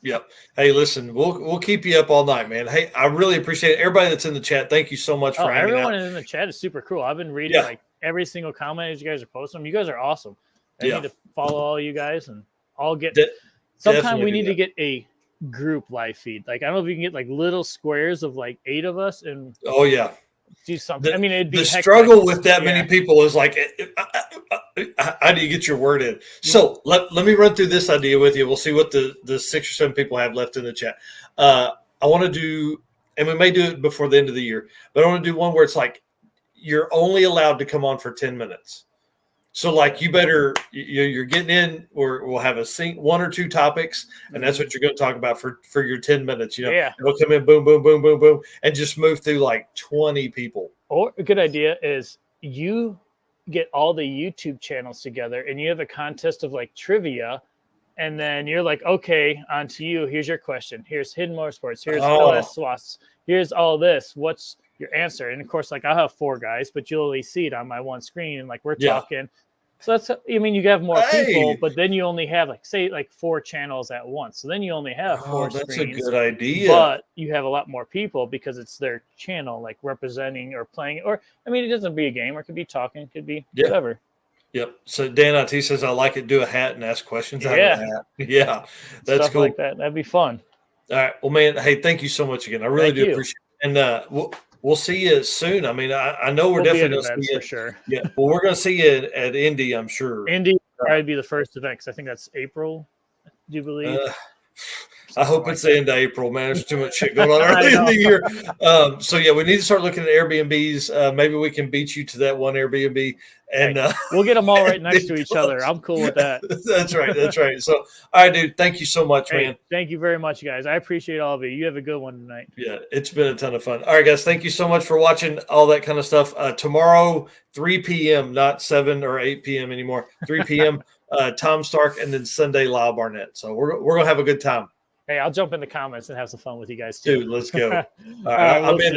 Yep. Hey, listen, we'll keep you up all night, man. Hey, I really appreciate it. Everybody that's in the chat, thank you so much for hanging out. Everyone in the chat is super cool. I've been reading like every single comment as you guys are posting them. You guys are awesome. I need to follow all you guys and I'll get sometime we need to get a group live feed. Like I don't know if you can get like little squares of like 8 of us and do something. I mean, it'd be the struggle with that many people is like, how do you get your word in? So let me run through this idea with you. We'll see what the 6 or 7 people have left in the chat. I want to do, and we may do it before the end of the year, but I want to do one where it's like, you're only allowed to come on for 10 minutes. So like you better, you're getting in, or we'll have 1 or 2 topics, and that's what you're going to talk about for your 10 minutes. It'll come in, boom, boom, boom, boom, boom, and just move through like 20 people. Or a good idea is you get all the YouTube channels together and you have a contest of like trivia, and then you're like, okay, on to you. Here's your question. Here's Hidden Motorsports. Here's LS SWATs. Here's all this. What's your answer? And of course, like I have 4 guys, but you'll only see it on my one screen, and like we're talking. So that's, I mean, you have more people, but then you only have like, say, like 4 channels at once. So then you only have 4 screens. That's a good idea. But you have a lot more people because it's their channel, like representing or playing. Or, I mean, it doesn't be a game, or it could be talking, it could be whatever. Yep. So Dan IT says, I like it. Do a hat and ask questions out of the hat. Yeah. That's stuff cool. Like that. That'd be fun. All right. Well, man, hey, thank you so much again. I really do appreciate it. And we'll see you soon. I mean, I know we're definitely going to see you. For sure. Yeah. Well, we're going to see you at Indy, I'm sure. Indy will probably be the first event because I think that's April, do you believe? I hope it's the end of April, man. There's too much shit going on early in the year. So, we need to start looking at Airbnbs. Maybe we can beat you to that one Airbnb. And we'll get them all right next to each other. I'm cool with that. That's right. That's right. So, all right, dude. Thank you so much, man. Thank you very much, guys. I appreciate all of you. You have a good one tonight. Yeah, it's been a ton of fun. All right, guys. Thank you so much for watching all that kind of stuff. Tomorrow, 3 p.m., not 7 or 8 p.m. anymore. 3 p.m., Tom Stark, and then Sunday, Lyle Barnett. So we're going to have a good time. Hey, I'll jump in the comments and have some fun with you guys too. Dude, let's go. All right, I'm in.